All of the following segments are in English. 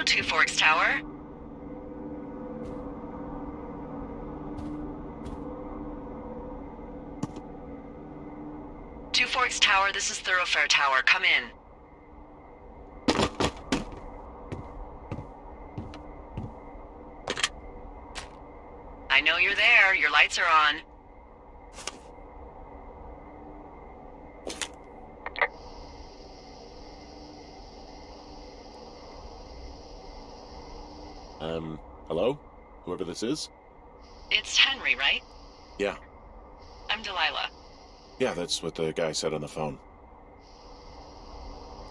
Two Forks Tower? Two Forks Tower, this is Thoroughfare Tower. Come in. I know you're there. Your lights are on. Hello? Whoever this is? It's Henry, right? Yeah. I'm Delilah. Yeah, that's what the guy said on the phone.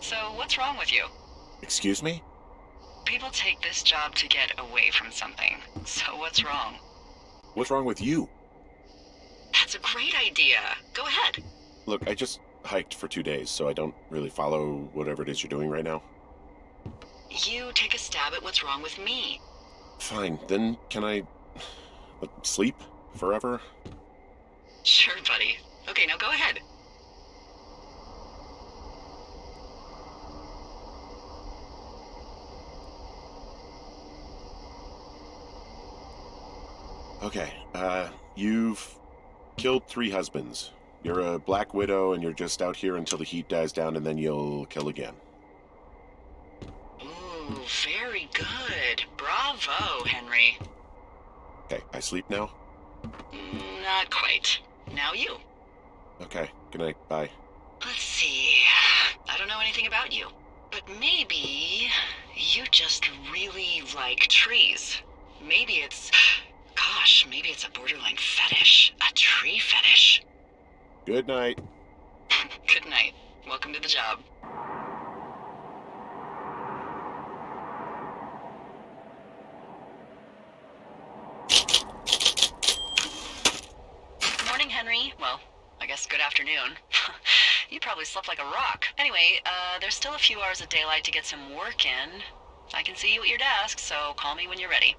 So, what's wrong with you? Excuse me? People take this job to get away from something. So what's wrong? What's wrong with you? That's a great idea. Go ahead. Look, I just hiked for 2 days, so I don't really follow whatever it is you're doing right now. You take a stab at what's wrong with me. Fine, then can I sleep forever? Sure, buddy. Okay, now go ahead. Okay, you've killed 3 husbands. You're a black widow and you're just out here until the heat dies down and then you'll kill again. Ooh, very good. Bravo, Henry. Okay, I sleep now? Not quite. Now you. Okay, good night, bye. Let's see. I don't know anything about you, but maybe you just really like trees. Maybe it's a borderline fetish. A tree fetish. Good night. Good night. Welcome to the job. Morning, Henry. Well, I guess good afternoon. You probably slept like a rock. Anyway, there's still a few hours of daylight to get some work in. I can see you at your desk, so call me when you're ready.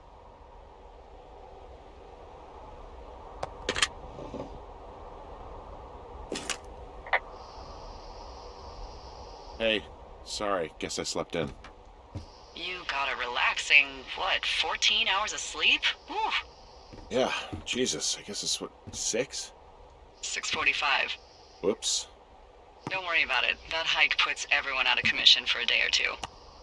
Hey, sorry, guess I slept in. You got a relaxing, 14 hours of sleep? Whew. Yeah, Jesus, I guess it's 6? 6:45. Whoops. Don't worry about it. That hike puts everyone out of commission for a day or two.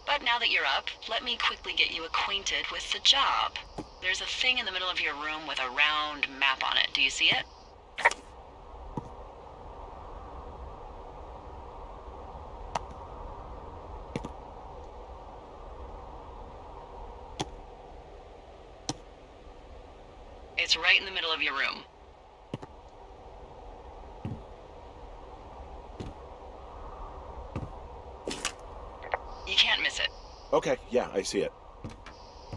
But now that you're up, let me quickly get you acquainted with the job. There's a thing in the middle of your room with a round map on it. Do you see it? It's right in the middle of your room. You can't miss it. Okay, yeah, I see it.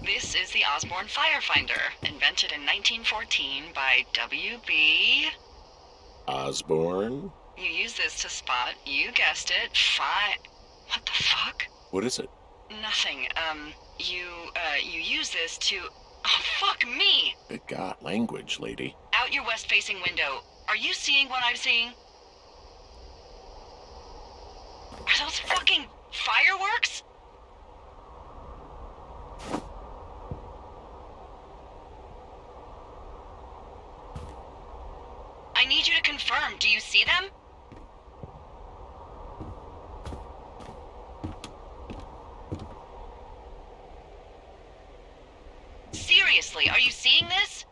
This is the Osborne Firefinder, invented in 1914 by W.B. Osborne? You use this to spot, you guessed it, What the fuck? What is it? Nothing. You use this to... Oh, fuck me! Good God, language, lady. Out your west-facing window. Are you seeing what I'm seeing? Are those fucking fireworks? I need you to confirm. Do you see them? Seriously, are you seeing this?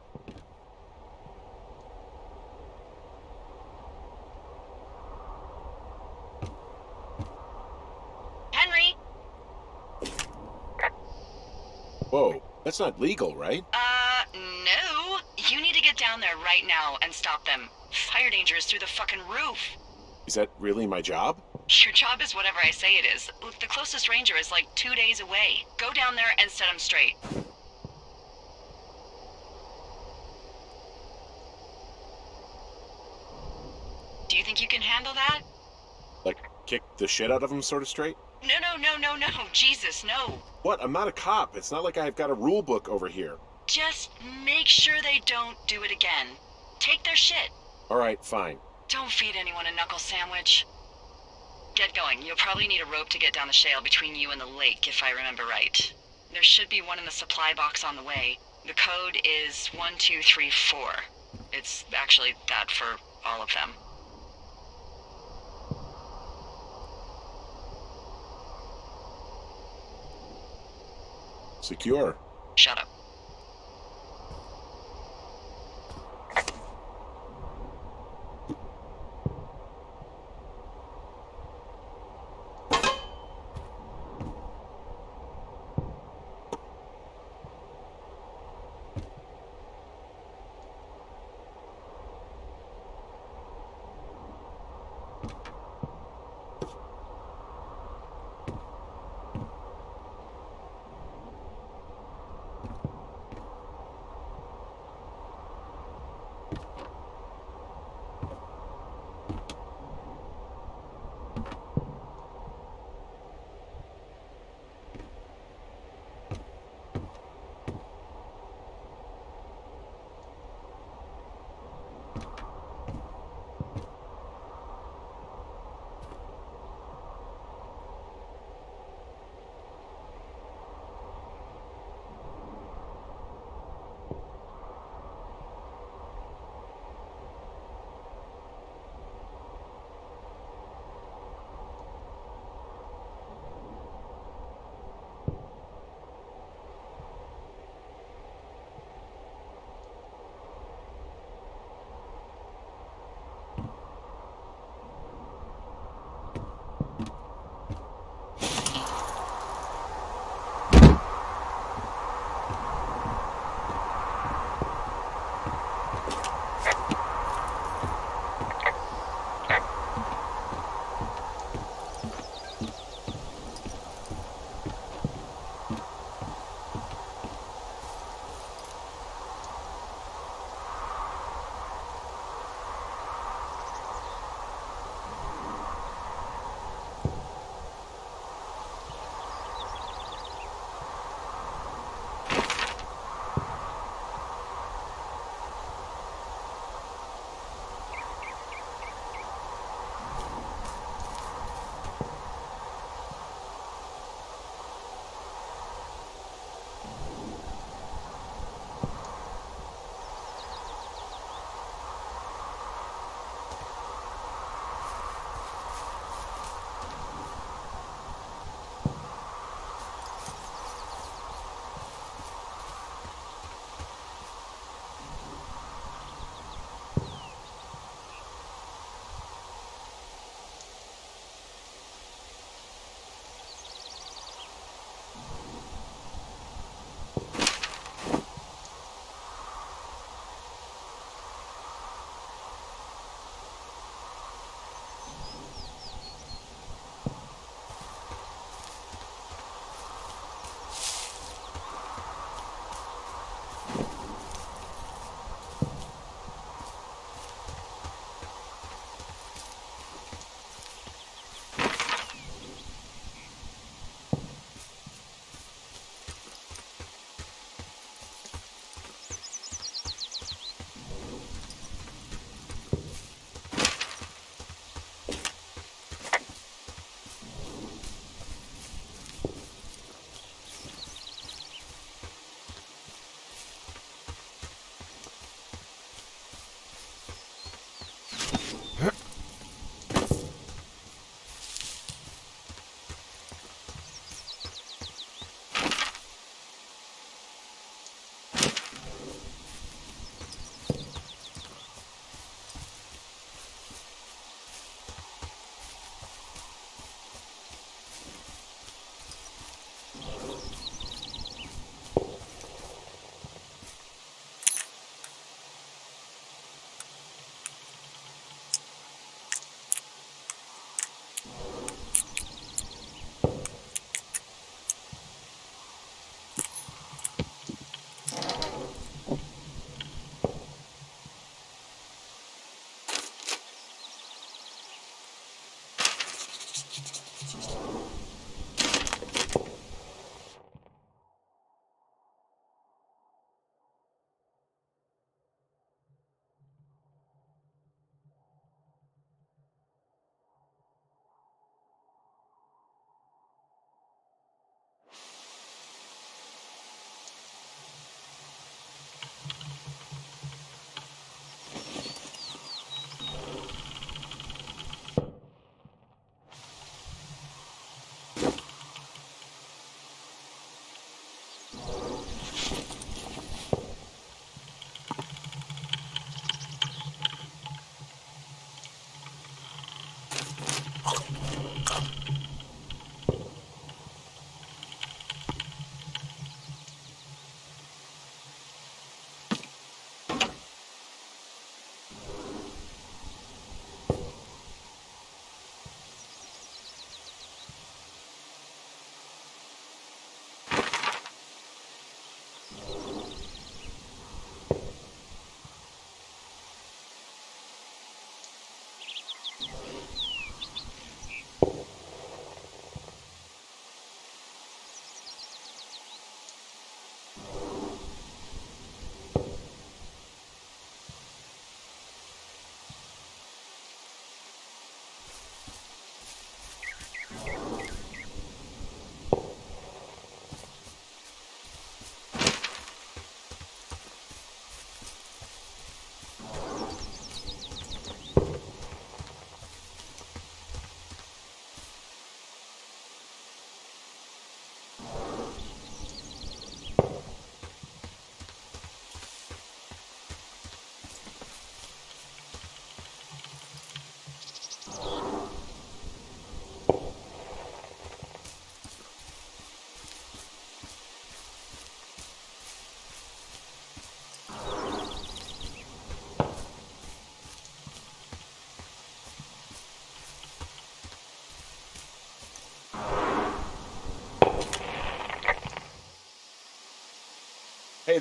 Henry? Whoa, that's not legal, right? No. You need to get down there right now and stop them. Fire danger is through the fucking roof. Is that really my job? Your job is whatever I say it is. Look, the closest ranger is like 2 days away. Go down there and set them straight. Do you think you can handle that? Like, kick the shit out of them sort of straight? No. Jesus, no. What? I'm not a cop. It's not like I've got a rule book over here. Just make sure they don't do it again. Take their shit. All right, fine. Don't feed anyone a knuckle sandwich. Get going. You'll probably need a rope to get down the shale between you and the lake, if I remember right. There should be one in the supply box on the way. The code is 1234. It's actually that for all of them. Secure. Shut up.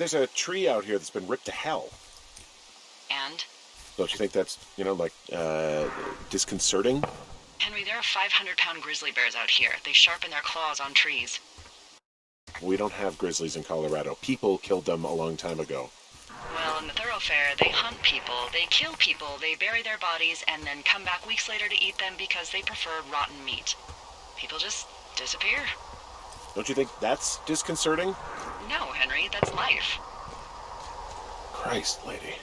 there's a tree out here that's been ripped to hell. And? Don't you think that's, disconcerting? Henry, there are 500-pound grizzly bears out here. They sharpen their claws on trees. We don't have grizzlies in Colorado. People killed them a long time ago. Well, in the thoroughfare, they hunt people, they kill people, they bury their bodies, and then come back weeks later to eat them because they prefer rotten meat. People just disappear. Don't you think that's disconcerting? No, Henry, that's life. Christ, lady.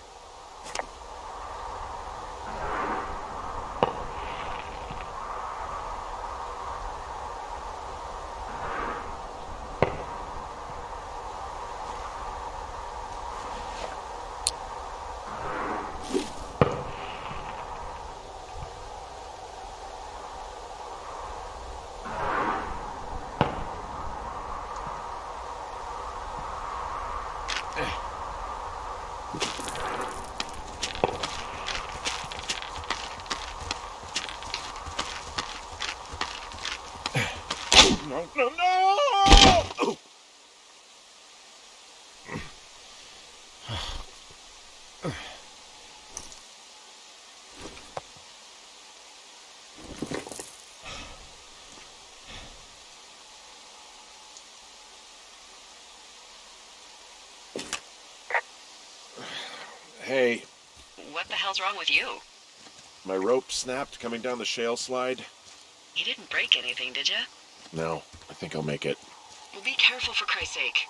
No! Hey. What the hell's wrong with you? My rope snapped coming down the shale slide. You didn't break anything, did you? No, I think I'll make it. Well, be careful for Christ's sake.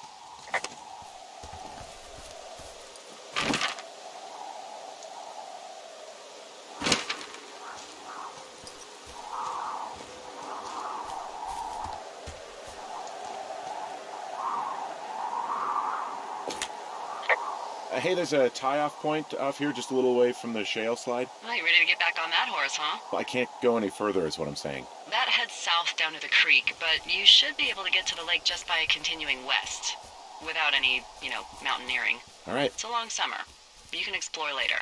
Hey, there's a tie-off point off here just a little away from the shale slide. Well, you ready to get back on that horse, huh? Well, I can't go any further is what I'm saying. That heads south down to the creek, but you should be able to get to the lake just by continuing west. Without any, mountaineering. All right. It's a long summer. You can explore later.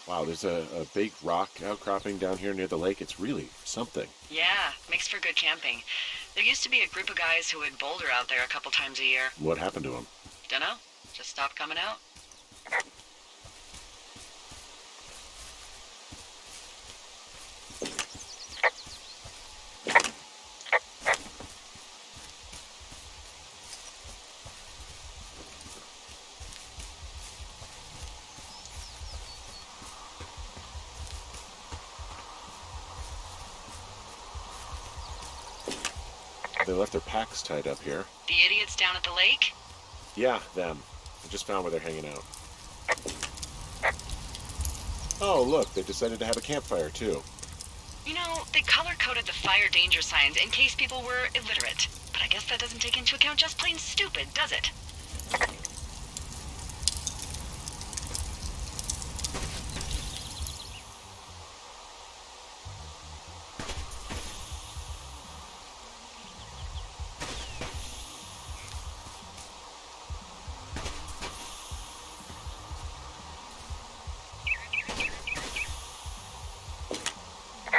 Wow, there's a big rock outcropping down here near the lake. It's really something. Yeah, makes for good camping. There used to be a group of guys who would boulder out there a couple times a year. What happened to them? Dunno. Just stopped coming out. They left their packs tied up here. The idiots down at the lake? Yeah, them. I just found where they're hanging out. Oh, look, they decided to have a campfire, too. They color-coded the fire danger signs in case people were illiterate. But I guess that doesn't take into account just plain stupid, does it?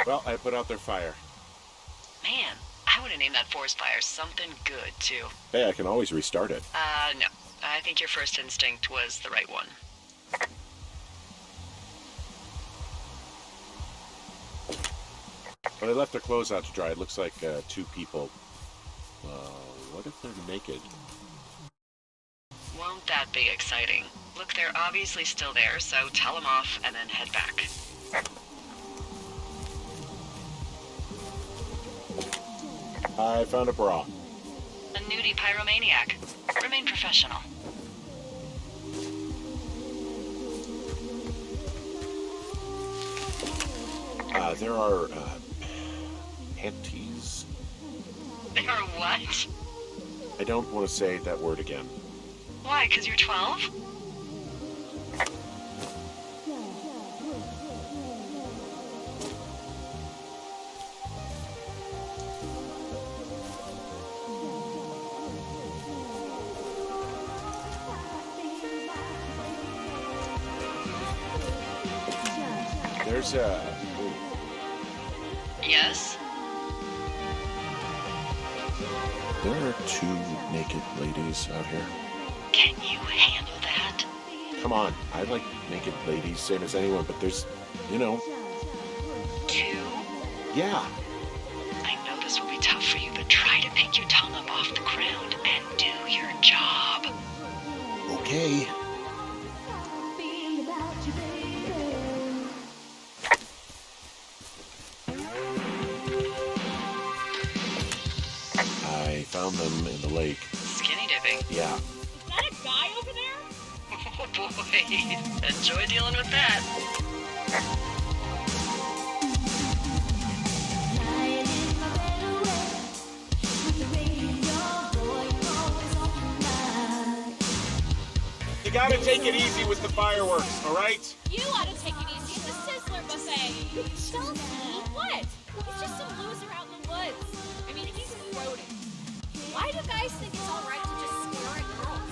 Well, I put out their fire. Man, I would have named that forest fire something good, too. Hey, I can always restart it. No. I think your first instinct was the right one. Well, they left their clothes out to dry. It looks like two people. What if they're naked? Won't that be exciting? Look, they're obviously still there, so tell them off and then head back. I found a bra. A nudie pyromaniac. Remain professional. There are, panties. They are what? I don't want to say that word again. Why, 'cause you're 12? There's a... Yes? There are 2 naked ladies out here. Can you handle that? Come on, I like naked ladies, same as anyone, but there's, 2? Yeah. I know this will be tough for you, but try to pick your tongue up off the ground and do your job. Okay. I found them in the lake. Skinny dipping. Yeah. Is that a guy over there? Oh boy, enjoy dealing with that. You gotta take it easy with the fireworks, all right? You ought to take it easy at the Sizzler buffet. Chelsea, what? He's just some loser out in the woods. I mean, he's groaning. Why do guys think it's all right to just stare at girls?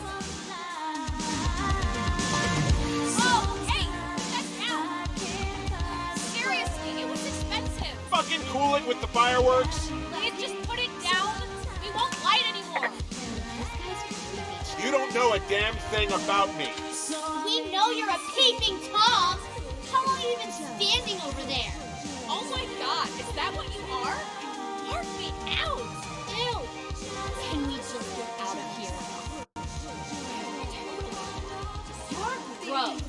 Oh, hey, that's down. Seriously, it was expensive. Fucking cool it with the fireworks. Please just put it down. We won't light anymore. You don't know a damn thing about me. We know you're a peeping Tom. How long have you been standing over there? Oh my God, is that what you are? Barf me out. Ew. Can we just get out of here? You're gross.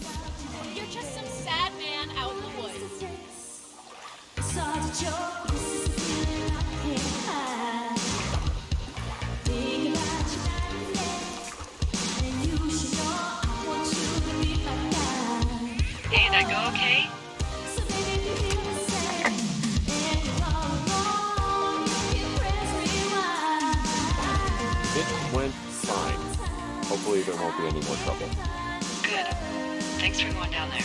You're just some sad man out in the woods. Hey, that go okay? It went fine. Hopefully there won't be any more trouble. Good. Thanks for going down there.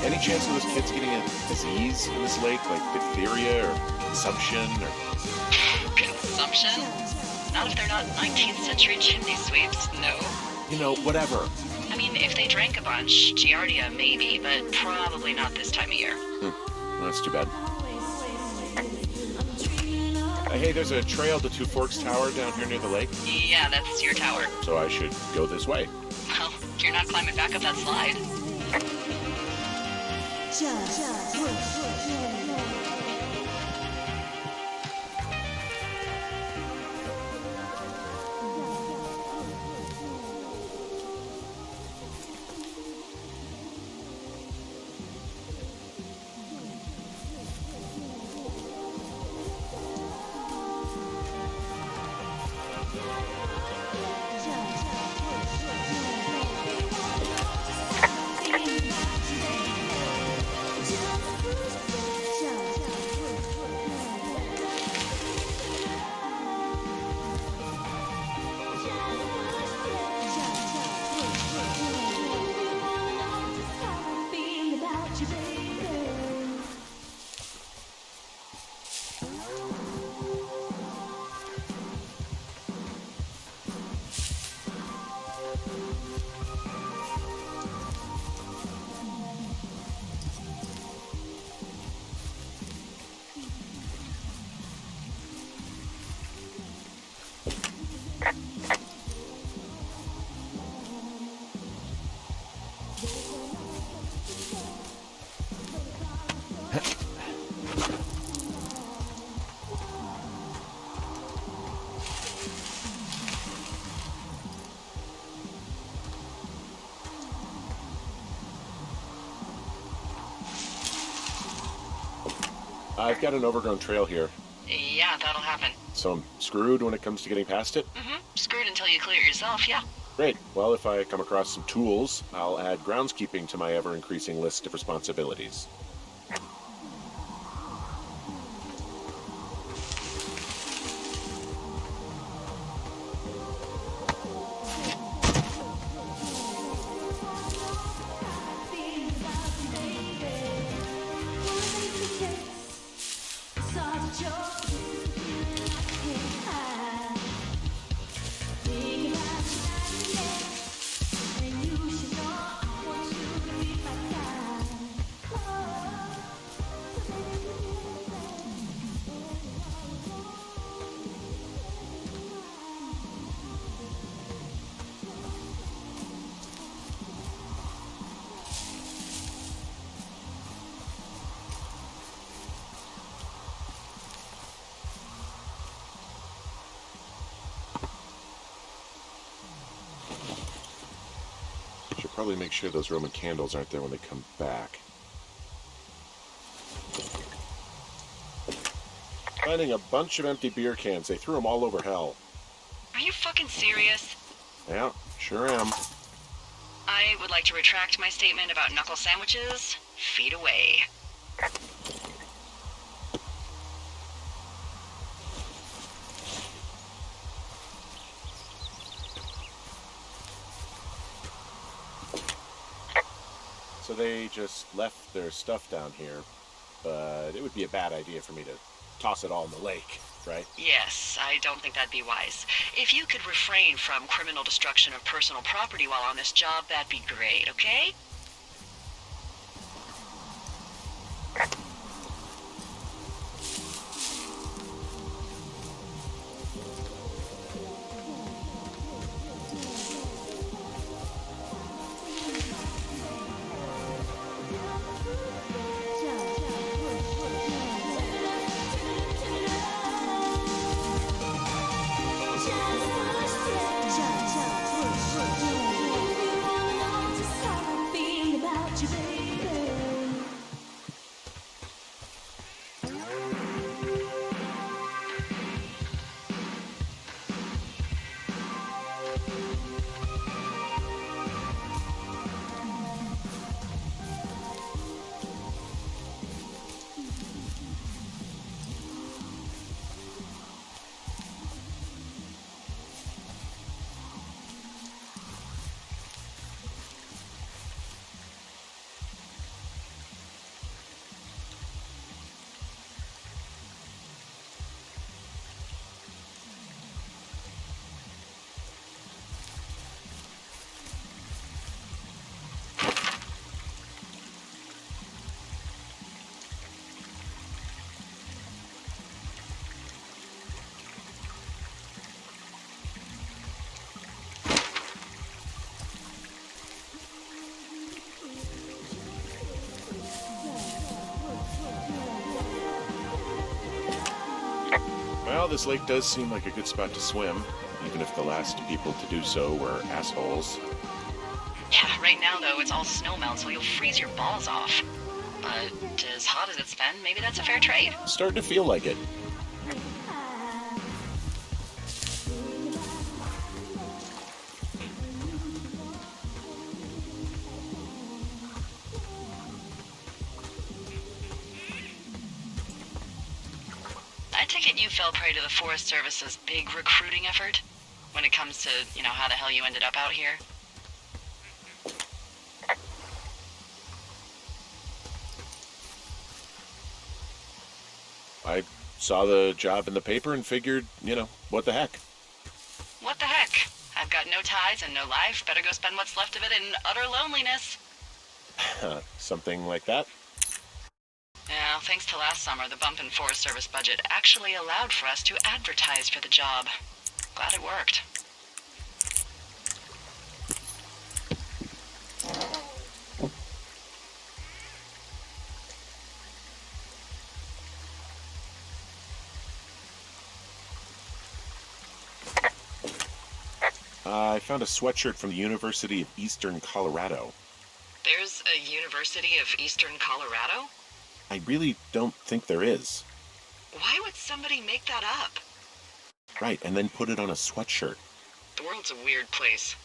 Any chance of those kids getting a disease in this lake, like diphtheria or consumption or... Consumption? Not if they're not 19th century chimney sweeps, no. Whatever. I mean, if they drank a bunch, Giardia maybe, but probably not this time of year. Well, that's too bad. Hey, there's a trail to Two Forks Tower down here near the lake, Yeah, that's your tower. so I should go this way. Well, you're not climbing back up that slide. I've got an overgrown trail here, Yeah, that'll happen. so I'm screwed when it comes to getting past it. Screwed until you clear it yourself, yeah. Great. Well, if I come across some tools, I'll add groundskeeping to my ever-increasing list of responsibilities. probably make sure those Roman candles aren't there when they come back. Finding a bunch of empty beer cans. They threw them all over hell. Are you fucking serious? Yeah, sure am. I would like to retract my statement about knuckle sandwiches. Feet away. So they just left their stuff down here, but it would be a bad idea for me to toss it all in the lake, right? Yes, I don't think that'd be wise. If you could refrain from criminal destruction of personal property while on this job, that'd be great, okay? Well, this lake does seem like a good spot to swim, even if the last people to do so were assholes. Yeah, right now, though, it's all snowmelt, so you'll freeze your balls off. But as hot as it's been, maybe that's a fair trade. Starting to feel like it. I take it you fell prey to the Forest Service's big recruiting effort? When it comes to, how the hell you ended up out here? I saw the job in the paper and figured, what the heck. What the heck? I've got no ties and no life. Better go spend what's left of it in utter loneliness. Something like that. Yeah, thanks to last summer, the bump in Forest Service budget actually allowed for us to advertise for the job. Glad it worked. I found a sweatshirt from the University of Eastern Colorado. There's a University of Eastern Colorado? I really don't think there is. Why would somebody make that up? Right, and then put it on a sweatshirt. The world's a weird place.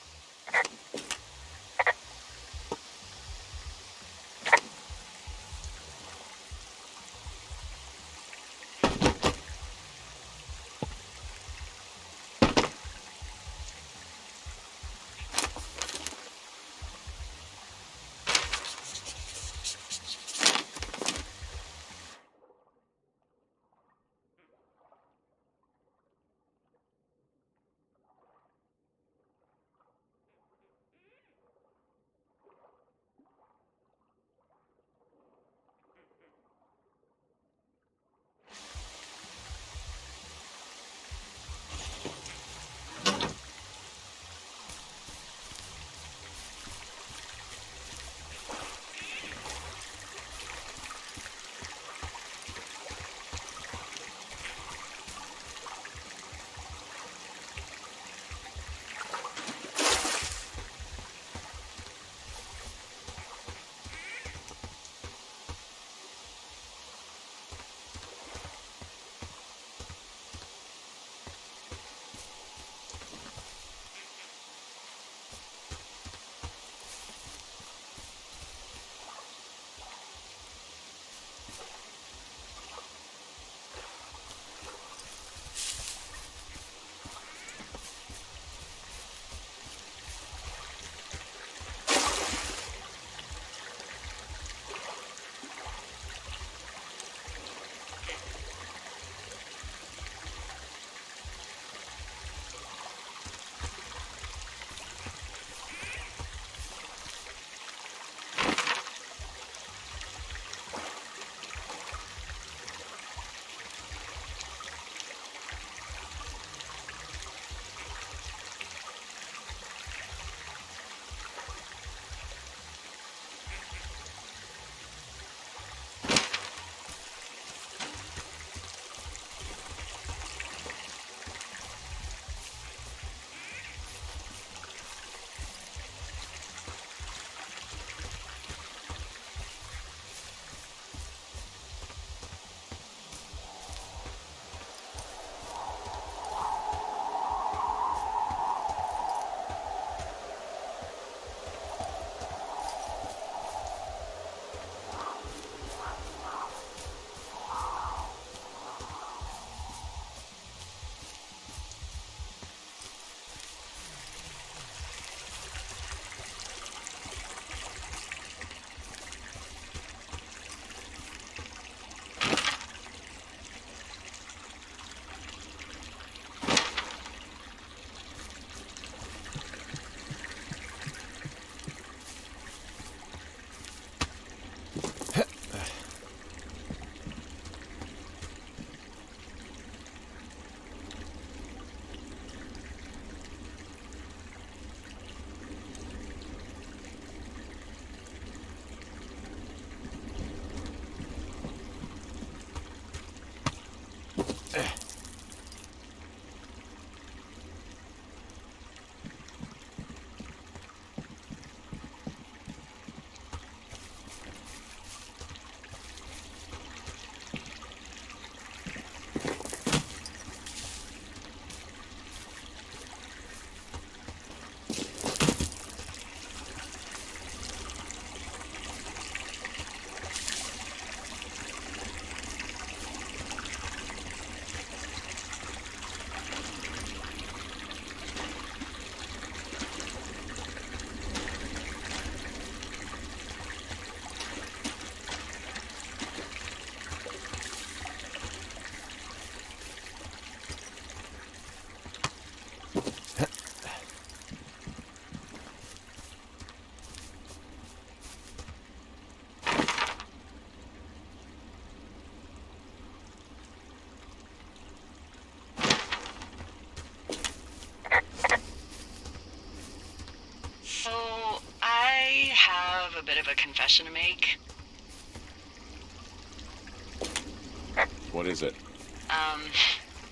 have a bit of a confession to make. What is it?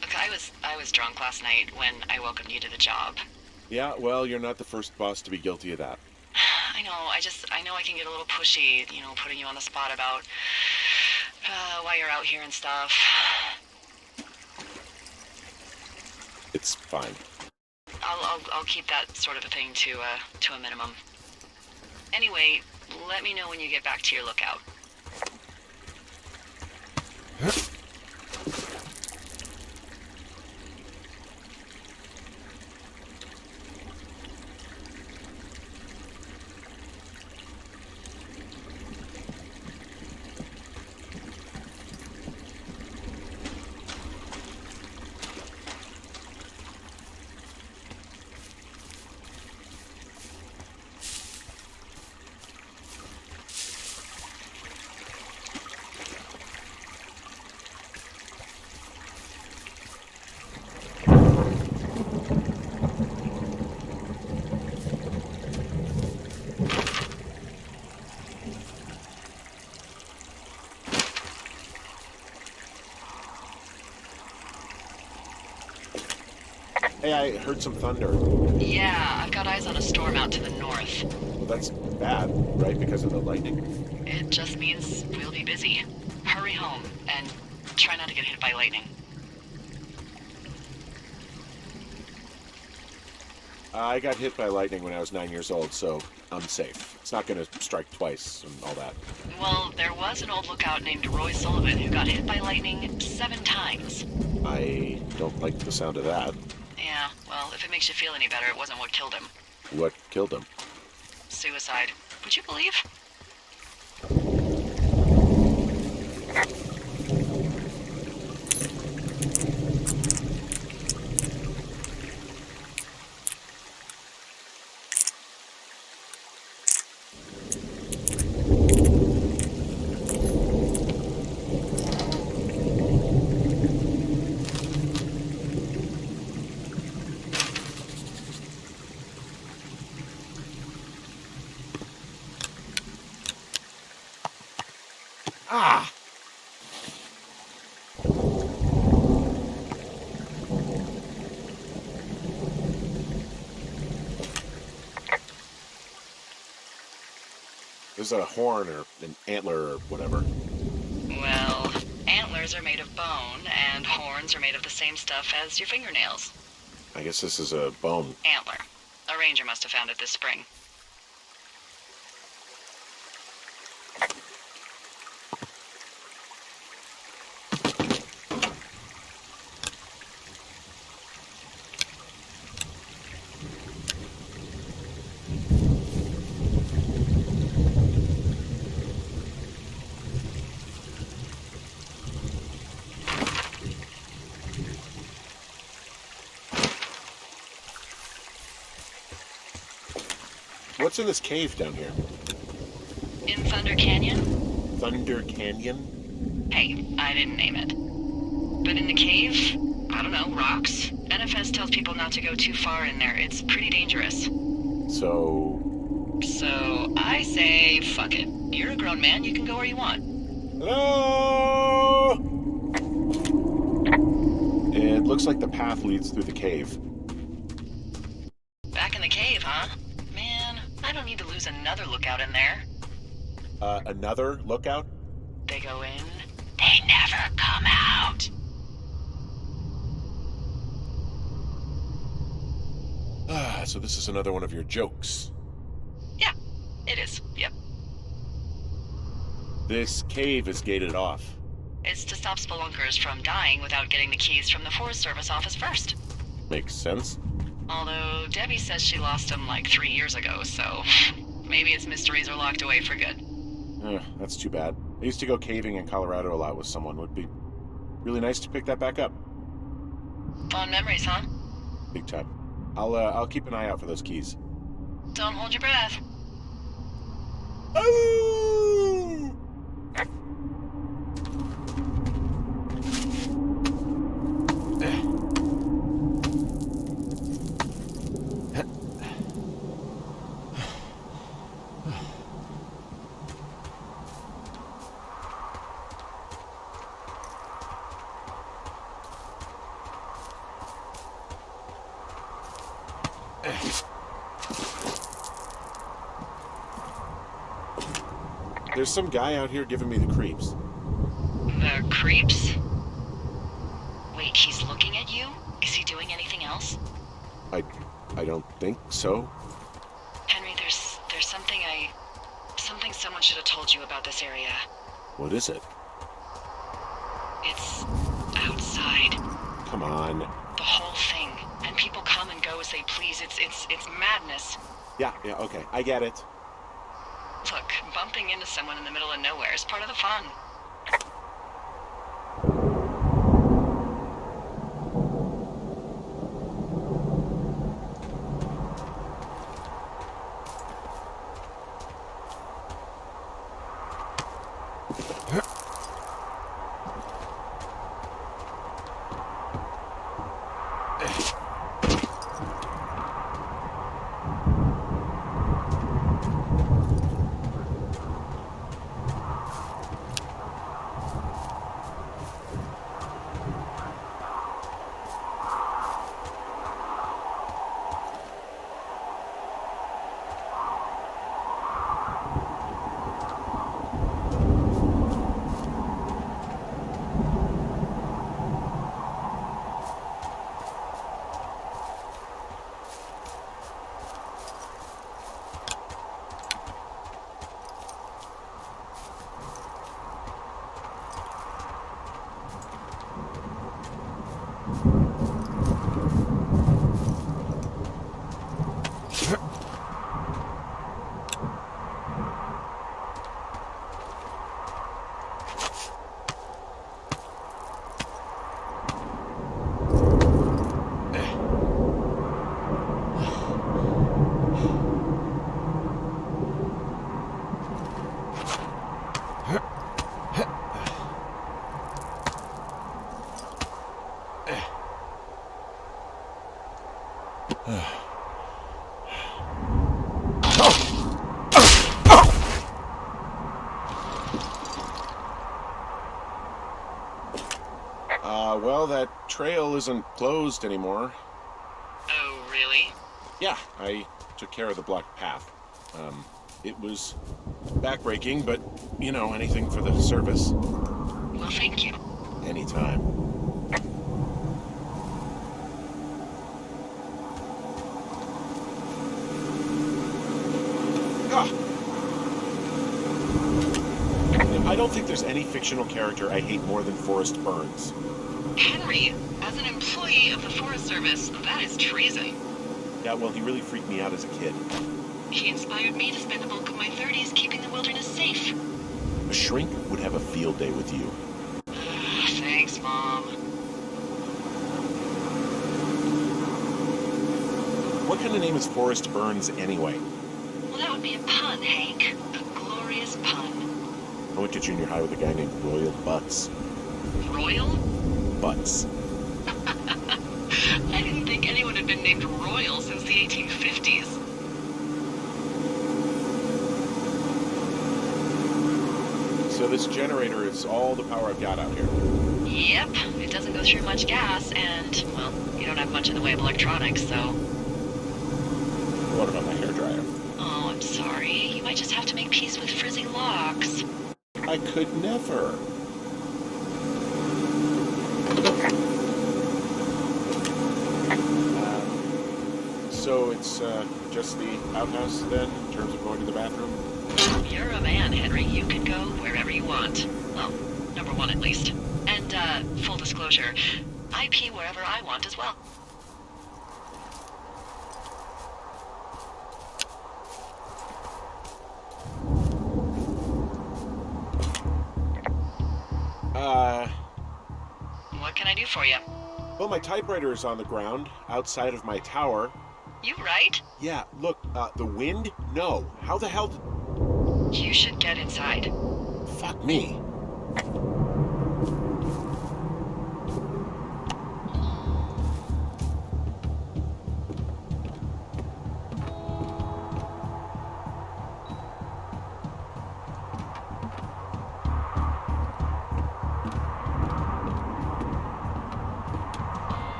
Look, I was drunk last night when I welcomed you to the job. Yeah, well, you're not the first boss to be guilty of that. I know, I know I can get a little pushy, putting you on the spot about why you're out here and stuff. It's fine. I'll keep that sort of a thing to a minimum. Anyway, let me know when you get back to your lookout. Hey, I heard some thunder. Yeah, I've got eyes on a storm out to the north. Well, that's bad, right? Because of the lightning? It just means we'll be busy. Hurry home, and try not to get hit by lightning. I got hit by lightning when I was 9 years old, so I'm safe. It's not going to strike twice and all that. Well, there was an old lookout named Roy Sullivan who got hit by lightning 7 times. I don't like the sound of that. Yeah, well, if it makes you feel any better, it wasn't what killed him. What killed him? Suicide. Would you believe? Ah! There's a horn or an antler or whatever. Well, antlers are made of bone, and horns are made of the same stuff as your fingernails. I guess this is a bone. Antler. A ranger must have found it this spring. What's in this cave down here? In Thunder Canyon? Thunder Canyon? Hey, I didn't name it. But in the cave, I don't know, rocks. NFS tells people not to go too far in there. It's pretty dangerous. So I say, fuck it. You're a grown man, you can go where you want. Hello? It looks like the path leads through the cave. Back in the cave, huh? Man, I don't need to lose another lookout in there. Another lookout? They go in, they never come out. Ah, so this is another one of your jokes. Yeah, it is, yep. This cave is gated off. It's to stop spelunkers from dying without getting the keys from the Forest Service office first. Makes sense. Although Debbie says she lost them like 3 years ago, so maybe its mysteries are locked away for good. That's too bad. I used to go caving in Colorado a lot with someone. Would be really nice to pick that back up. Fond memories, huh? Big time. I'll keep an eye out for those keys. Don't hold your breath. Oh! There's some guy out here giving me the creeps. The creeps? Wait, he's looking at you? Is he doing anything else? I don't think so. Henry, there's something someone should have told you about this area. What is it? It's outside. Come on. The whole thing. And people come and go as they please. It's madness. Yeah, okay. I get it. Look, bumping into someone in the middle of nowhere is part of the fun. Well, that trail isn't closed anymore. Oh, really? Yeah, I took care of the blocked path. It was backbreaking, but, anything for the service. Well, thank you. Anytime. Ah! I don't think there's any fictional character I hate more than Forrest Burns. Henry, as an employee of the Forest Service, that is treason. Yeah, well, he really freaked me out as a kid. He inspired me to spend the bulk of my 30s keeping the wilderness safe. A shrink would have a field day with you. Thanks, Mom. What kind of name is Forrest Burns anyway? Well, that would be a pun, Hank. A glorious pun. I went to junior high with a guy named Royal Butts. Royal? Butts. I didn't think anyone had been named Royal since the 1850s. So this generator is all the power I've got out here. Yep, it doesn't go through much gas, and, well, you don't have much in the way of electronics, so... What about my hairdryer? Oh, I'm sorry. You might just have to make peace with frizzy locks. I could never. So it's just the outhouse then, in terms of going to the bathroom? You're a man, Henry. You can go wherever you want. Well, number one at least. And, full disclosure, I pee wherever I want as well. What can I do for you? Well, my typewriter is on the ground, outside of my tower. You right? Yeah, look, the wind? No. How the hell You should get inside. Fuck me.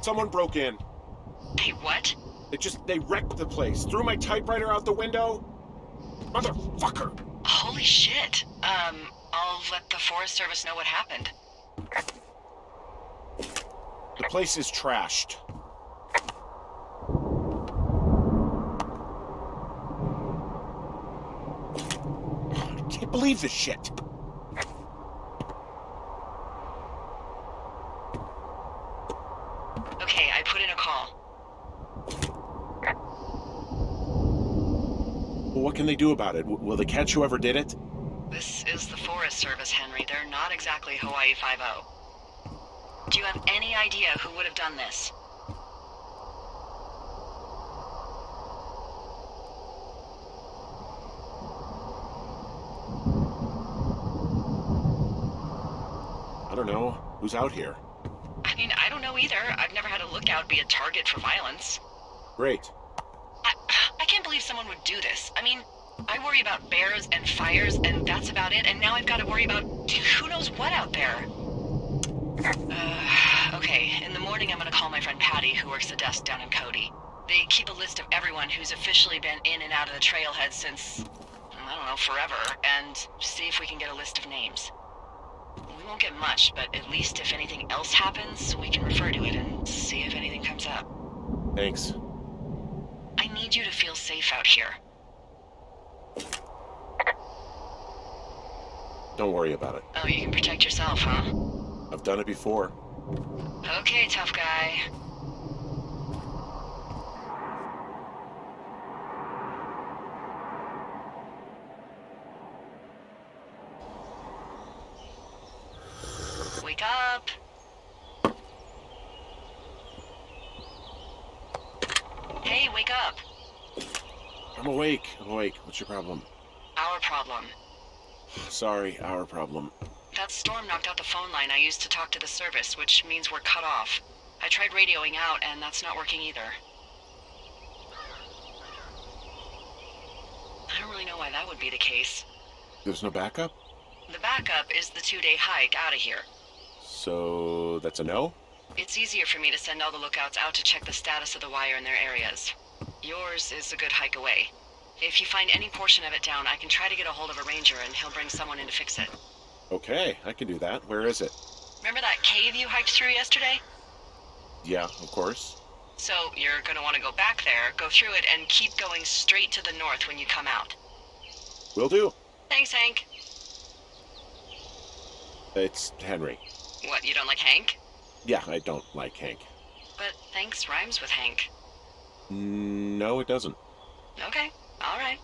Someone broke in. Hey, what? They wrecked the place. Threw my typewriter out the window. Motherfucker! Holy shit. I'll let the Forest Service know what happened. The place is trashed. I can't believe this shit. Okay, I put in a call. Well, what can they do about it? Will they catch whoever did it? This is the Forest Service, Henry. They're not exactly Hawaii Five-0. Do you have any idea who would have done this? I don't know. Who's out here? I mean, I don't know either. I've never had a lookout be a target for violence. Great. I can't believe someone would do this. I mean, I worry about bears and fires, and that's about it, and now I've got to worry about who knows what out there. Okay, in the morning I'm gonna call my friend Patty, who works the desk down in Cody. They keep a list of everyone who's officially been in and out of the trailhead since, I don't know, forever, and see if we can get a list of names. We won't get much, but at least if anything else happens, we can refer to it and see if anything comes up. Thanks. I need you to feel safe out here. Don't worry about it. Oh, you can protect yourself, huh? I've done it before. Okay, tough guy. Wake up! Hey, wake up! I'm awake. What's your problem? Our problem. Sorry, our problem. That storm knocked out the phone line I used to talk to the service, which means we're cut off. I tried radioing out, and that's not working either. I don't really know why that would be the case. There's no backup? The backup is the 2-day hike out of here. So that's a no? It's easier for me to send all the lookouts out to check the status of the wire in their areas. Yours is a good hike away. If you find any portion of it down, I can try to get a hold of a ranger and he'll bring someone in to fix it. Okay, I can do that. Where is it? Remember that cave you hiked through yesterday? Yeah, of course. So you're gonna want to go back there, go through it, and keep going straight to the north when you come out. Will do. Thanks, Hank. It's Henry. What, you don't like Hank? Yeah, I don't like Hank. But thanks rhymes with Hank. No, it doesn't. Okay, all right.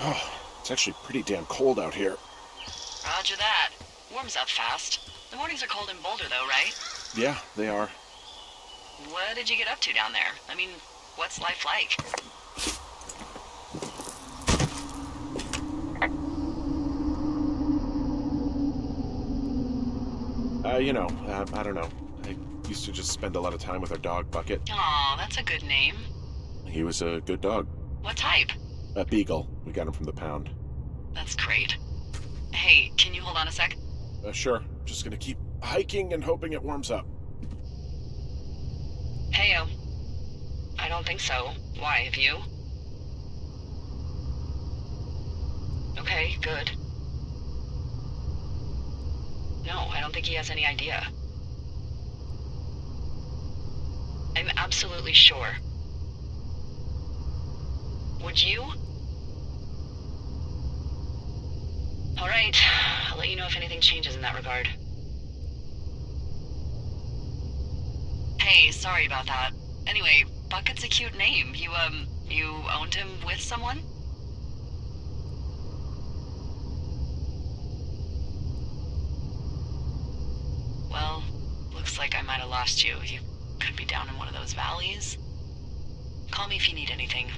Oh, it's actually pretty damn cold out here. Roger that. Warms up fast. The mornings are cold in Boulder, though, right? Yeah, they are. What did you get up to down there? I mean, what's life like? I don't know. I used to just spend a lot of time with our dog, Bucket. Aw, that's a good name. He was a good dog. What type? A beagle. We got him from the pound. That's great. Hey, can you hold on a sec? Sure. Just gonna keep hiking and hoping it warms up. Heyo. I don't think so. Why, have you? Okay, good. No, I don't think he has any idea. I'm absolutely sure. Would you? All right, I'll let you know if anything changes in that regard. Hey, sorry about that. Anyway, Bucket's a cute name. You owned him with someone? Well, looks like I might have lost you. You could be down in one of those valleys. Call me if you need anything.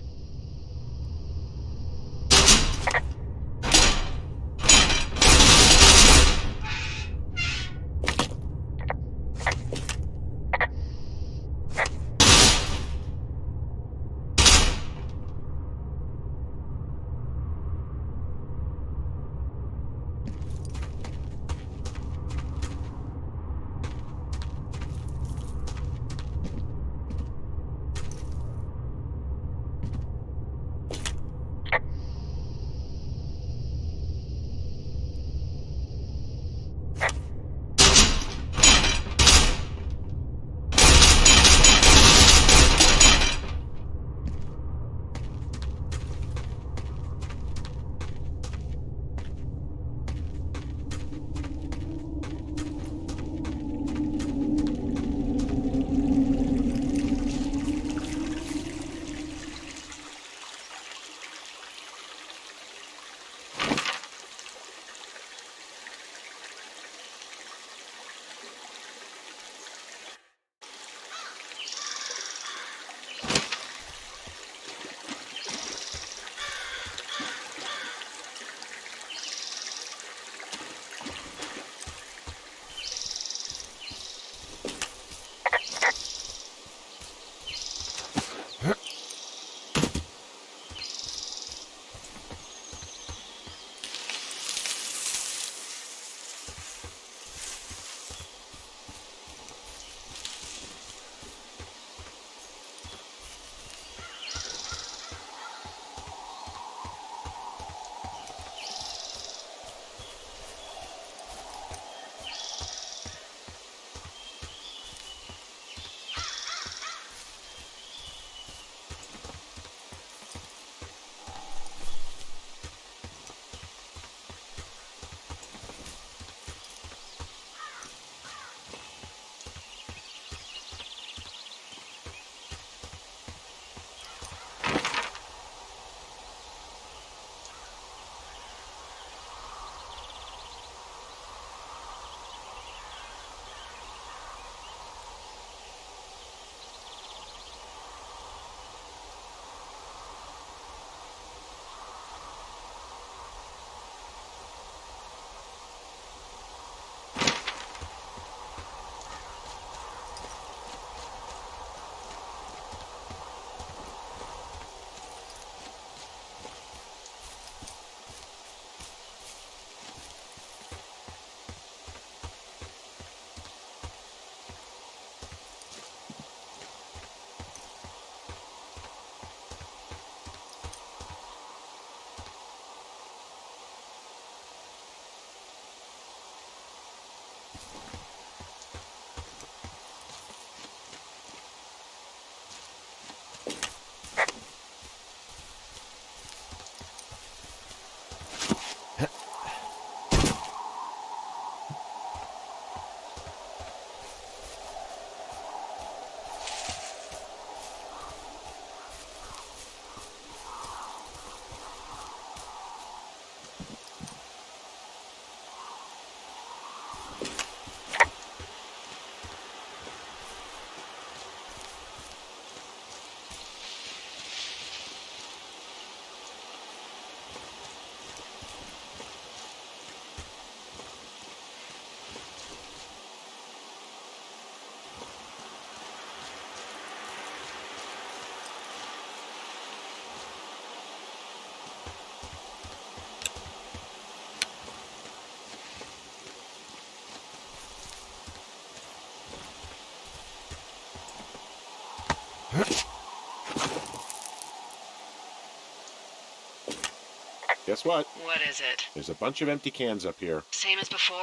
Guess what? What is it? There's a bunch of empty cans up here. Same as before?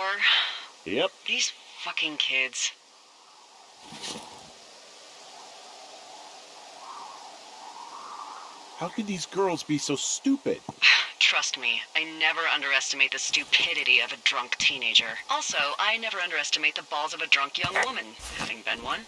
Yep. These fucking kids. How could these girls be so stupid? Trust me, I never underestimate the stupidity of a drunk teenager. Also, I never underestimate the balls of a drunk young woman, having been one.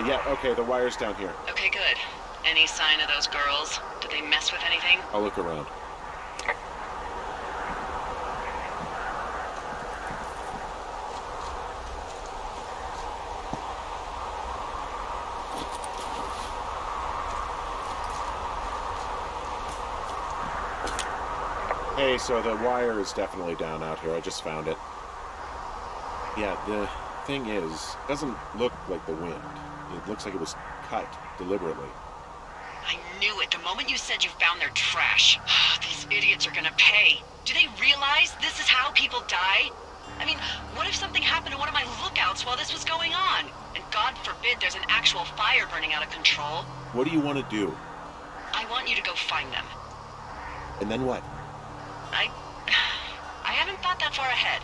Yeah, okay, the wire's down here. Okay, good. Any sign of those girls? Did they mess with anything? I'll look around. Hey, so the wire is definitely down out here. I just found it. Yeah, the thing is, it doesn't look like the wind. It looks like it was cut deliberately. I knew it the moment you said you found their trash. These idiots are gonna pay. Do they realize this is how people die? I mean, what if something happened to one of my lookouts while this was going on? And God forbid there's an actual fire burning out of control. What do you want to do? I want you to go find them. And then what? I haven't thought that far ahead.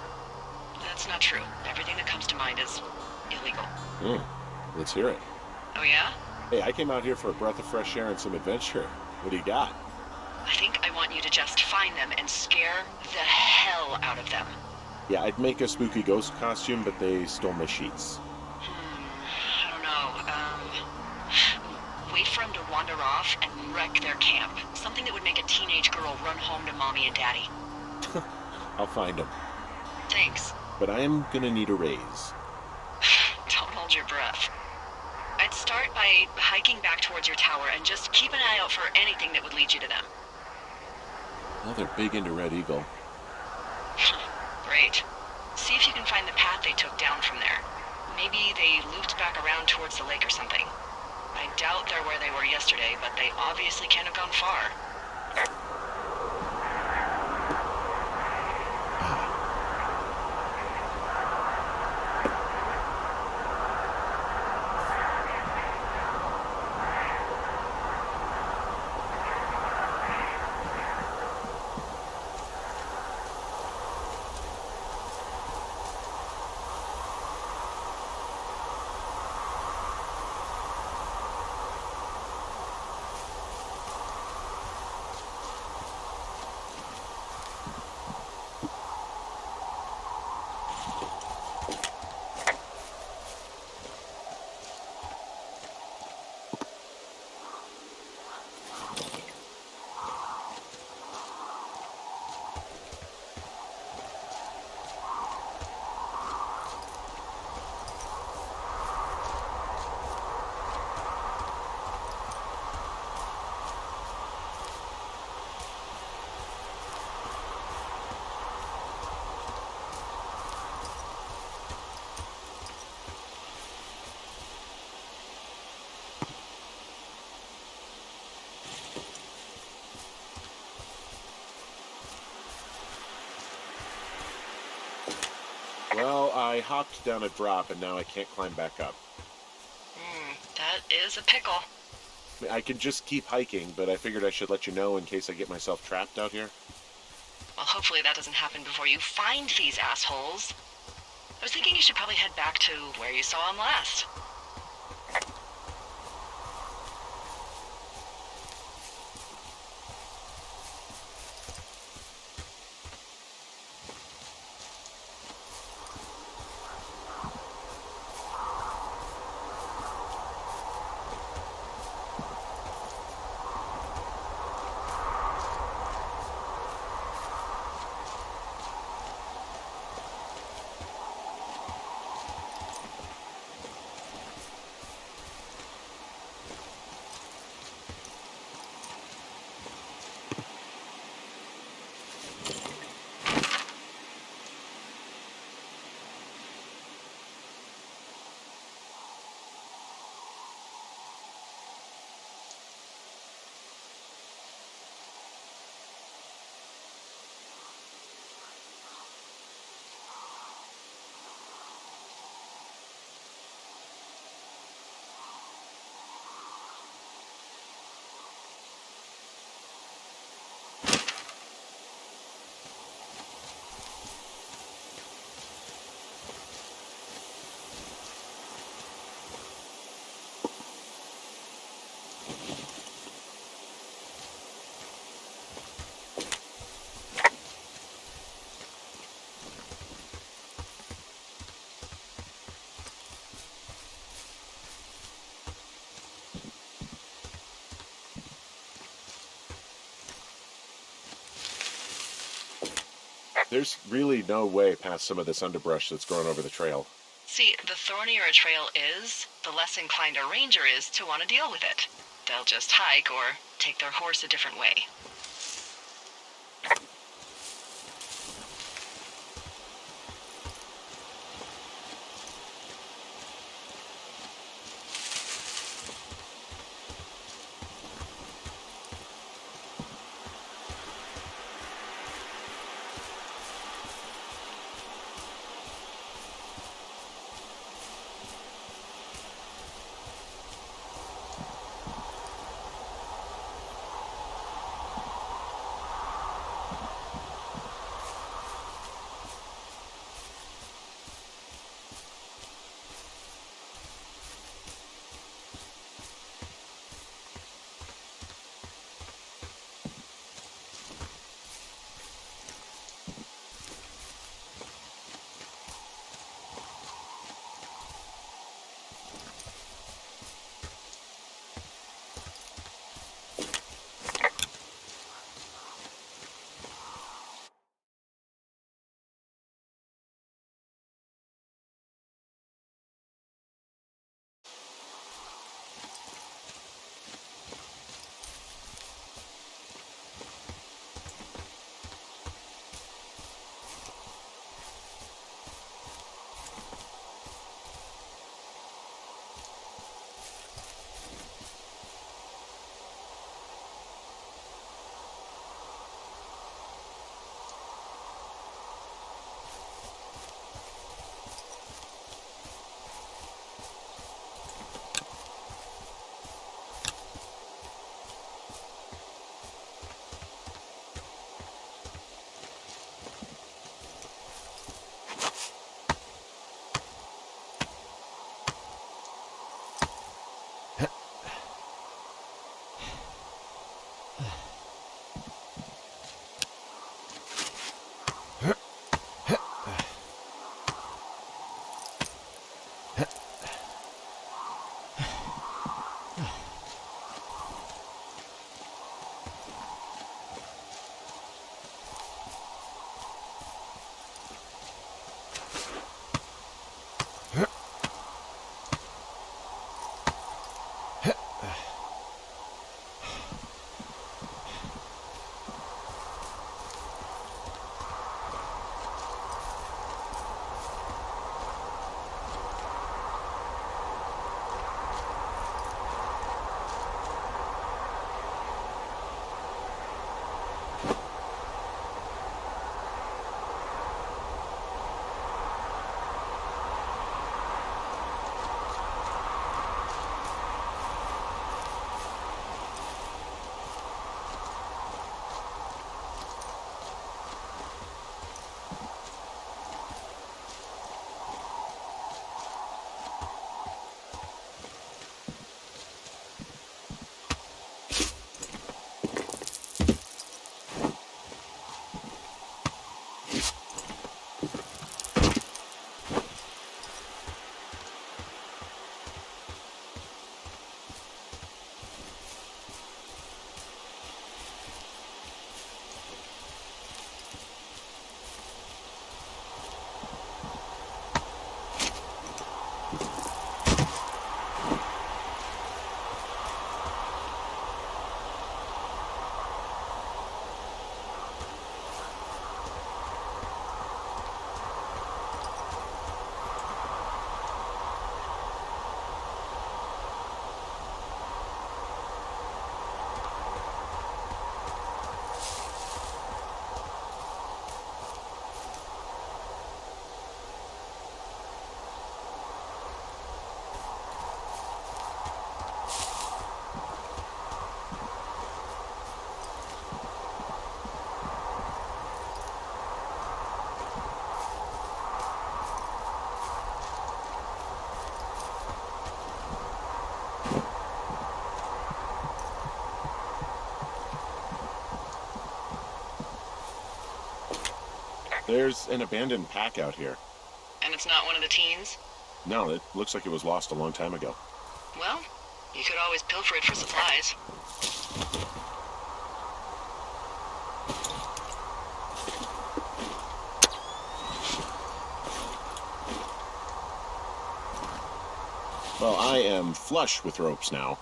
That's not true. Everything that comes to mind is illegal. Let's hear it. Oh yeah? Hey, I came out here for a breath of fresh air and some adventure. What do you got? I think I want you to just find them and scare the hell out of them. Yeah, I'd make a spooky ghost costume, but they stole my sheets. I don't know. Wait for them to wander off and wreck their camp. Something that would make a teenage girl run home to mommy and daddy. I'll find them. Thanks. But I am gonna need a raise. Don't hold your breath. I'd start by hiking back towards your tower and just keep an eye out for anything that would lead you to them. Well, they're big into Red Eagle. Great. See if you can find the path they took down from there. Maybe they looped back around towards the lake or something. I doubt they're where they were yesterday, but they obviously can't have gone far. Well, I hopped down a drop and now I can't climb back up. That is a pickle. I can just keep hiking, but I figured I should let you know in case I get myself trapped out here. Well, hopefully that doesn't happen before you find these assholes. I was thinking you should probably head back to where you saw them last. There's really no way past some of this underbrush that's growing over the trail. See, the thornier a trail is, the less inclined a ranger is to want to deal with it. They'll just hike or take their horse a different way. There's an abandoned pack out here. And it's not one of the teens? No, it looks like it was lost a long time ago. Well, you could always pilfer it for supplies. I am flush with ropes now.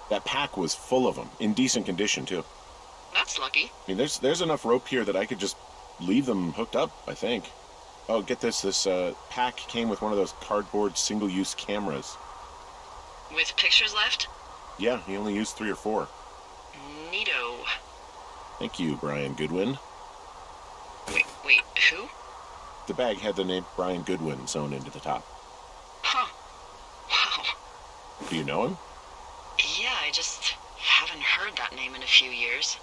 That pack was full of them, in decent condition, too. That's lucky. I mean, there's enough rope here that I could just leave them hooked up, I think. Oh, get this. This pack came with one of those cardboard single-use cameras. With pictures left? Yeah, he only used 3 or 4. Neato. Thank you, Brian Goodwin. Wait, who? The bag had the name Brian Goodwin sewn into the top. Huh. Wow. Do you know him? Yeah, I just haven't heard that name in a few years.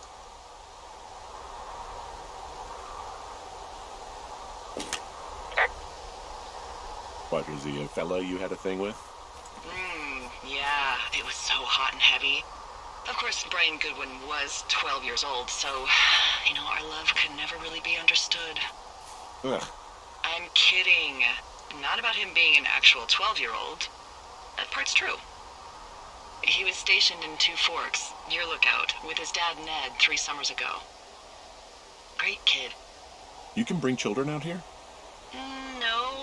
What, was he a fella you had a thing with? Yeah, it was so hot and heavy. Of course, Brian Goodwin was 12 years old, so, our love could never really be understood. Ugh. I'm kidding. Not about him being an actual 12-year-old. That part's true. He was stationed in Two Forks, your lookout, with his dad Ned 3 summers ago. Great kid. You can bring children out here? No.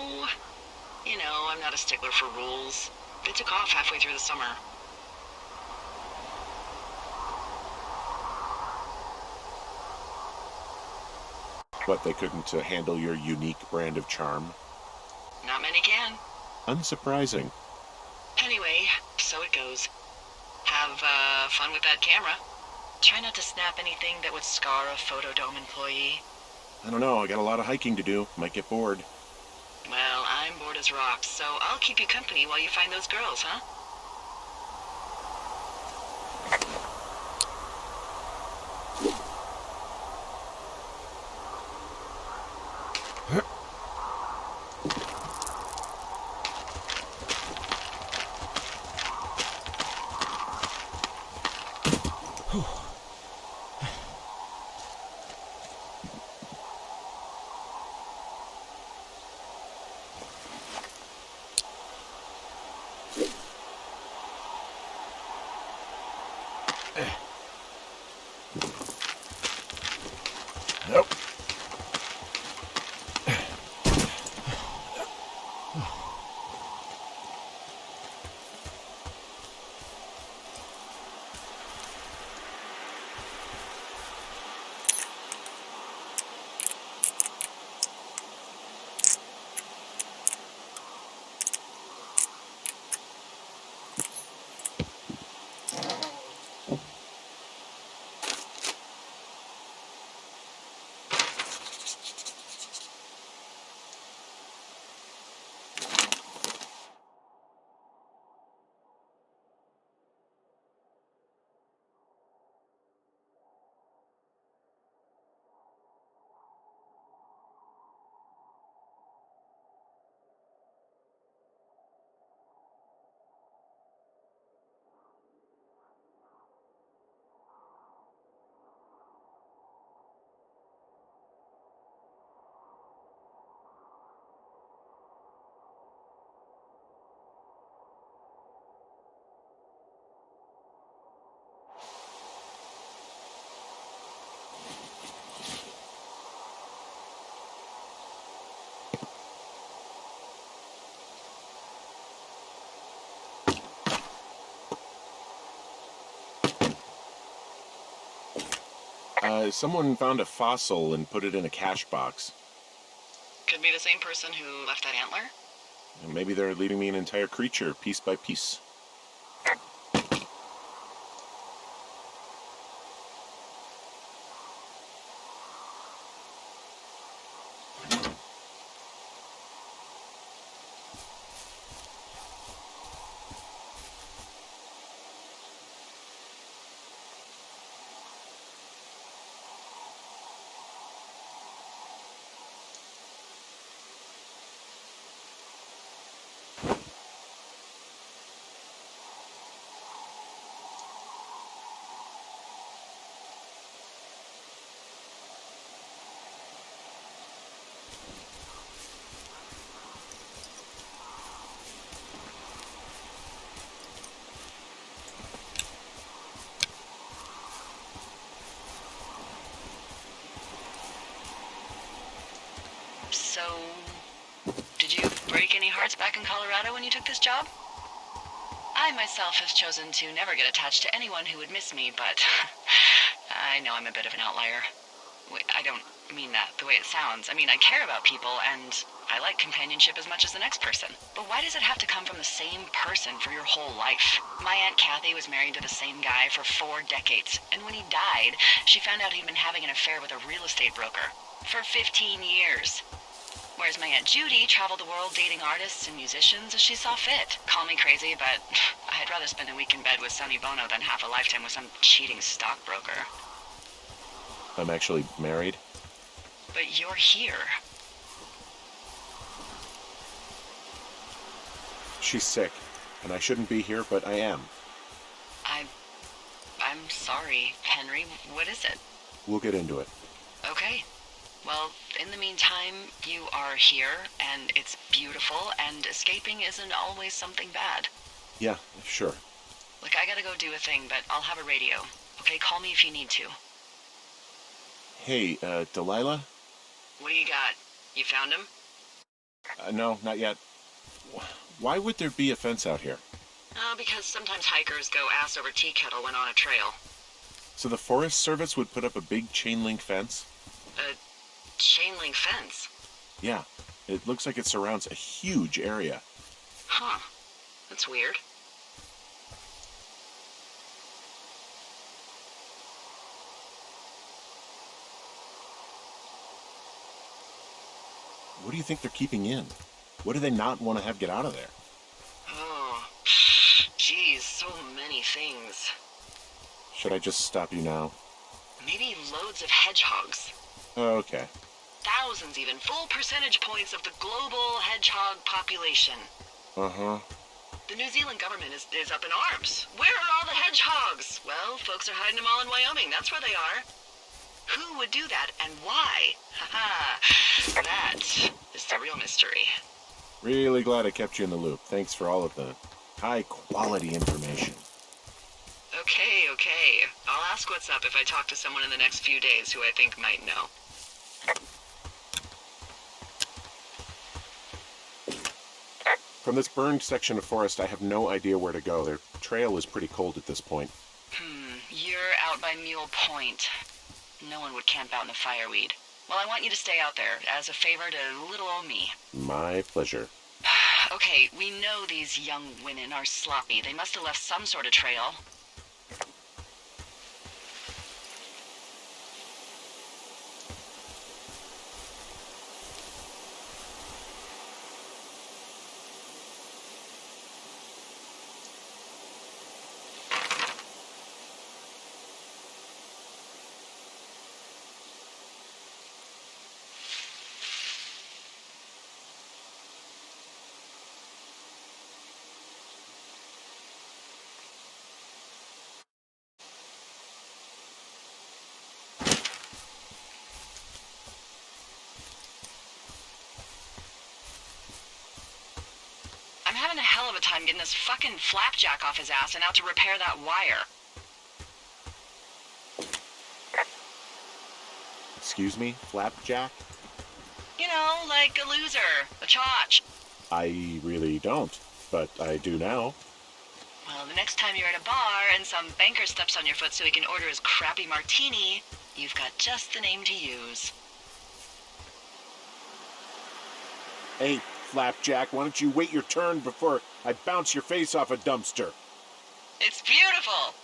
I'm not a stickler for rules. They took off halfway through the summer. What, they couldn't handle your unique brand of charm? Not many can. Unsurprising. Anyway, so it goes. Have fun with that camera. Try not to snap anything that would scar a Photodome employee. I don't know, I got a lot of hiking to do. Might get bored. Well, I'm bored as rocks, so I'll keep you company while you find those girls, huh? Nope. Someone found a fossil and put it in a cache box. Could be the same person who left that antler. Maybe they're leaving me an entire creature, piece by piece. So, did you break any hearts back in Colorado when you took this job? I myself have chosen to never get attached to anyone who would miss me, but I know I'm a bit of an outlier. Wait, I don't mean that the way it sounds. I mean, I care about people, and I like companionship as much as the next person. But why does it have to come from the same person for your whole life? My Aunt Kathy was married to the same guy for 4 decades, and when he died, she found out he'd been having an affair with a real estate broker for 15 years. Whereas my Aunt Judy traveled the world dating artists and musicians as she saw fit. Call me crazy, but I'd rather spend a week in bed with Sonny Bono than half a lifetime with some cheating stockbroker. I'm actually married. But you're here. She's sick, and I shouldn't be here, but I am. I'm sorry, Henry. What is it? We'll get into it. Okay. Well, in the meantime, you are here, and it's beautiful, and escaping isn't always something bad. Yeah, sure. Look, I gotta go do a thing, but I'll have a radio. Okay, call me if you need to. Hey, Delilah? What do you got? You found him? No, not yet. Why would there be a fence out here? Because sometimes hikers go ass over tea kettle when on a trail. So the Forest Service would put up a big chain link fence? A chain link fence? Yeah, it looks like it surrounds a huge area. Huh. That's weird. What do you think they're keeping in? What do they not want to have get out of there? Oh, geez, so many things. Should I just stop you now? Maybe loads of hedgehogs. Okay. Thousands even, full percentage points of the global hedgehog population. Uh-huh. The New Zealand government is up in arms. Where are all the hedgehogs? Well, folks are hiding them all in Wyoming. That's where they are. Who would do that and why? Haha, that is the real mystery. Really glad I kept you in the loop. Thanks for all of the high-quality information. Okay. I'll ask what's up if I talk to someone in the next few days who I think might know. From this burned section of forest, I have no idea where to go. Their trail is pretty cold at this point. You're out by Mule Point. No one would camp out in the fireweed. Well, I want you to stay out there, as a favor to little old me. My pleasure. Okay, we know these young women are sloppy. They must have left some sort of trail. I'm having a hell of a time getting this fucking flapjack off his ass and out to repair that wire. Excuse me? Flapjack? You know, like a loser, a chotch. I really don't, but I do now. Well, the next time you're at a bar and some banker steps on your foot so he can order his crappy martini, you've got just the name to use. Hey, Flapjack, why don't you wait your turn before I bounce your face off a dumpster? It's beautiful!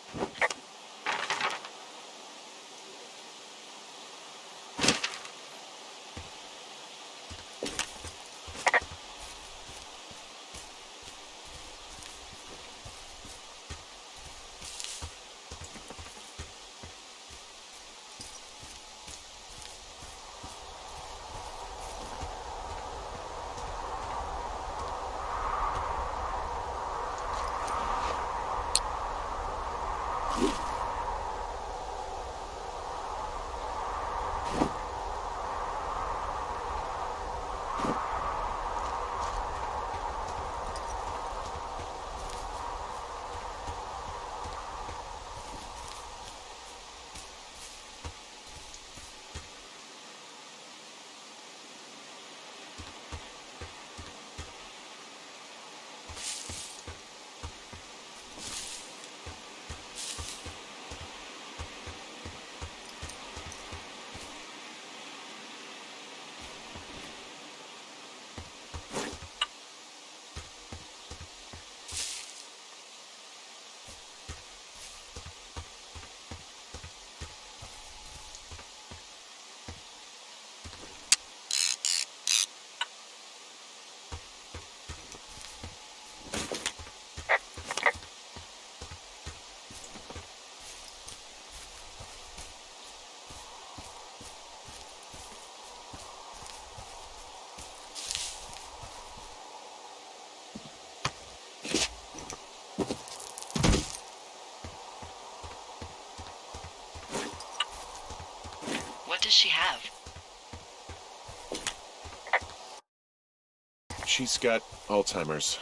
she's got Alzheimer's.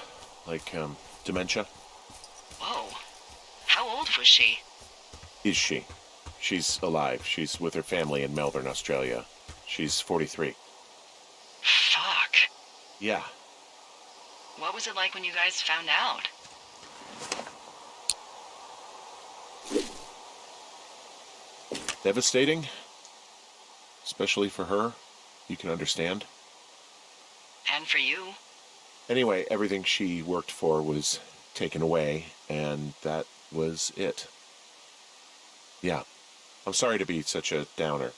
Like, dementia. Whoa. How old was she? Is she? She's alive. She's with her family in Melbourne, Australia. She's 43. Fuck. Yeah. What was it like when you guys found out? Devastating. Especially for her. You can understand. And for you? Anyway, everything she worked for was taken away, and that was it. Yeah. I'm sorry to be such a downer.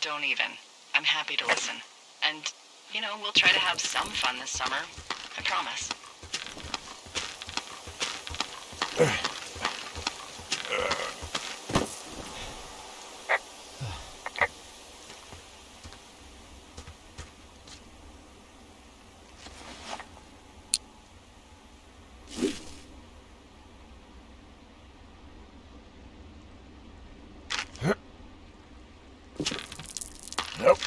Don't even. I'm happy to listen. And, we'll try to have some fun this summer. I promise. Nope.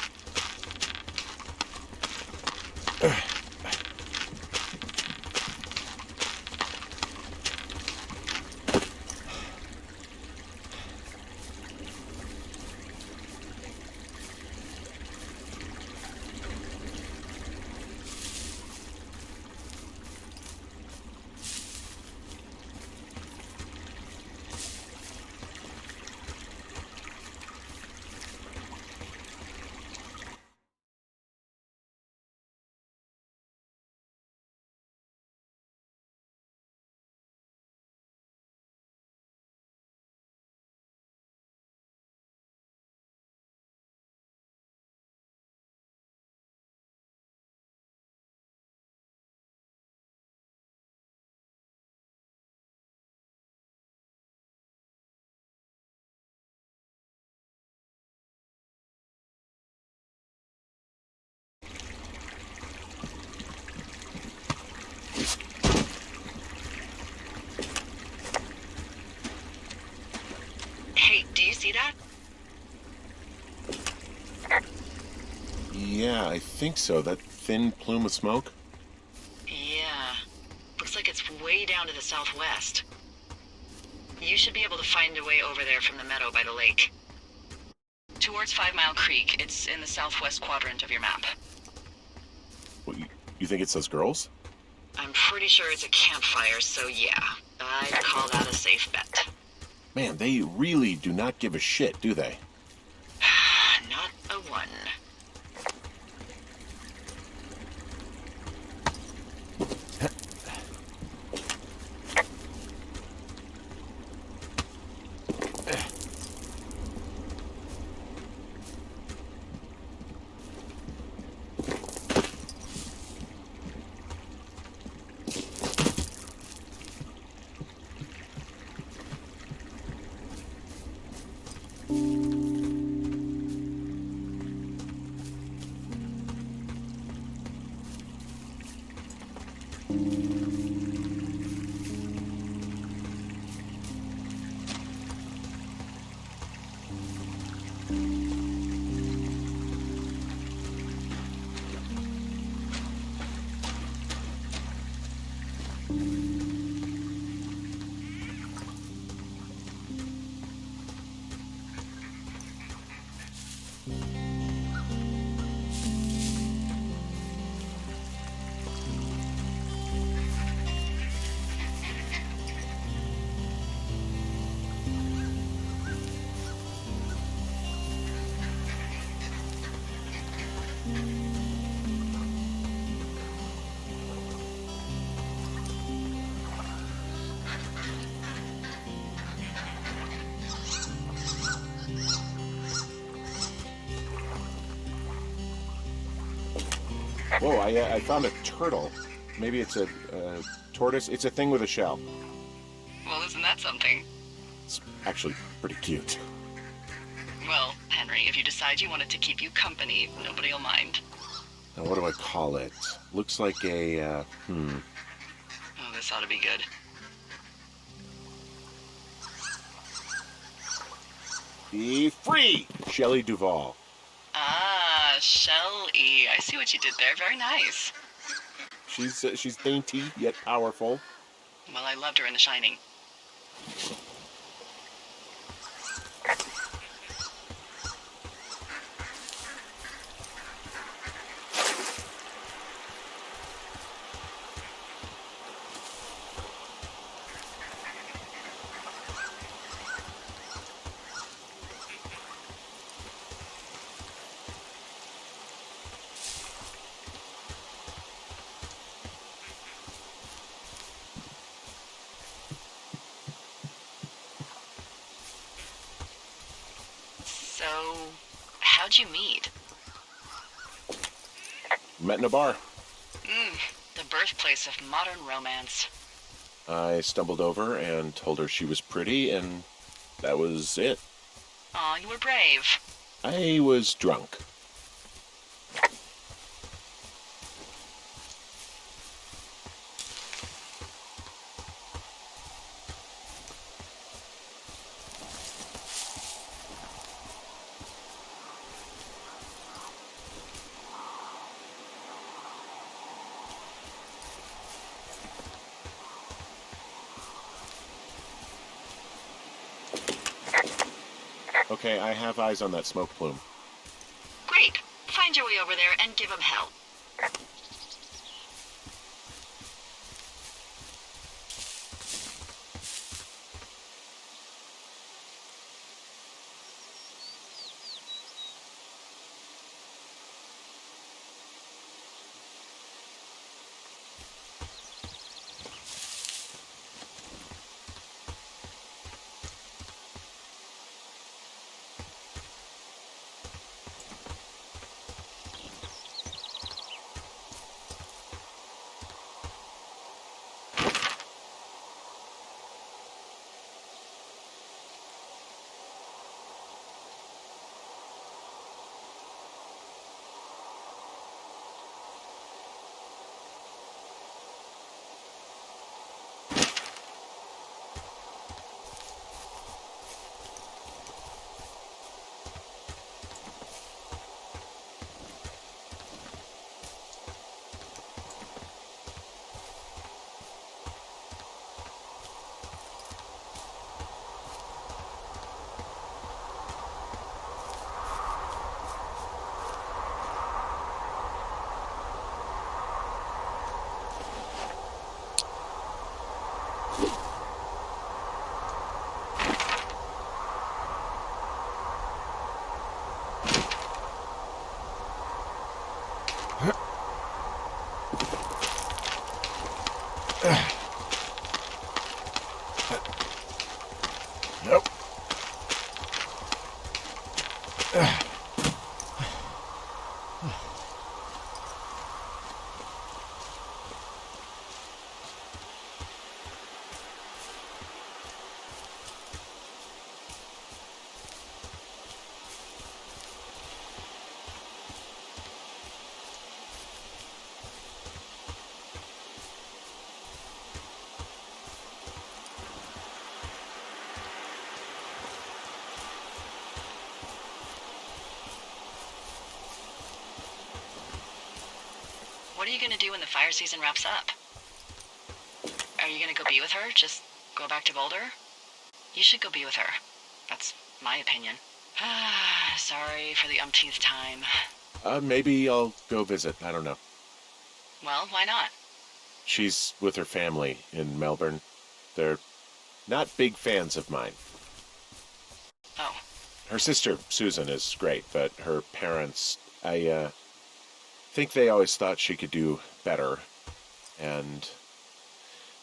Hey, do you see that? Yeah, I think so. That thin plume of smoke? Yeah. Looks like it's way down to the southwest. You should be able to find a way over there from the meadow by the lake. Towards 5 Mile Creek. It's in the southwest quadrant of your map. What, you think it's those girls? I'm pretty sure it's a campfire, so yeah. I'd call that a safe bet. Man, they really do not give a shit, do they? Not a one. Whoa, I found a turtle. Maybe it's a tortoise. It's a thing with a shell. Well, isn't that something? It's actually pretty cute. Well, Henry, if you decide you want it to keep you company, nobody will mind. Now, what do I call it? Looks like a, Oh, this ought to be good. Be free! Shelley Duvall. Ah, Shelley. I see what you did there. Very nice. She's dainty yet powerful. Well, I loved her in The Shining. So, how'd you meet? Met in a bar. The birthplace of modern romance. I stumbled over and told her she was pretty, and that was it. Aw, you were brave. I was drunk. Okay, I have eyes on that smoke plume. Great. Find your way over there and give him hell. Nope. What are you gonna do when the fire season wraps up? Are you gonna go be with her? Just go back to Boulder? You should go be with her. That's my opinion. Sorry for the umpteenth time. Maybe I'll go visit. I don't know. Well, why not? She's with her family in Melbourne. They're not big fans of mine. Oh, Her sister, Susan, is great, but her parents, I think they always thought she could do better, and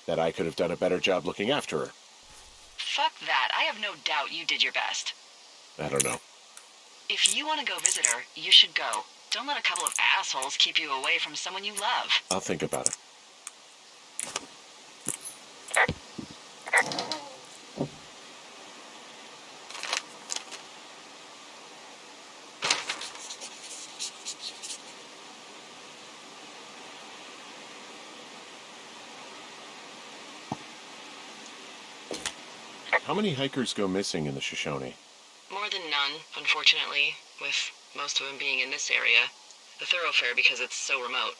that I could have done a better job looking after her. fuck that. I have no doubt you did your best. I don't know. If you want to go visit her, you should go. Don't let a couple of assholes keep you away from someone you love. I'll think about it. How many hikers go missing in the Shoshone? More than none, unfortunately, with most of them being in this area. The thoroughfare because it's so remote.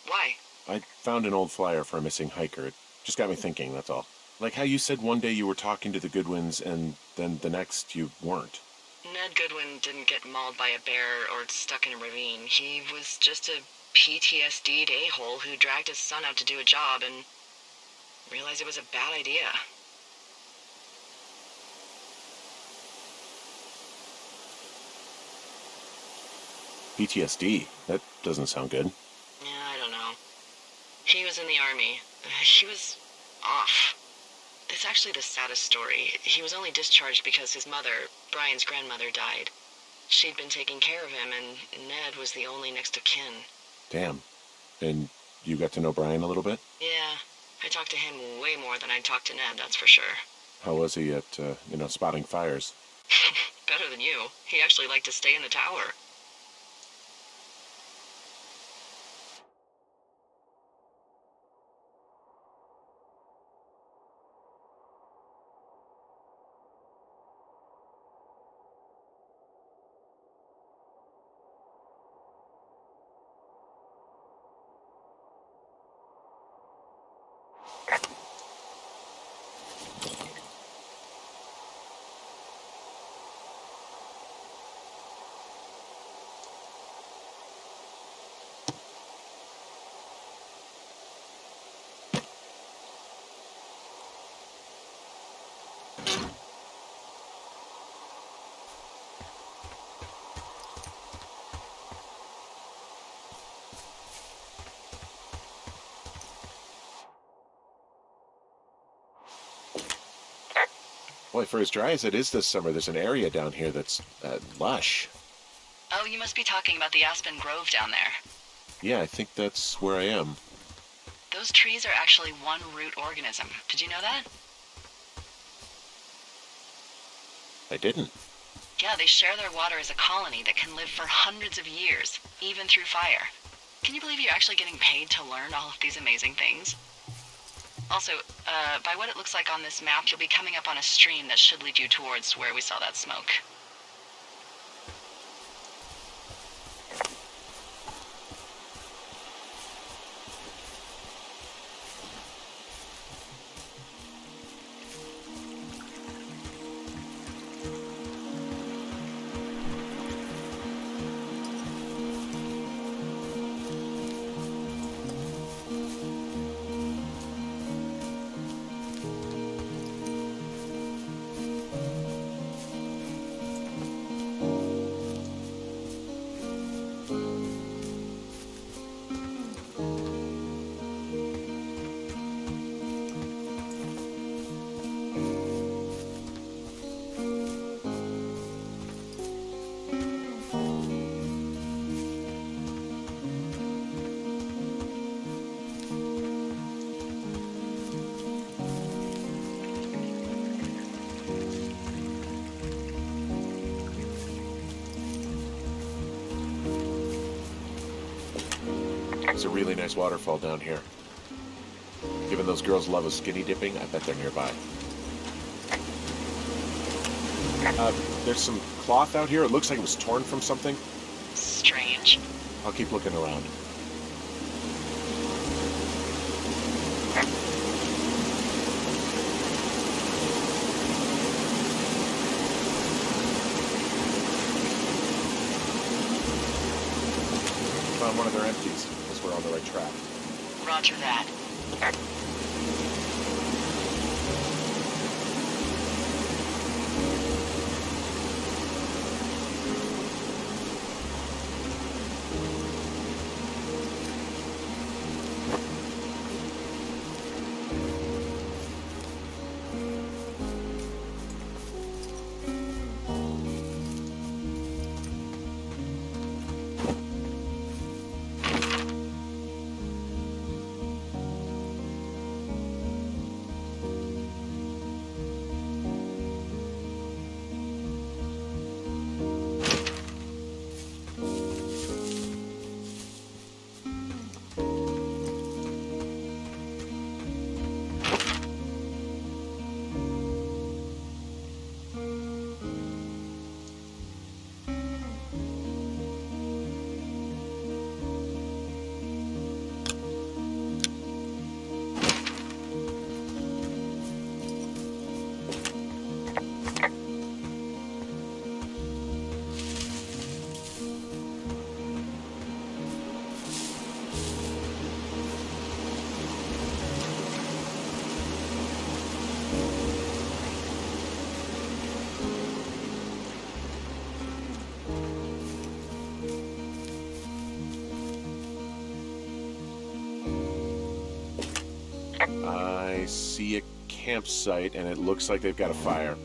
Why? I found an old flyer for a missing hiker. It just got me thinking, that's all. Like how you said one day you were talking to the Goodwins and then the next you weren't. Ned Goodwin didn't get mauled by a bear or stuck in a ravine. He was just a PTSD'd a-hole who dragged his son out to do a job and realized it was a bad idea. PTSD? That doesn't sound good. Yeah, I don't know. He was in the army. He was off. It's actually the saddest story. He was only discharged because his mother, Brian's grandmother, died. She'd been taking care of him, and Ned was the only next of kin. Damn. And you got to know Brian a little bit? Yeah, I talked to him way more than I talked to Ned, that's for sure. How was he at, spotting fires? Better than you. He actually liked to stay in the tower. Boy, for as dry as it is this summer, there's an area down here that's lush. Oh, you must be talking about the Aspen Grove down there. Yeah, I think that's where I am. Those trees are actually one root organism. Did you know that? I didn't. Yeah, they share their water as a colony that can live for hundreds of years, even through fire. Can you believe you're actually getting paid to learn all of these amazing things? Also, by what it looks like on this map, you'll be coming up on a stream that should lead you towards where we saw that smoke. There's a really nice waterfall down here. Given those girls' love of skinny dipping, I bet they're nearby. There's some cloth out here. It looks like it was torn from something. Strange. I'll keep looking around. Found one of their empties. Guess we're on the right track. Roger that. I see a campsite, and it looks like they've got a fire.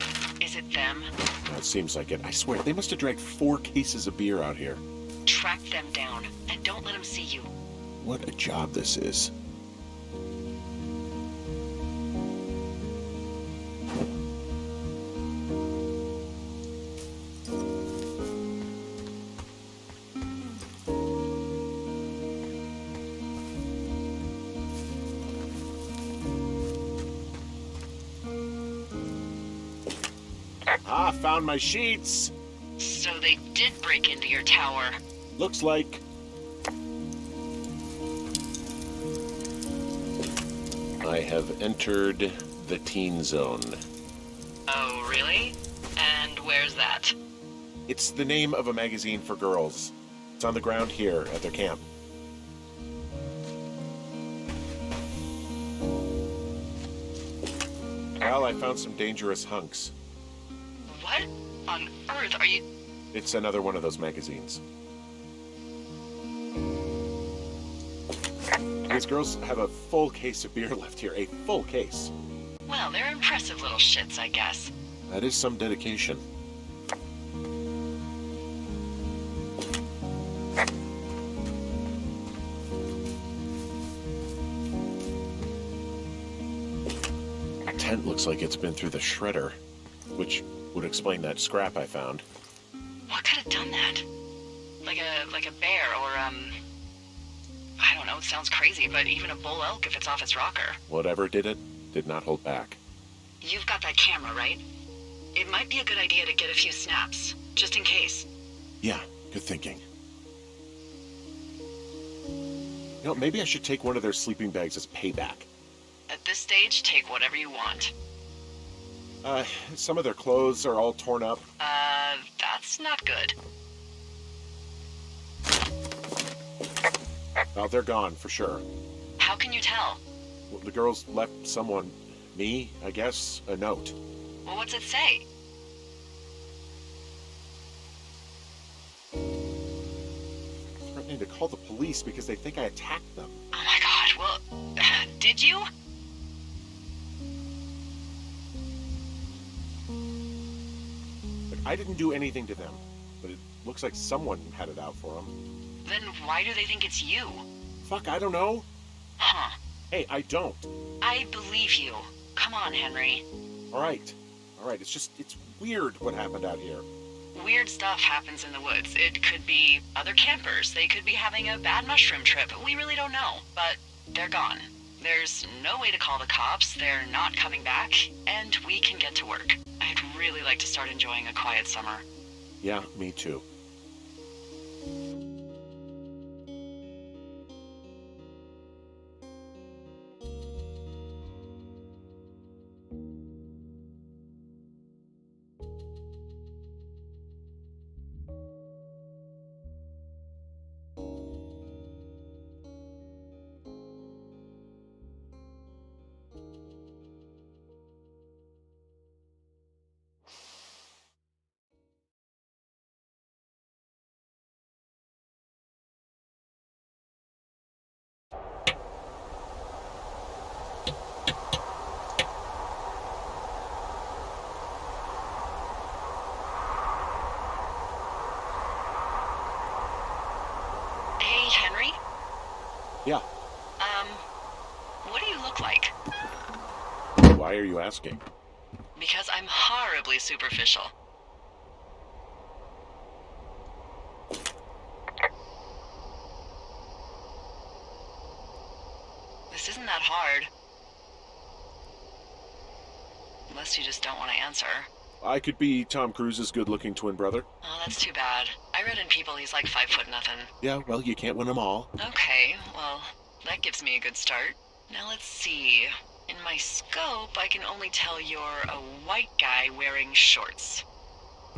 Is it them? That seems like it. I swear, they must have dragged 4 cases of beer out here. Track them down, and don't let them see you. What a job this is. Ah, found my sheets. So they did break into your tower. Looks like. I have entered the teen zone. Oh, really? And where's that? It's the name of a magazine for girls. It's on the ground here at their camp. Well, I found some dangerous hunks. What on earth are you... It's another one of those magazines. These girls have a full case of beer left here. A full case. Well, they're impressive little shits, I guess. That is some dedication. The tent looks like it's been through the shredder, which would explain that scrap I found. What could have done that? Like a bear or, I don't know, it sounds crazy, but even a bull elk if it's off its rocker. Whatever did it, did not hold back. You've got that camera, right? It might be a good idea to get a few snaps, just in case. Yeah, good thinking. You know, maybe I should take one of their sleeping bags as payback. At this stage, take whatever you want. Some of their clothes are all torn up. That's not good. Well, they're gone, for sure. How can you tell? Well, the girls left someone, me, I guess, a note. Well, what's it say? Threatening to call the police because they think I attacked them. Oh my god, well, did you? Look, I didn't do anything to them, but it looks like someone had it out for them. Then why do they think it's you? Fuck, I don't know. Huh. Hey, I don't. I believe you. Come on, Henry. All right, it's weird what happened out here. Weird stuff happens in the woods. It could be other campers. They could be having a bad mushroom trip. We really don't know, but they're gone. There's no way to call the cops. They're not coming back, and we can get to work. I'd really like to start enjoying a quiet summer. Yeah, me too. Hey, Henry? Yeah, What do you look like? why are you asking? Because I'm horribly superficial. This isn't that hard. Unless you just don't want to answer. I could be Tom Cruise's good-looking twin brother. Oh, that's too bad. I read in People he's like 5 foot nothing. Yeah, well, you can't win them all. Okay, well, that gives me a good start. Now let's see. In my scope, I can only tell you're a white guy wearing shorts.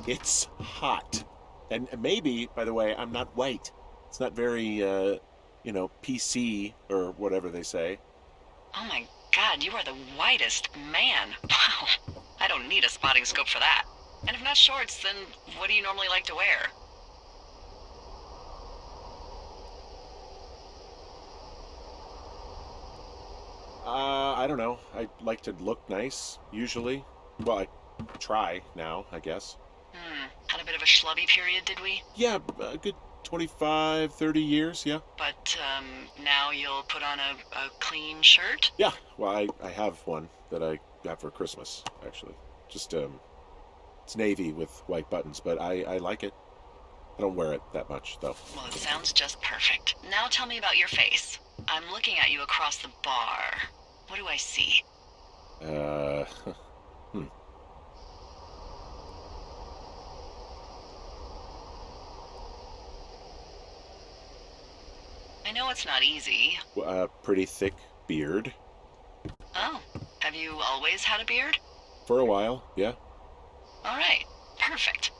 It's hot. And maybe, by the way, I'm not white. It's not very, PC or whatever they say. Oh my god, you are the whitest man. Wow. I don't need a spotting scope for that. And if not shorts, then what do you normally like to wear? I I don't know. I like to look nice, usually. Well, I try now, I guess. Had a bit of a schlubby period, did we? Yeah, a good 25, 30 years, yeah. But, now you'll put on a clean shirt? Yeah, well, I have one that I got for Christmas, actually. Just, it's navy with white buttons, but I like it. I don't wear it that much, though. Well, it sounds just perfect. Now tell me about your face. I'm looking at you across the bar. What do I see? I know it's not easy. Pretty thick beard. Oh, have you always had a beard? For a while, yeah. All right, perfect.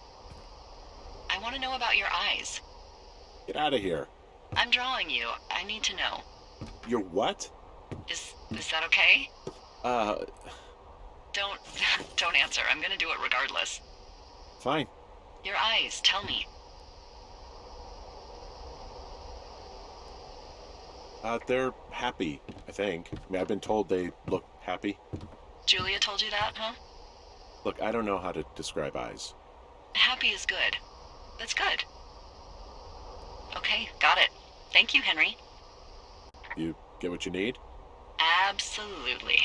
I want to know about your eyes. Get out of here. I'm drawing you. I need to know. You're what? Is that okay? Don't don't answer. I'm gonna do it regardless. Fine. Your eyes, tell me. They're happy, I think. I mean, I've been told they look happy. Julia told you that, huh? Look, I don't know how to describe eyes. Happy is good. That's good. Okay, got it. Thank you, Henry. You get what you need? Absolutely.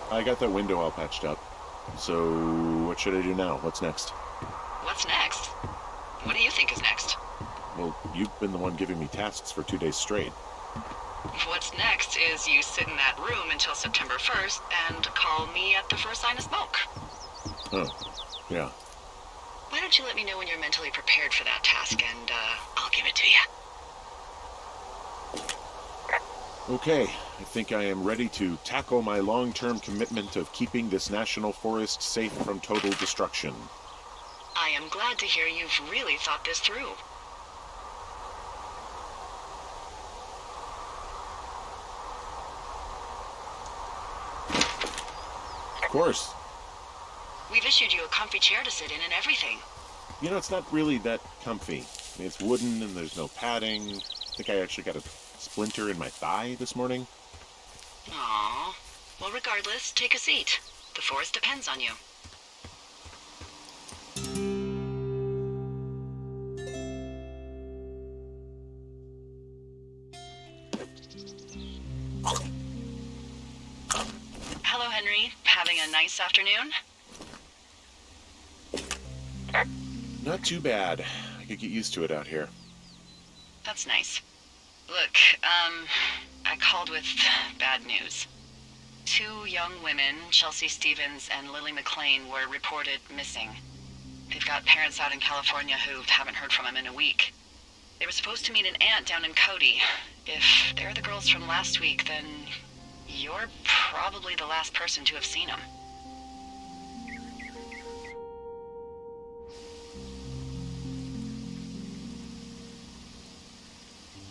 I got that window all patched up. So, what should I do now? What's next? What's next? What do you think is next? Well, you've been the one giving me tasks for 2 days straight. What's next is you sit in that room until September 1st and call me at the first sign of smoke. Oh, yeah. Why don't you let me know when you're mentally prepared for that task and, I'll give it to you. Okay, I think I am ready to tackle my long-term commitment of keeping this national forest safe from total destruction. I am glad to hear you've really thought this through. Of course. We've issued you a comfy chair to sit in and everything. You know, it's not really that comfy. I mean, it's wooden and there's no padding. I think I actually got a splinter in my thigh this morning. Aww. Well, regardless, take a seat. The forest depends on you. Hello, Henry. Having a nice afternoon? Not too bad. I could get used to it out here. That's nice. Look, I called with bad news. 2 young women, Chelsea Stevens and Lily McLean, were reported missing. They've got parents out in California who haven't heard from them in a week. They were supposed to meet an aunt down in Cody. If they're the girls from last week, then you're probably the last person to have seen them.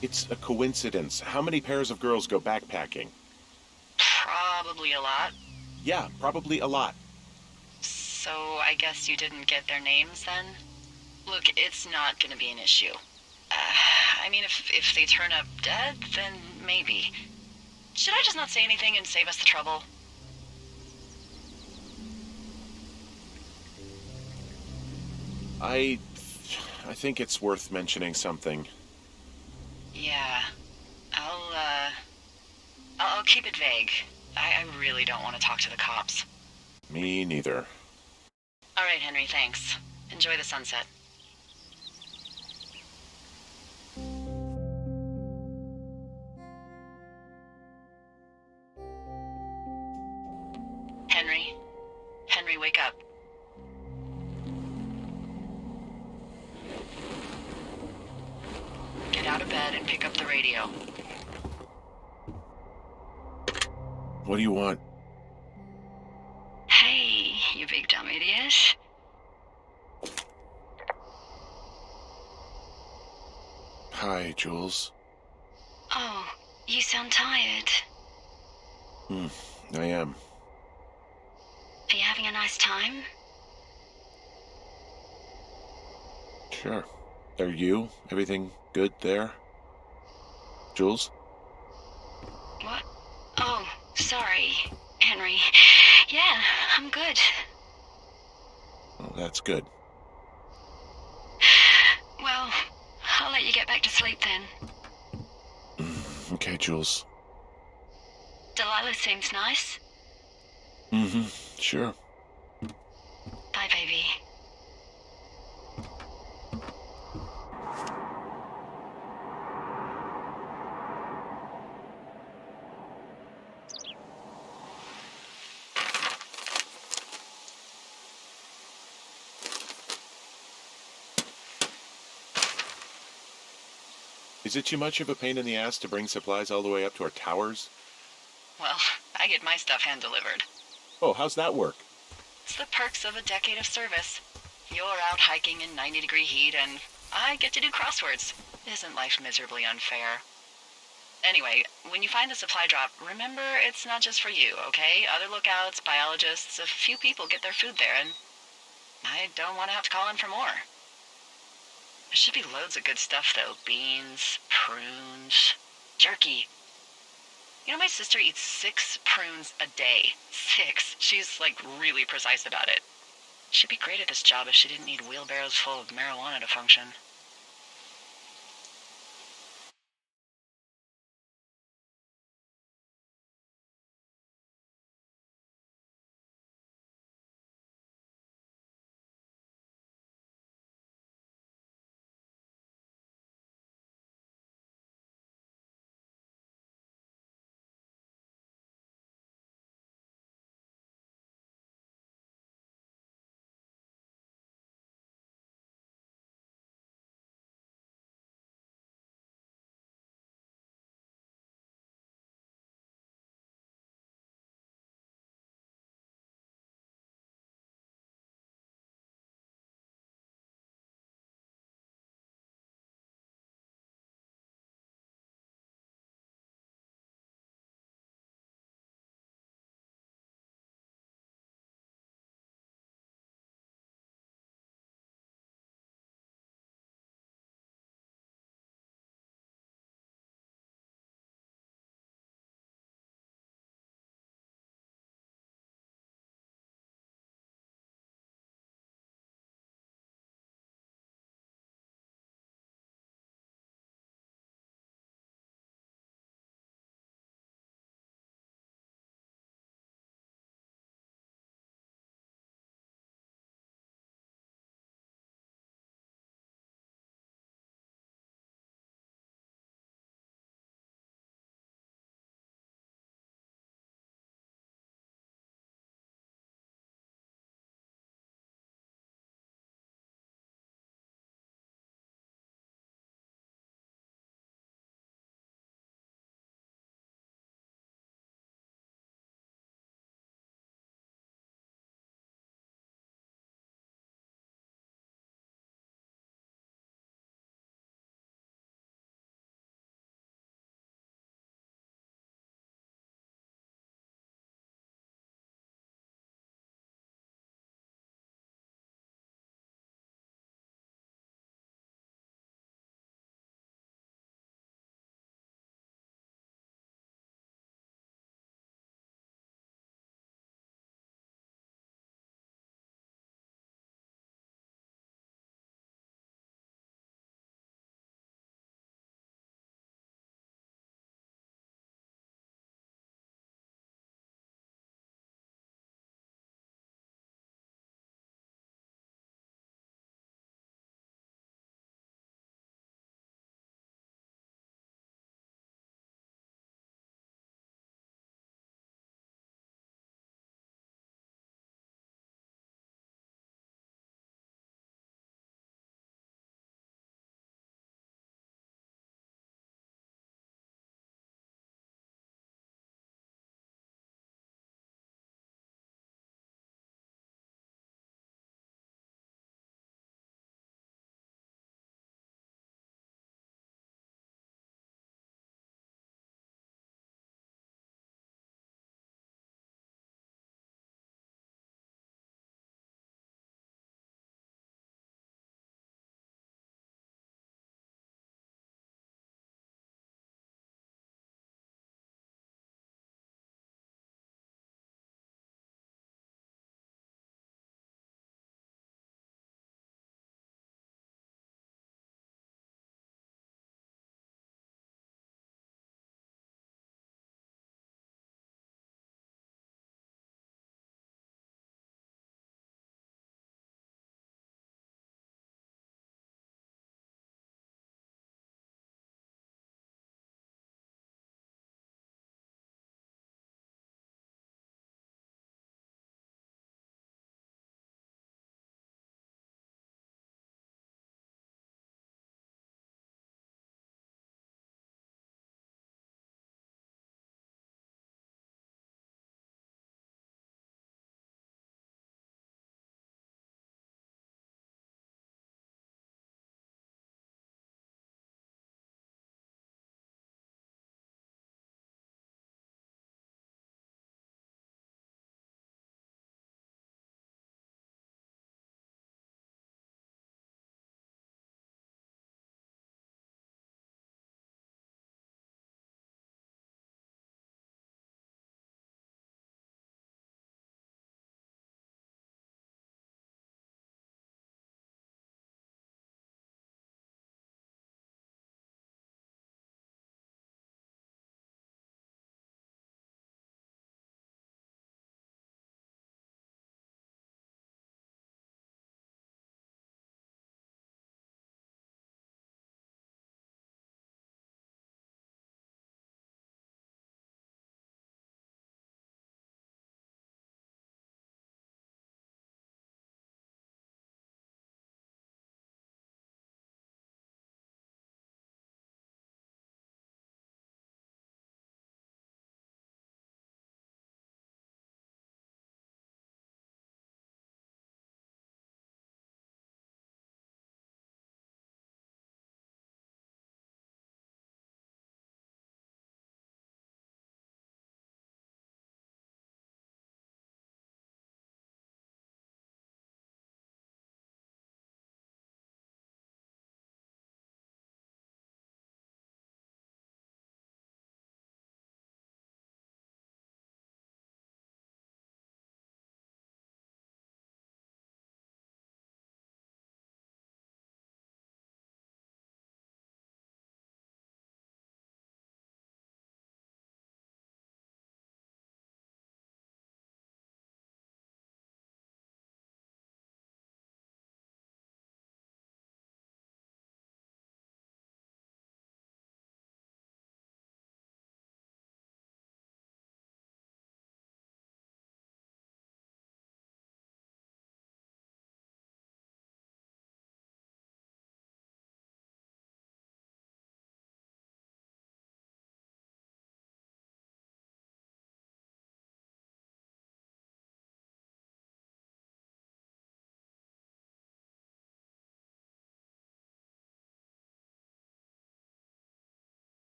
It's a coincidence. How many pairs of girls go backpacking? Probably a lot. Yeah, probably a lot. So I guess you didn't get their names then? Look, it's not gonna be an issue. I mean, if they turn up dead, then maybe. Should I just not say anything and save us the trouble? I think it's worth mentioning something. Yeah. I'll keep it vague. I really don't want to talk to the cops. Me neither. All right, Henry, thanks. Enjoy the sunset. Henry? Henry, wake up. Get out of bed and pick up the radio. What do you want? Hey, you big dumb idiot. Hi, Jules. Oh, you sound tired. I am. Are you having a nice time? Sure. Are you? Everything good there? Jules? What? Oh, sorry, Henry. Yeah, I'm good. Oh, that's good. Well, I'll let you get back to sleep then. Okay, Jules. Delilah seems nice. Sure. Bye, baby. Is it too much of a pain in the ass to bring supplies all the way up to our towers? Well, I get my stuff hand-delivered. Oh, how's that work? It's the perks of a decade of service. You're out hiking in 90-degree heat, and I get to do crosswords. Isn't life miserably unfair? Anyway, when you find the supply drop, remember it's not just for you, okay? Other lookouts, biologists, a few people get their food there, and I don't want to have to call in for more. There should be loads of good stuff, though. Beans, prunes, jerky. You know, my sister eats 6 prunes a day. 6. She's, like, really precise about it. She'd be great at this job if she didn't need wheelbarrows full of marijuana to function.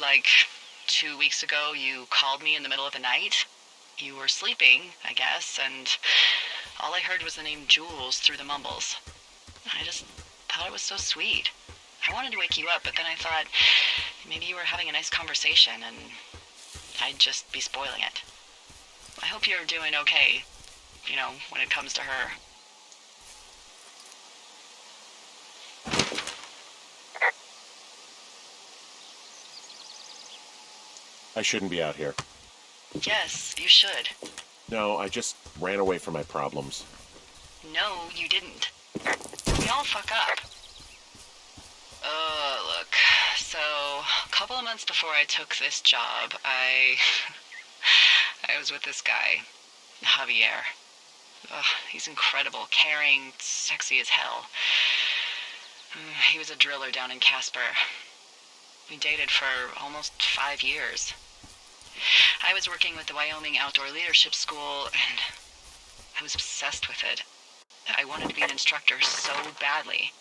like 2 weeks ago you called me in the middle of the night. You were sleeping, I guess, and all I heard was the name Jules through the mumbles. I just thought it was so sweet. I wanted to wake you up, but then I thought maybe you were having a nice conversation and I'd just be spoiling it. I hope you're doing okay, when it comes to her. I shouldn't be out here. Yes, you should. No, I just ran away from my problems. No, you didn't. We all fuck up. Look. So, a couple of months before I took this job, I was with this guy, Javier. Ugh, he's incredible, caring, sexy as hell. He was a driller down in Casper. We dated for almost 5 years. I was working with the Wyoming Outdoor Leadership School, and I was obsessed with it. I wanted to be an instructor so badly.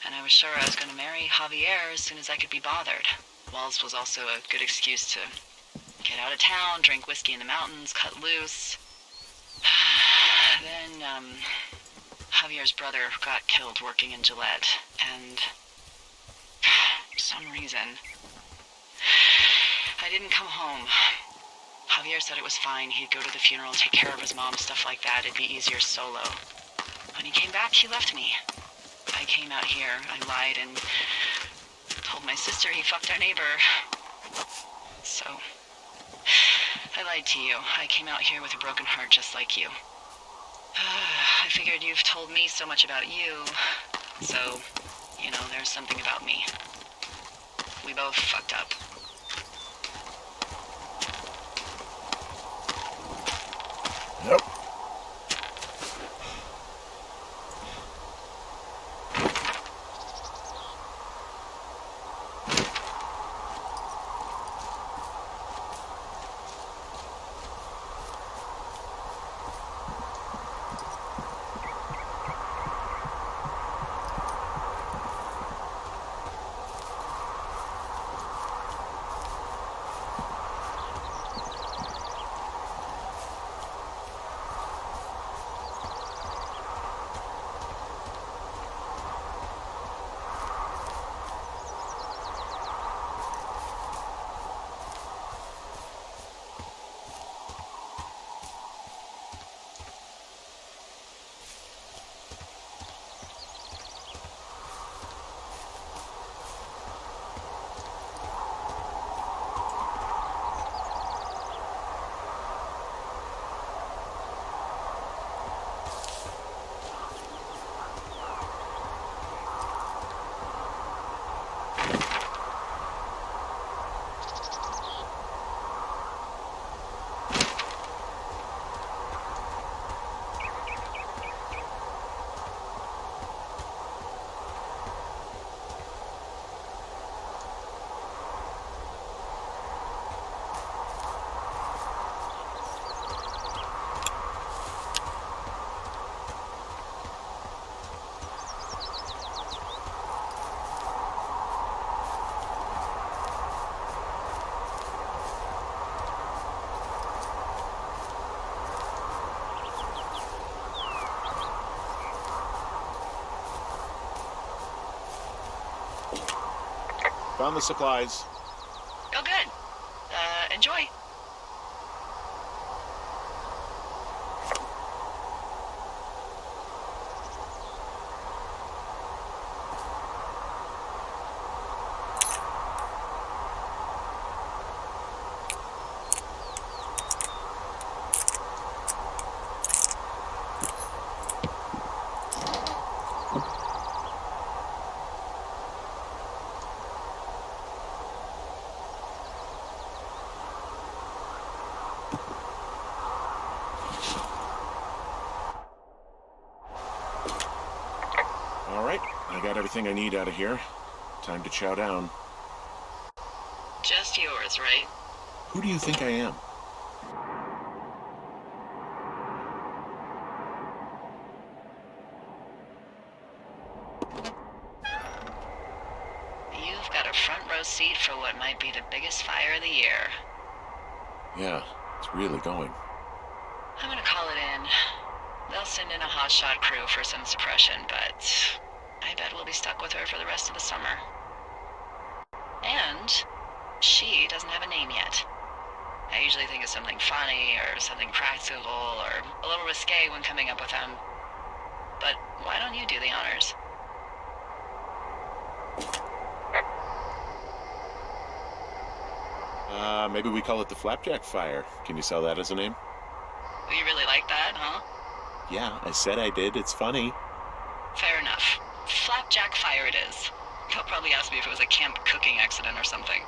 And I was sure I was going to marry Javier as soon as I could be bothered. Wells was also a good excuse to get out of town, drink whiskey in the mountains, cut loose. Then, Javier's brother got killed working in Gillette, and for some reason, I didn't come home. Javier said it was fine. He'd go to the funeral, take care of his mom, stuff like that. It'd be easier solo. When he came back, he left me. I came out here, I lied, and told my sister he fucked our neighbor. So, I lied to you. I came out here with a broken heart just like you. I figured you've told me so much about you, so, there's something about me. We both fucked up. Nope. Found the supplies. Oh, good. Enjoy. All right, I got everything I need out of here. Time to chow down. Just yours, right? Who do you think I am? You've got a front row seat for what might be the biggest fire of the year. Yeah, it's really going. I'm gonna call it in. They'll send in a hotshot crew for some suppression, but I bet we'll be stuck with her for the rest of the summer. And she doesn't have a name yet. I usually think of something funny or something practical or a little risque when coming up with them. But why don't you do the honors? Maybe we call it the Flapjack Fire. Can you sell that as a name? You really like that, huh? Yeah, I said I did. It's funny. Fair enough. Flapjack Fire it is. They'll probably ask me if it was a camp cooking accident or something.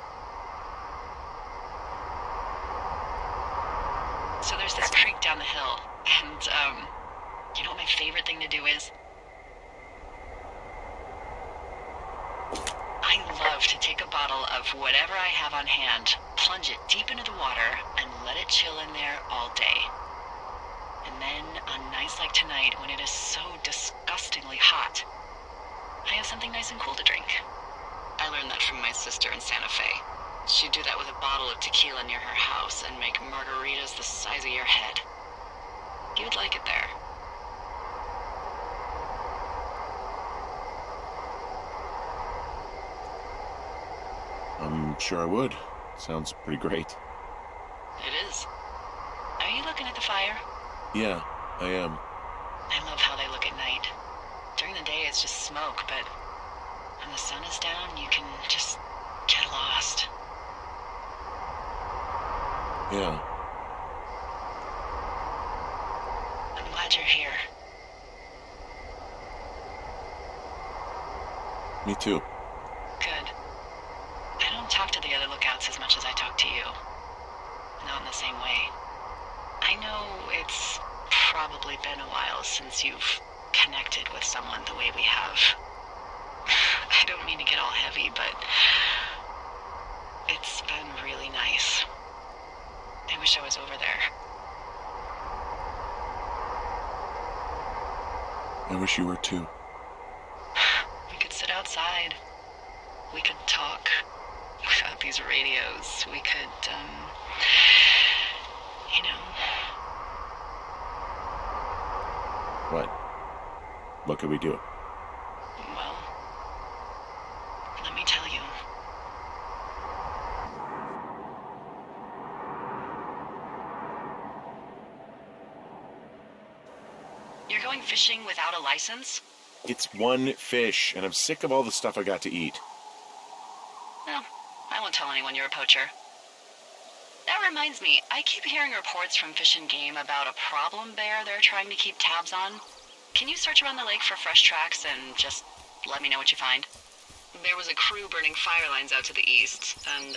So there's this creek down the hill, and, you know what my favorite thing to do is? I love to take a bottle of whatever I have on hand, plunge it deep into the water, and let it chill in there all day. And then, on nights like tonight, when it is so disgustingly hot, I have something nice and cool to drink. I learned that from my sister in Santa Fe. She'd do that with a bottle of tequila near her house and make margaritas the size of your head. You'd like it there. I'm sure I would. Sounds pretty great. It is. Are you looking at the fire? Yeah, I am. I love how they look at night. During the day it's just smoke, but when the sun is down, you can just get lost. Yeah. I'm glad you're here. Me too. Good. I don't talk to the other lookouts as much as I talk to you. Not in the same way. I know it's probably been a while since you've connected with someone the way we have. I don't mean to get all heavy, but it's been really nice. I wish I was over there. I wish you were too. We could sit outside. We could talk without these radios. We could, you know. What? What could we do? Well, let me tell you. You're going fishing without a license? It's one fish, and I'm sick of all the stuff I got to eat. Well, I won't tell anyone you're a poacher. That reminds me, I keep hearing reports from Fish and Game about a problem bear they're trying to keep tabs on. Can you search around the lake for fresh tracks and just let me know what you find? There was a crew burning fire lines out to the east, and,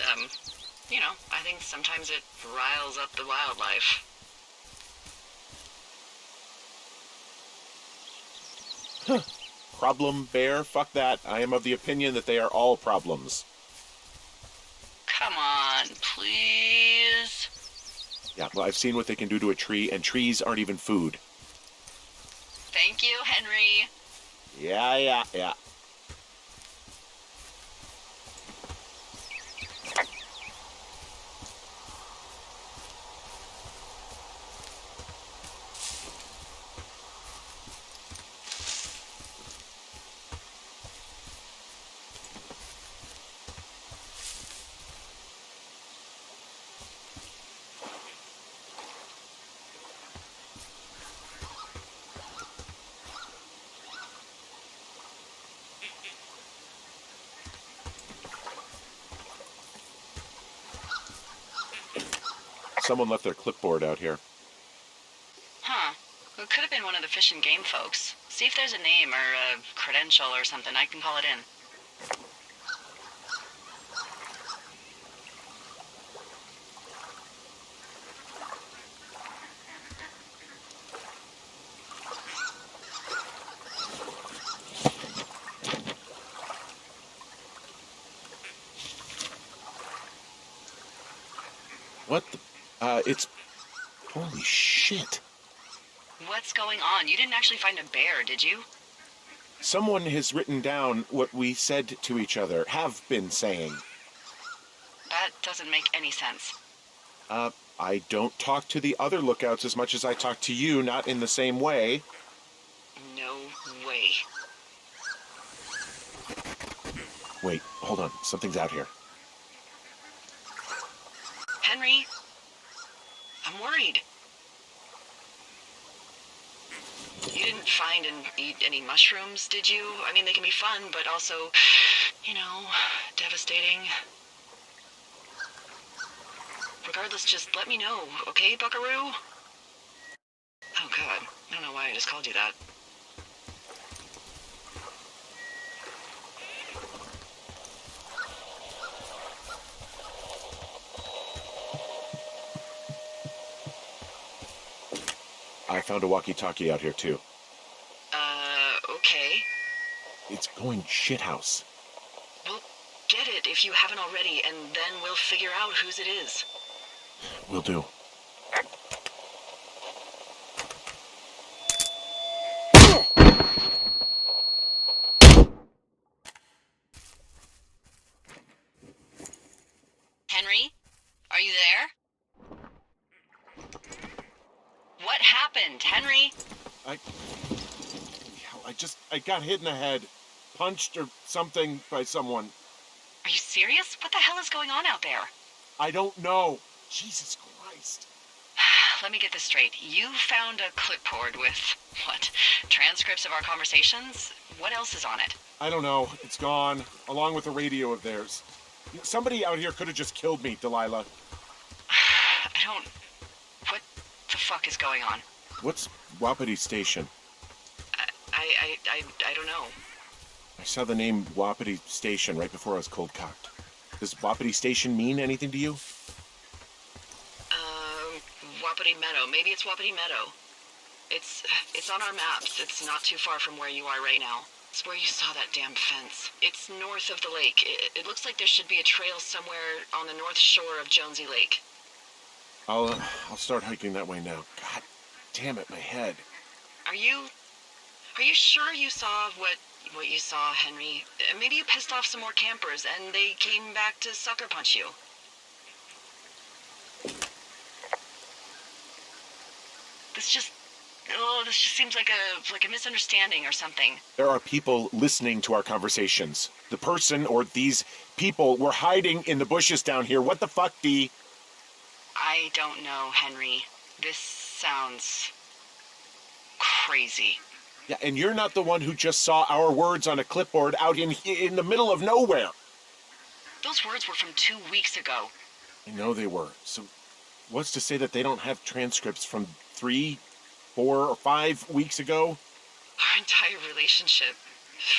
you know, I think sometimes it riles up the wildlife. Problem bear? Fuck that. I am of the opinion that they are all problems. Come on, please. Yeah, well, I've seen what they can do to a tree, and trees aren't even food. Thank you, Henry. Yeah. Someone left their clipboard out here. Huh. It could have been one of the Fish and Game folks. See if there's a name or a credential or something. I can call it in. What the... it's... Holy shit. What's going on? You didn't actually find a bear, did you? Someone has written down what we said to each other, have been saying. That doesn't make any sense. I don't talk to the other lookouts as much as I talk to you, not in the same way. No way. Wait, hold on. Something's out here. Henry, I'm worried. You didn't find and eat any mushrooms, did you? I mean, they can be fun, but also, devastating. Regardless, just let me know, okay, Buckaroo? Oh, God. I don't know why I just called you that. I found a walkie-talkie out here, too. Okay. It's going shithouse. Well, get it if you haven't already, and then we'll figure out whose it is. Will do. Henry? Are you there? What happened, Henry? I got hit in the head. Punched or something by someone. Are you serious? What the hell is going on out there? I don't know. Jesus Christ. Let me get this straight. You found a clipboard with, what, transcripts of our conversations? What else is on it? I don't know. It's gone, along with the radio of theirs. Somebody out here could have just killed me, Delilah. What the fuck is going on? What's Wapiti Station? I don't know. I saw the name Wapiti Station right before I was cold-cocked. Does Wapiti Station mean anything to you? Wapiti Meadow. Maybe it's Wapiti Meadow. It's on our maps. It's not too far from where you are right now. It's where you saw that damn fence. It's north of the lake. It looks like there should be a trail somewhere on the north shore of Jonesy Lake. I'll start hiking that way now. God damn it, my head. Are you sure you saw what you saw, Henry? Maybe you pissed off some more campers and they came back to sucker punch you. This just seems like a misunderstanding or something. There are people listening to our conversations. The person or these people were hiding in the bushes down here. What the fuck, Dee? I don't know, Henry. This sounds crazy. Yeah, and you're not the one who just saw our words on a clipboard out in the middle of nowhere. Those words were from 2 weeks ago. I know they were. So what's to say that they don't have transcripts from 3, 4, or 5 weeks ago? Our entire relationship,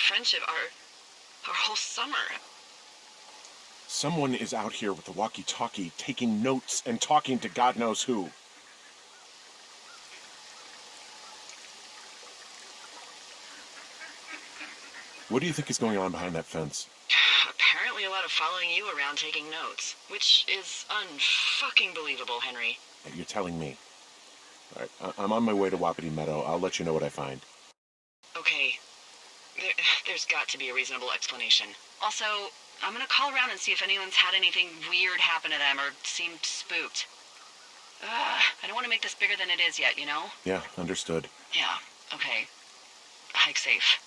friendship, our whole summer. Someone is out here with a walkie-talkie taking notes and talking to God knows who. What do you think is going on behind that fence? Apparently a lot of following you around taking notes, which is unfucking believable, Henry. You're telling me. All right, I'm on my way to Wapiti Meadow. I'll let you know what I find. Okay. There's got to be a reasonable explanation. Also, I'm gonna call around and see if anyone's had anything weird happen to them or seemed spooked. I don't want to make this bigger than it is yet, you know? Yeah, understood. Yeah, okay. Hike safe.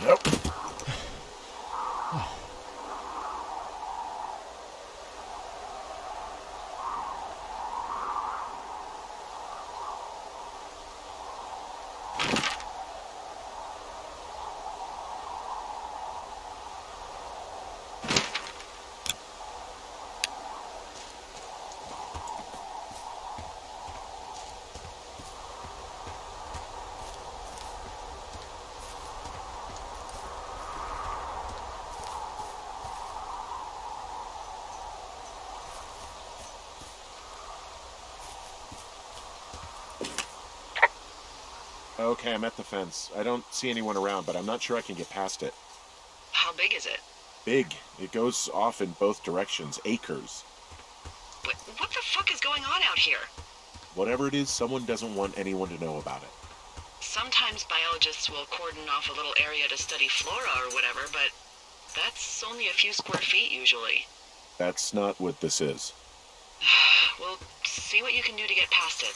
Nope. Okay, I'm at the fence. I don't see anyone around, but I'm not sure I can get past it. How big is it? Big. It goes off in both directions. Acres. What the fuck is going on out here? Whatever it is, someone doesn't want anyone to know about it. Sometimes biologists will cordon off a little area to study flora or whatever, but that's only a few square feet usually. That's not what this is. Well, see what you can do to get past it.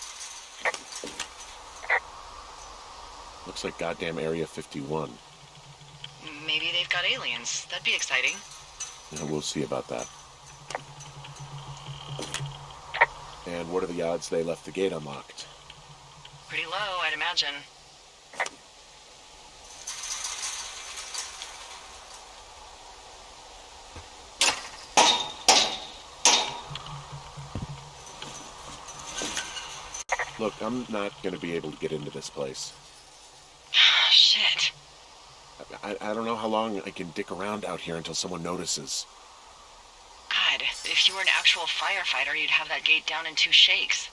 Looks like goddamn Area 51. Maybe they've got aliens. That'd be exciting. Yeah, we'll see about that. And what are the odds they left the gate unlocked? Pretty low, I'd imagine. Look, I'm not going to be able to get into this place. Shit. I don't know how long I can dick around out here until someone notices. God, if you were an actual firefighter, you'd have that gate down in 2 shakes.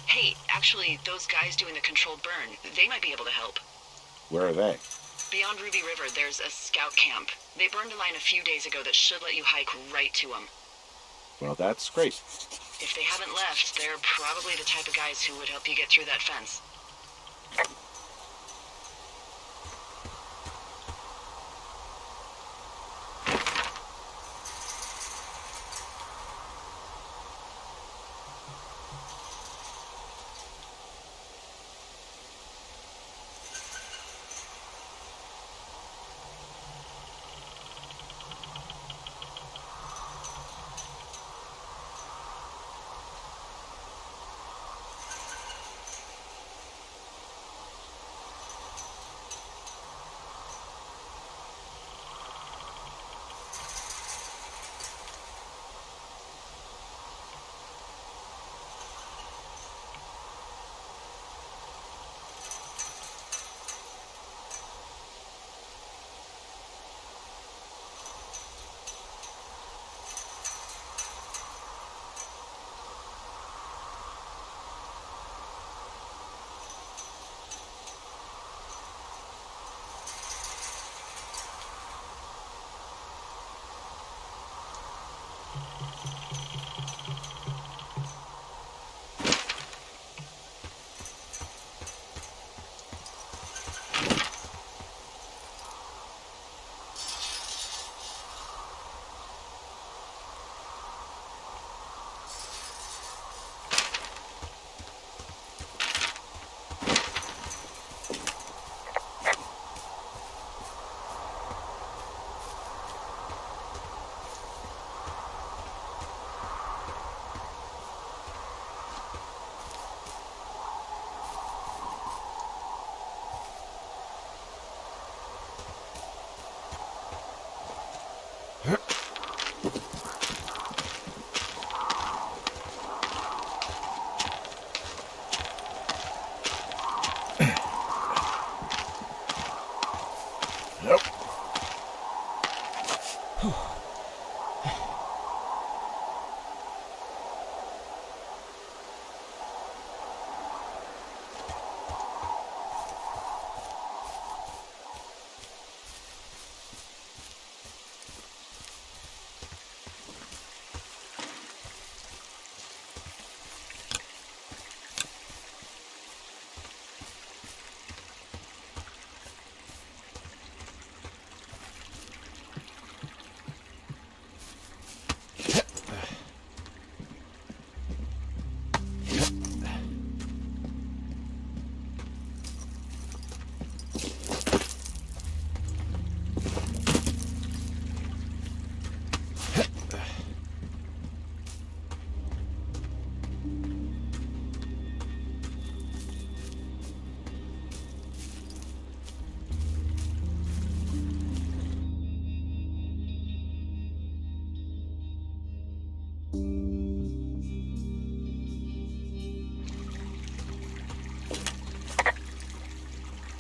Hey, actually, those guys doing the controlled burn, they might be able to help. Where are they? Beyond Ruby River, there's a scout camp. They burned a line a few days ago that should let you hike right to them. Well, that's great. If they haven't left, they're probably the type of guys who would help you get through that fence.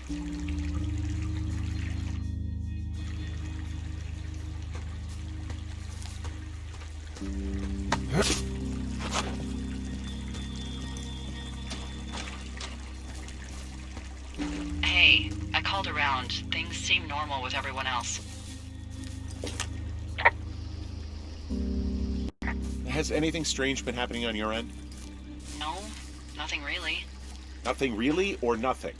Hey, I called around. Things seem normal with everyone else. Has anything strange been happening on your end? No, nothing really. Nothing really, or nothing?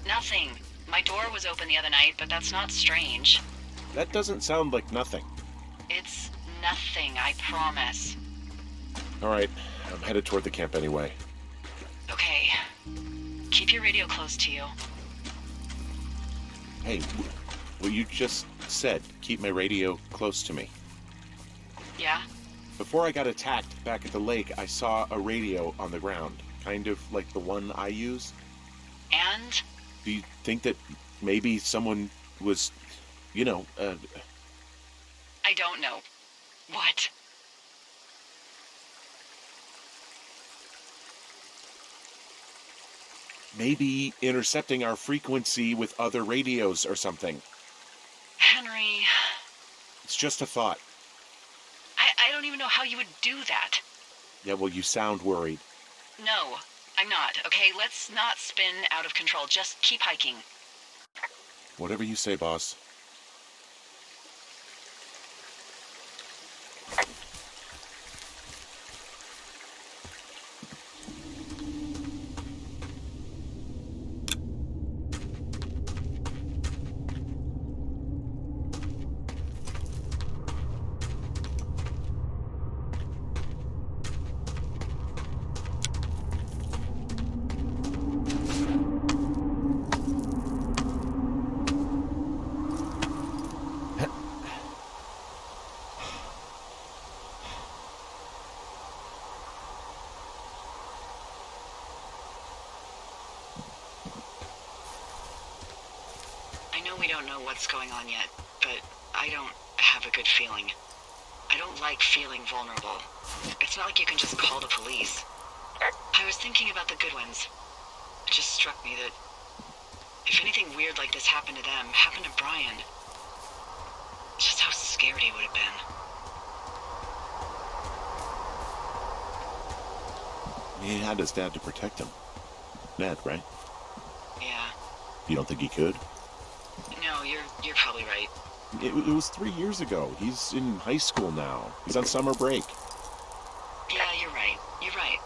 Nothing. My door was open the other night, but that's not strange. That doesn't sound like nothing. It's nothing, I promise. All right, I'm headed toward the camp anyway. Okay. Keep your radio close to you. Hey, what you just said, keep my radio close to me. Yeah? Before I got attacked back at the lake, I saw a radio on the ground, kind of like the one I use. And? Do you think that maybe someone was, I don't know. What? maybe intercepting our frequency with other radios or something? Henry... It's just a thought. I don't even know how you would do that. Yeah, well, you sound worried. No, I'm not. Okay, let's not spin out of control. Just keep hiking. Whatever you say, boss. I know we don't know what's going on yet, but I don't have a good feeling. I don't like feeling vulnerable. It's not like you can just call the police. I was thinking about the Goodwins. It just struck me that if anything weird like this happened to them, happened to Brian, just how scared he would have been. He had his dad to protect him. Ned, right? Yeah. You don't think he could? No, you're probably right. It was 3 years ago. He's in high school now. He's on summer break. Yeah, you're right. You're right.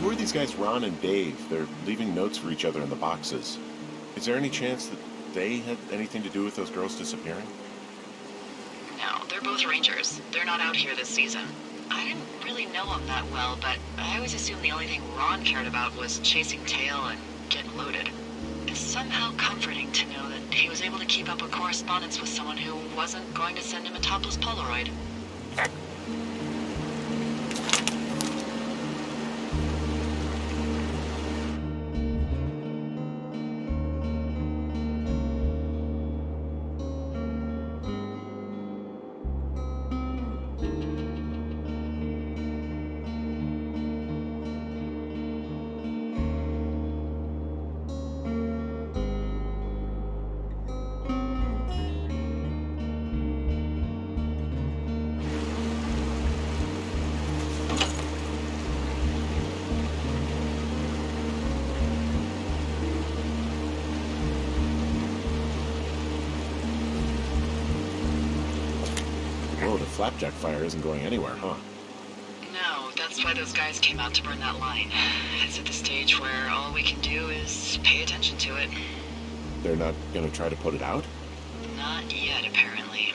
Who are these guys, Ron and Dave? They're leaving notes for each other in the boxes. Is there any chance that they had anything to do with those girls disappearing? No, they're both rangers. They're not out here this season. I didn't really know them that well, but I always assumed the only thing Ron cared about was chasing tail and getting loaded. It's somehow comforting to know that he was able to keep up a correspondence with someone who wasn't going to send him a topless Polaroid. Whoa, the flapjack fire isn't going anywhere, huh? No, that's why those guys came out to burn that line. It's at the stage where all we can do is pay attention to it. They're not gonna try to put it out? Not yet, apparently.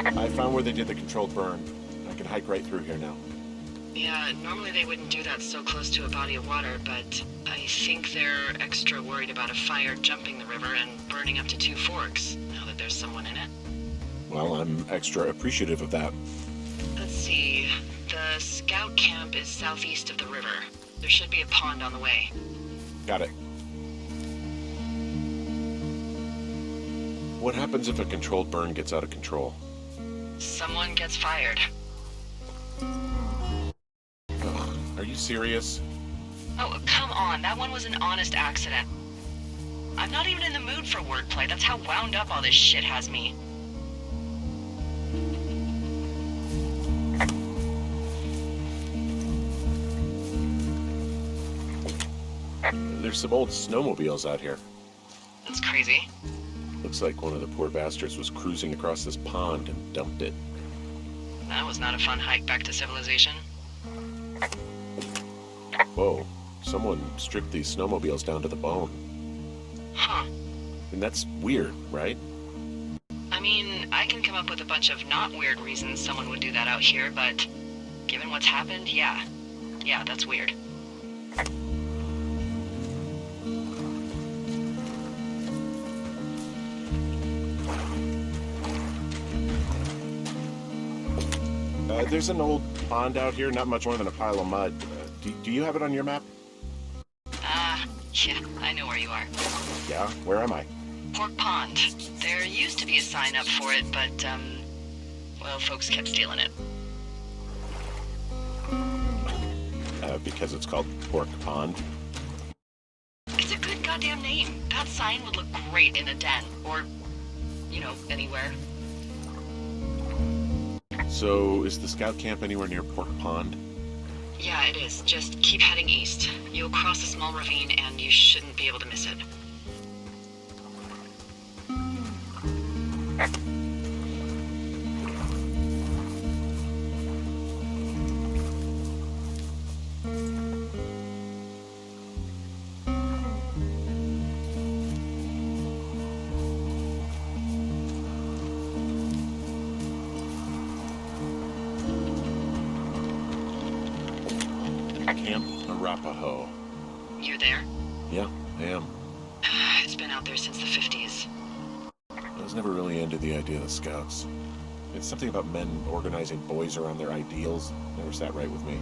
I found where they did the controlled burn. I can hike right through here now. Yeah, normally they wouldn't do that so close to a body of water, but I think they're extra worried about a fire jumping the river and burning up to 2 forks, now that there's someone in it. Well, I'm extra appreciative of that. Let's see. The scout camp is southeast of the river. There should be a pond on the way. Got it. What happens if a controlled burn gets out of control? Someone gets fired. Ugh, are you serious? Oh, come on. That one was an honest accident. I'm not even in the mood for wordplay. That's how wound up all this shit has me. There's some old snowmobiles out here. That's crazy. Looks like one of the poor bastards was cruising across this pond and dumped it. That was not a fun hike back to civilization. Whoa, someone stripped these snowmobiles down to the bone. Huh. And that's weird, right? I mean, I can come up with a bunch of not weird reasons someone would do that out here, but given what's happened, yeah. Yeah, that's weird. There's an old pond out here, not much more than a pile of mud. Do you have it on your map? Yeah, I know where you are. Yeah? Where am I? Pork Pond. There used to be a sign up for it, but, well, folks kept stealing it. Because it's called Pork Pond. It's a good goddamn name. That sign would look great in a den, or, you know, anywhere. So, is the scout camp anywhere near Pork Pond? Yeah, it is. Just keep heading east. You'll cross a small ravine, and you shouldn't be able to miss it. Camp Arapaho. You there? Yeah, I am. It's been out there since the 50s. I was never really into the idea of the scouts. It's something about men organizing boys around their ideals. Never sat right with me.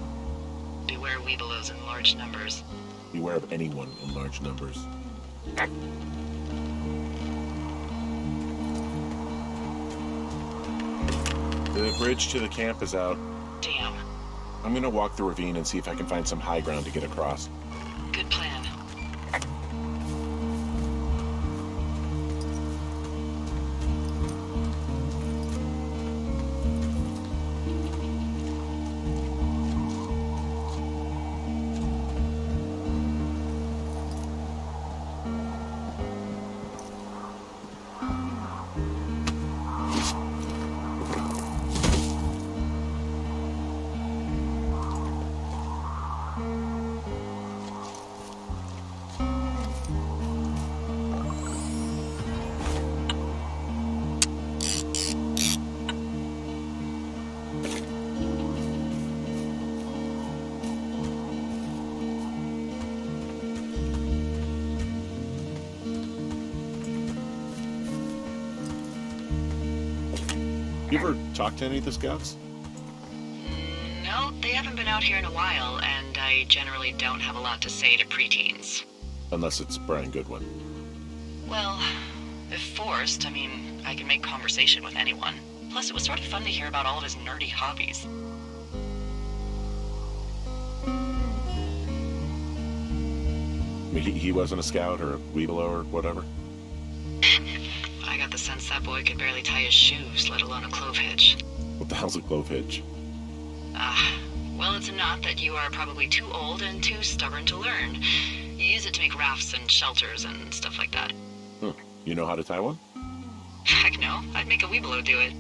Beware weebelows in large numbers. Beware of anyone in large numbers. The bridge to the camp is out. Damn. I'm gonna walk the ravine and see if I can find some high ground to get across. Good plan. You ever talk to any of the scouts? No, they haven't been out here in a while, and I generally don't have a lot to say to preteens. Unless it's Brian Goodwin. Well, if forced, I mean, I can make conversation with anyone. Plus, it was sort of fun to hear about all of his nerdy hobbies. He wasn't a scout or a weebelo or whatever? I got the sense that boy could barely tie his shoes, let alone a clove hitch. What the hell's a clove hitch? Well, it's a knot that you are probably too old and too stubborn to learn. You use it to make rafts and shelters and stuff like that. You know how to tie one? Heck no, I'd make a weebelo do it.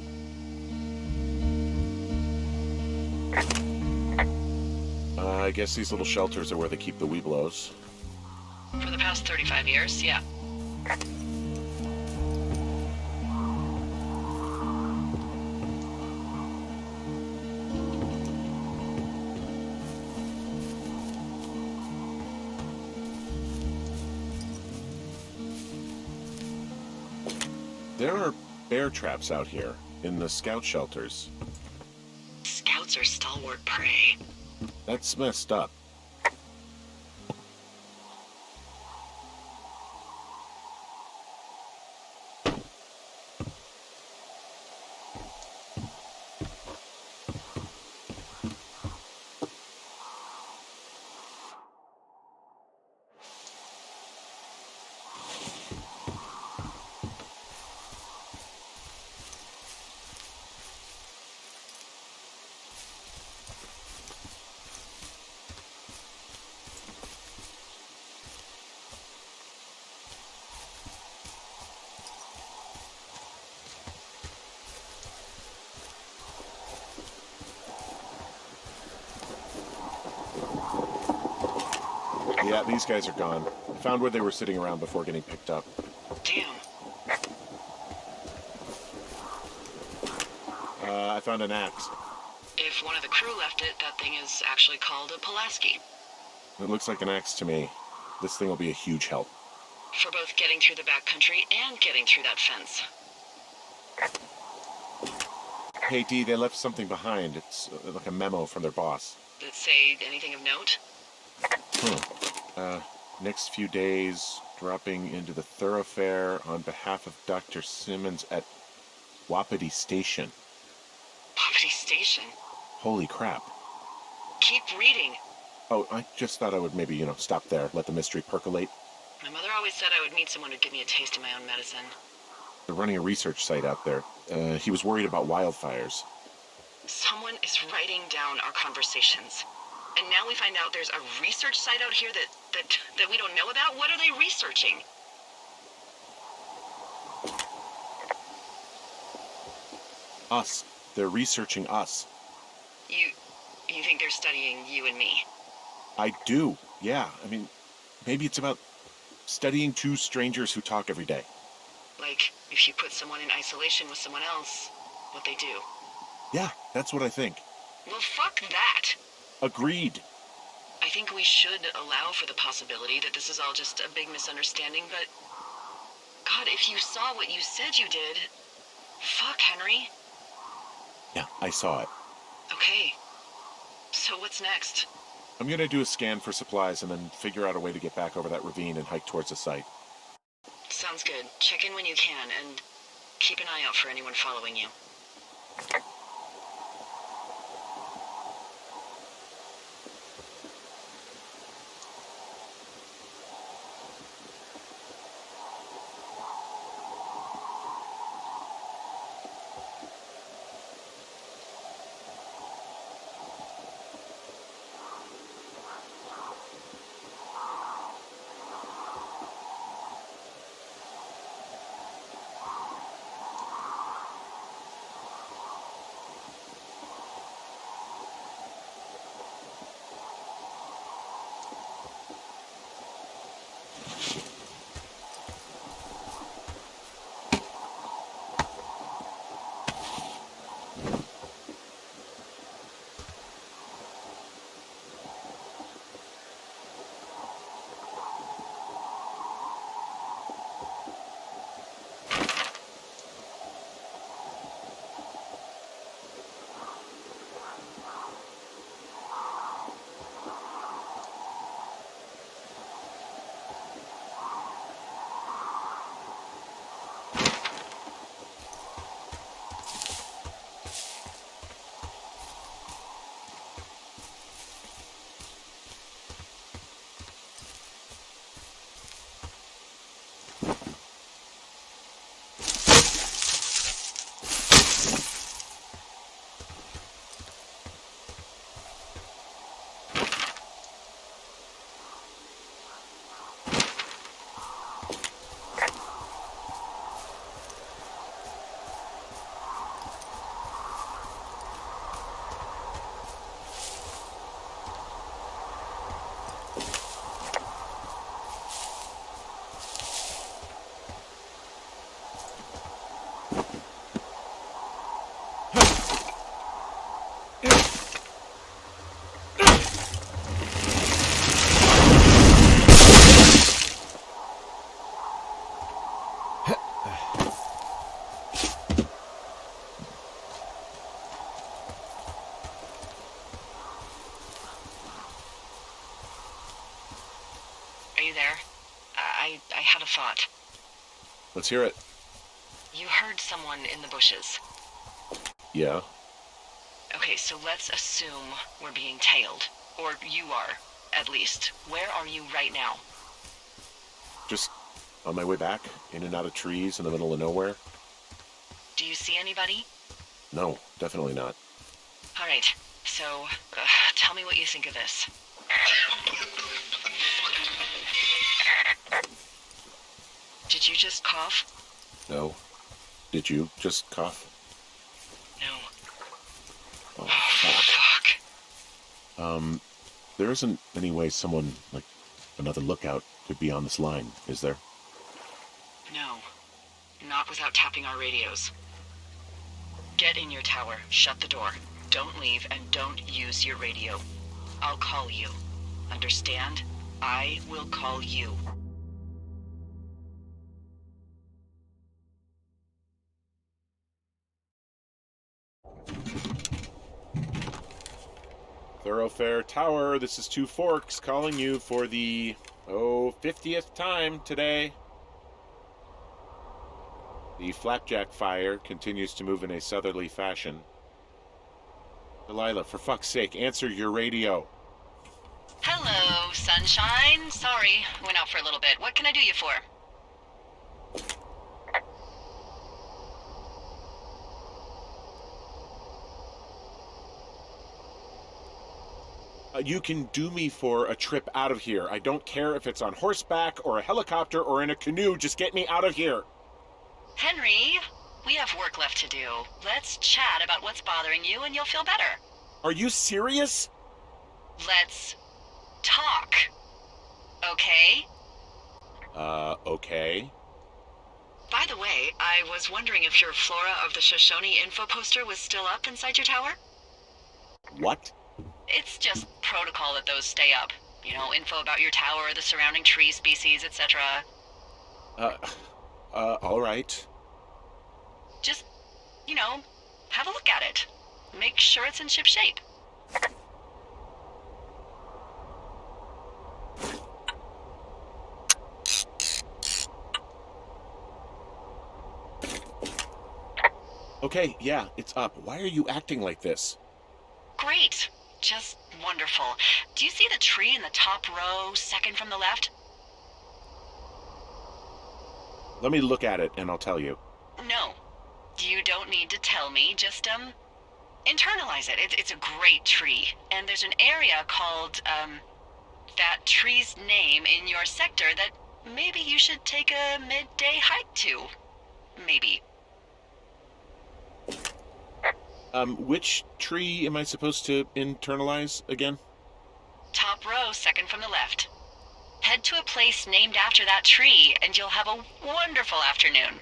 I guess these little shelters are where they keep the weebelos. For the past 35 years, yeah. There are bear traps out here in the scout shelters. Scouts are stalwart prey. That's messed up. Yeah, these guys are gone. I found where they were sitting around before getting picked up. Damn. I found an axe. If one of the crew left it, that thing is actually called a Pulaski. It looks like an axe to me. This thing will be a huge help. For both getting through the backcountry and getting through that fence. Hey, Dee, they left something behind. It's like a memo from their boss. Did it say anything of note? Next few days, dropping into the thoroughfare on behalf of Dr. Simmons at Wapiti Station. Poverty Station. Holy crap. Keep reading. Oh, I just thought I would maybe, stop there, let the mystery percolate. My mother always said I would meet someone who'd give me a taste of my own medicine. They're running a research site out there. He was worried about wildfires. Someone is writing down our conversations. And now we find out there's a research site out here that we don't know about? What are they researching? Us. They're researching us. You think they're studying you and me? I do, yeah. I mean, maybe it's about studying two strangers who talk every day. Like, if you put someone in isolation with someone else, what they do. Yeah, that's what I think. Well, fuck that. Agreed. I think we should allow for the possibility that this is all just a big misunderstanding, but... God, if you saw what you said you did... Fuck, Henry. Yeah, I saw it. Okay. So what's next? I'm gonna do a scan for supplies and then figure out a way to get back over that ravine and hike towards the site. Sounds good. Check in when you can, and keep an eye out for anyone following you. Are you there? I had a thought. Let's hear it. You heard someone in the bushes. Yeah? Okay, so let's assume we're being tailed. Or you are, at least. Where are you right now? Just on my way back, in and out of trees in the middle of nowhere. Do you see anybody? No, definitely not. All right, so tell me what you think of this. Did you just cough? No. Did you just cough? No. Oh, fuck. Fuck. There isn't any way someone, Another lookout could be on this line, is there? No. Not without tapping our radios. Get in your tower. Shut the door. Don't leave and don't use your radio. I'll call you. Understand? I will call you. Thoroughfare Tower, this is Two Forks calling you for the, 50th time today. The flapjack fire continues to move in a southerly fashion. Delilah, for fuck's sake, answer your radio. Hello, sunshine. Sorry, went out for a little bit. What can I do you for? You can do me for a trip out of here. I don't care if it's on horseback or a helicopter or in a canoe. Just get me out of here. Henry, we have work left to do. Let's chat about what's bothering you and you'll feel better. Are you serious? Let's talk. Okay? Okay. By the way, I was wondering if your Flora of the Shoshone info poster was still up inside your tower? What? It's just protocol that those stay up. You know, info about your tower, the surrounding tree species, etc. All right. Just, you know, have a look at it. Make sure it's in ship shape. Okay, yeah, it's up. Why are you acting like this? Great. Just wonderful. Do you see the tree in the top row, second from the left? Let me look at it and I'll tell you. No. You don't need to tell me. Just, internalize it. It's a great tree. And there's an area called, that tree's name in your sector that maybe you should take a midday hike to. Maybe. Which tree am I supposed to internalize again? Top row, second from the left. Head to a place named after that tree, and you'll have a wonderful afternoon.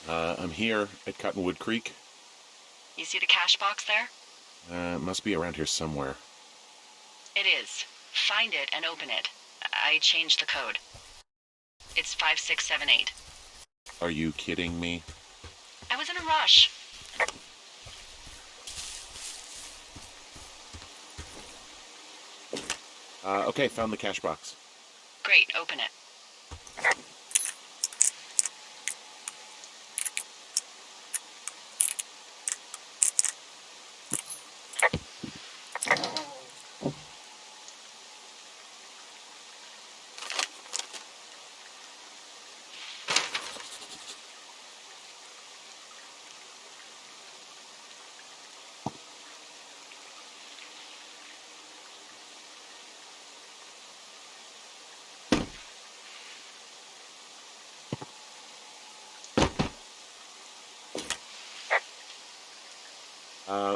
I'm here at Cottonwood Creek. You see the cash box there? It must be around here somewhere. It is. Find it and open it. I changed the code. It's 5678. Are you kidding me? I was in a rush. Okay, found the cash box. Great, open it.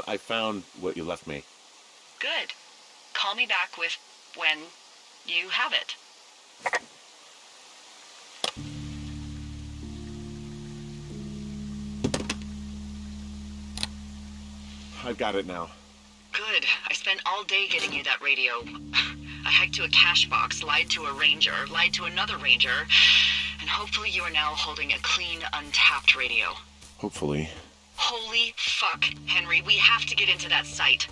I found what you left me. Good. Call me back with when you have it. I've got it now. Good. I spent all day getting you that radio. I hiked to a cash box, lied to a ranger, lied to another ranger, and hopefully you are now holding a clean, untapped radio. Hopefully. Holy fuck, Henry, we have to get into that site.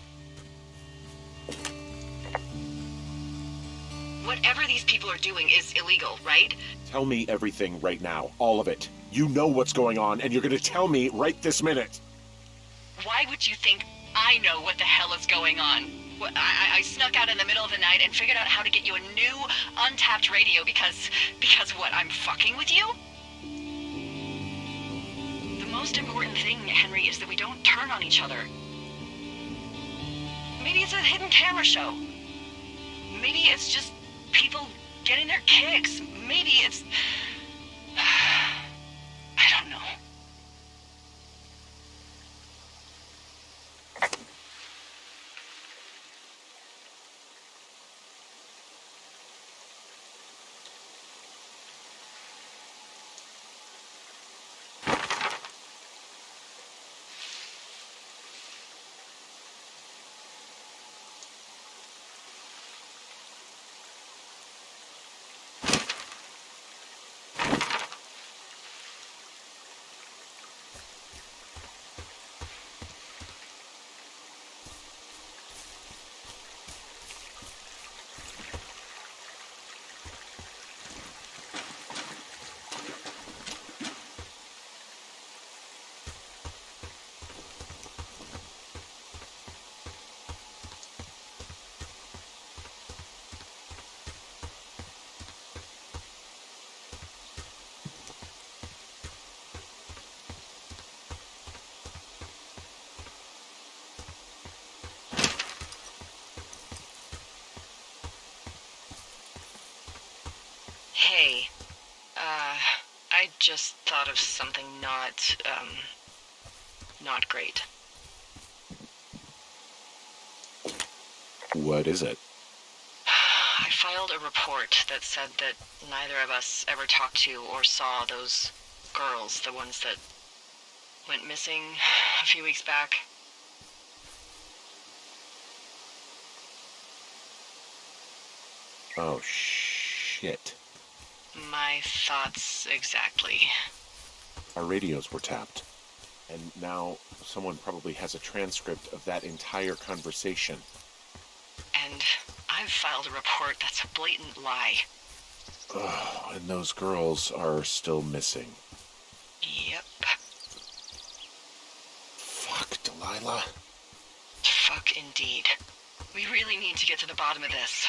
Whatever these people are doing is illegal, right? Tell me everything right now. All of it. You know what's going on, and you're gonna tell me right this minute. Why would you think I know what the hell is going on? I snuck out in the middle of the night and figured out how to get you a new, untapped radio because what, I'm fucking with you? The most important thing, Henry, is that we don't turn on each other. Maybe it's a hidden camera show. Maybe it's just people getting their kicks. Maybe it's... I don't know. Hey, I just thought of something not great. What is it? I filed a report that said that neither of us ever talked to or saw those girls, the ones that went missing a few weeks back. Oh, shit. My thoughts exactly. Our radios were tapped. And now someone probably has a transcript of that entire conversation. And I've filed a report that's a blatant lie. Oh, and those girls are still missing. Yep. Fuck, Delilah. Fuck indeed. We really need to get to the bottom of this.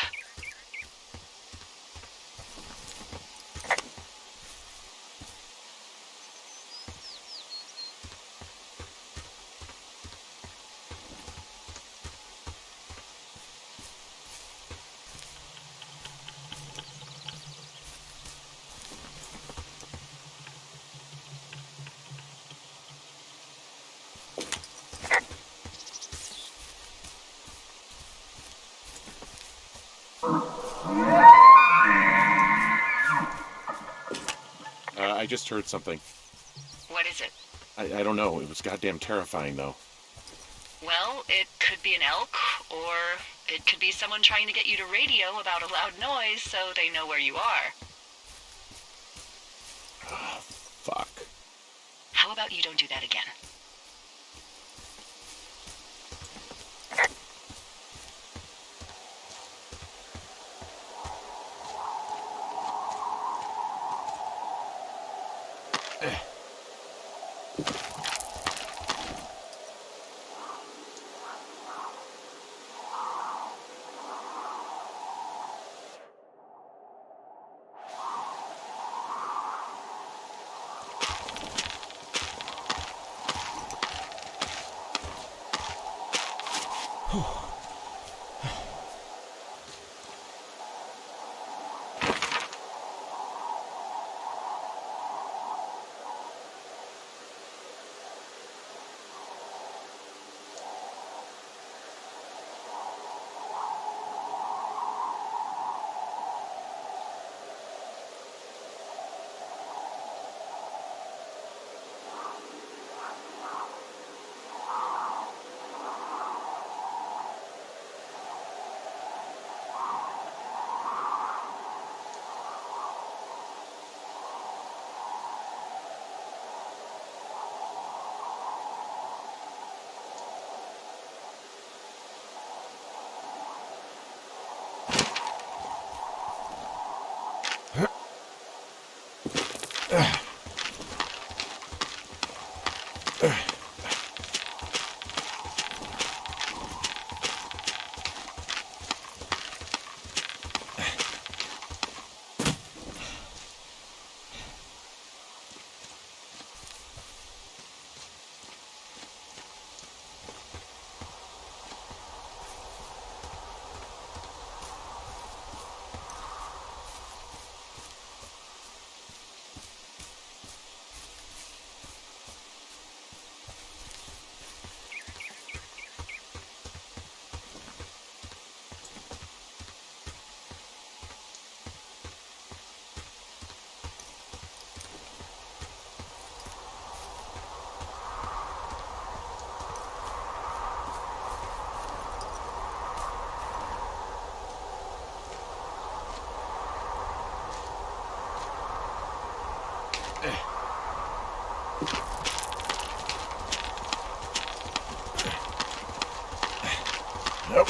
I just heard something. What is it? I don't know. It was goddamn terrifying, though. Well, it could be an elk, or it could be someone trying to get you to radio about a loud noise so they know where you are. Fuck. How about you don't do that again? Nope.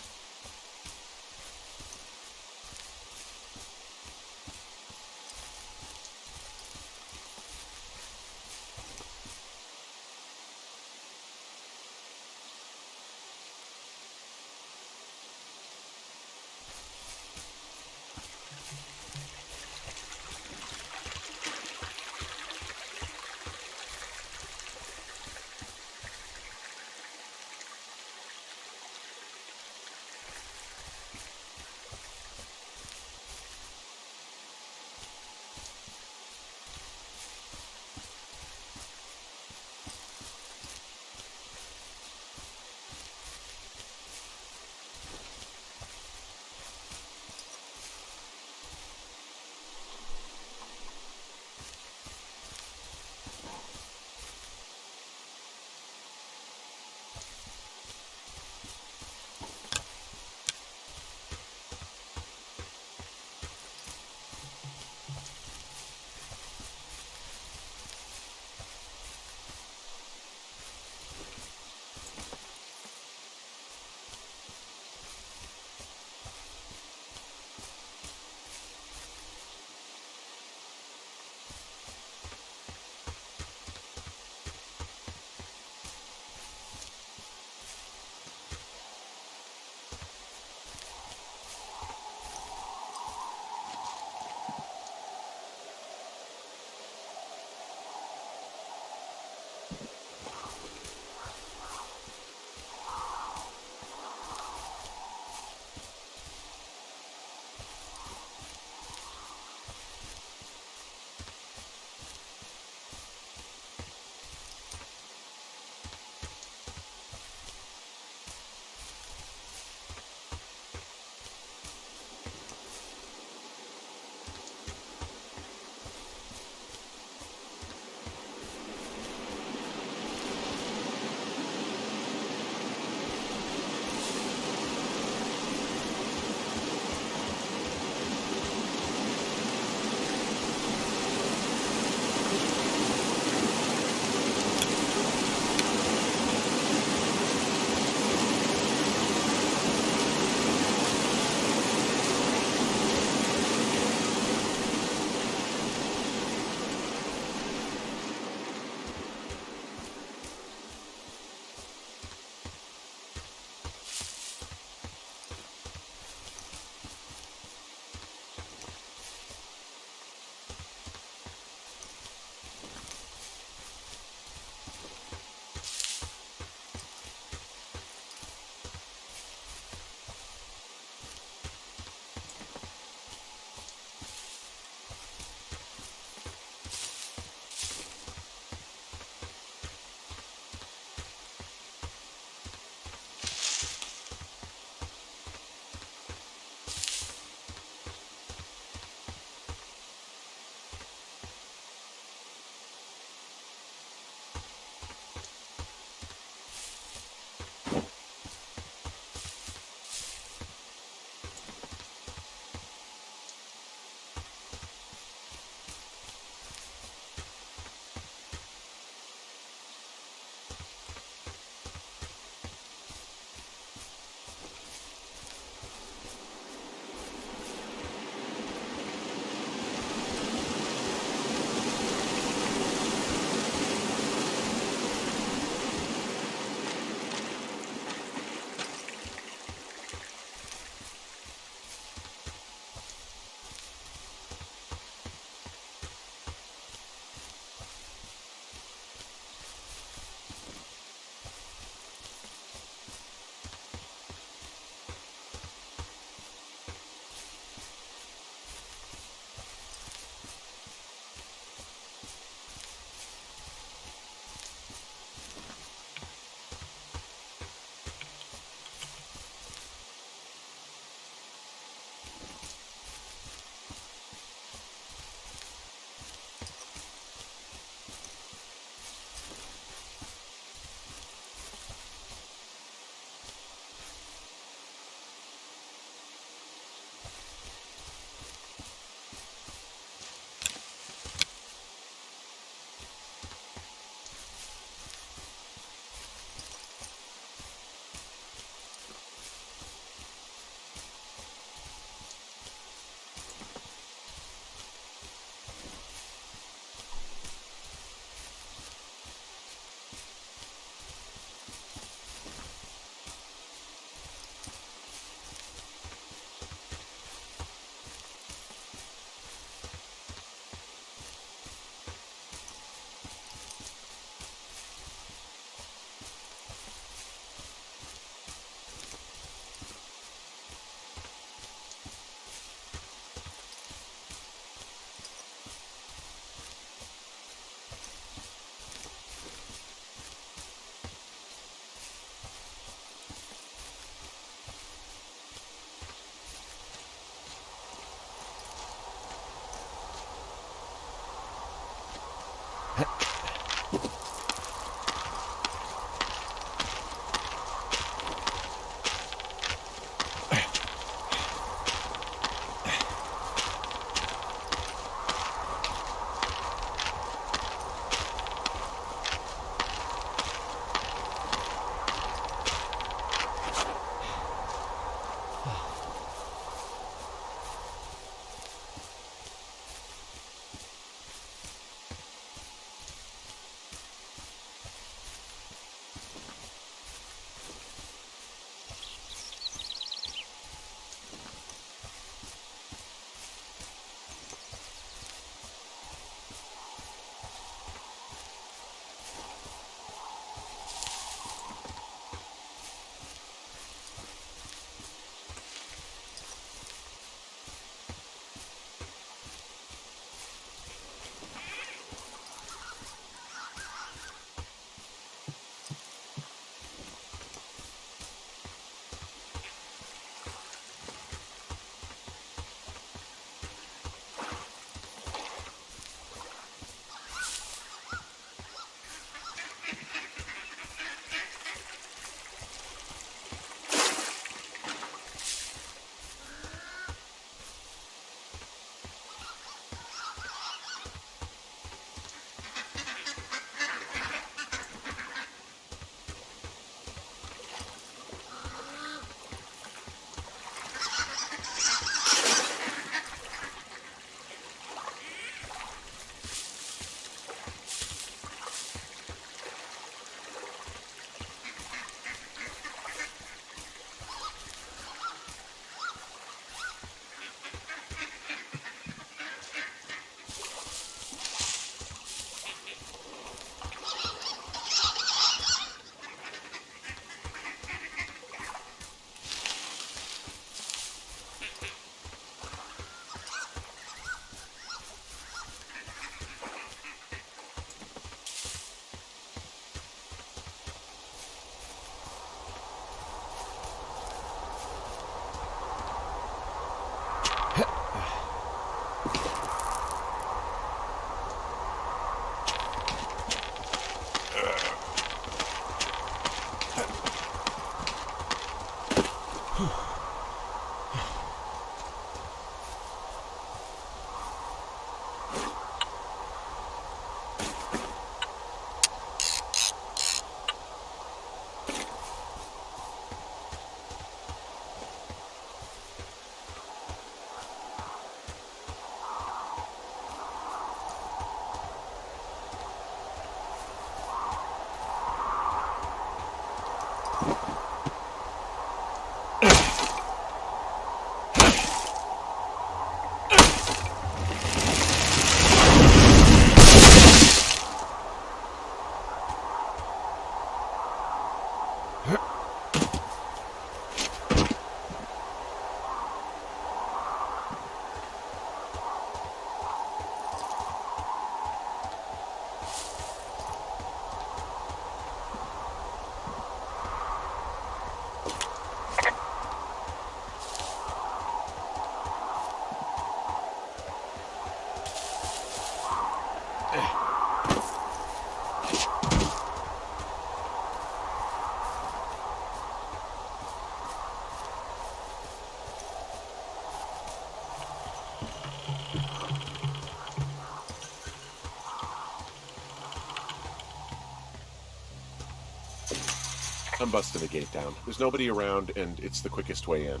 I'm busting the gate down. There's nobody around, and it's the quickest way in.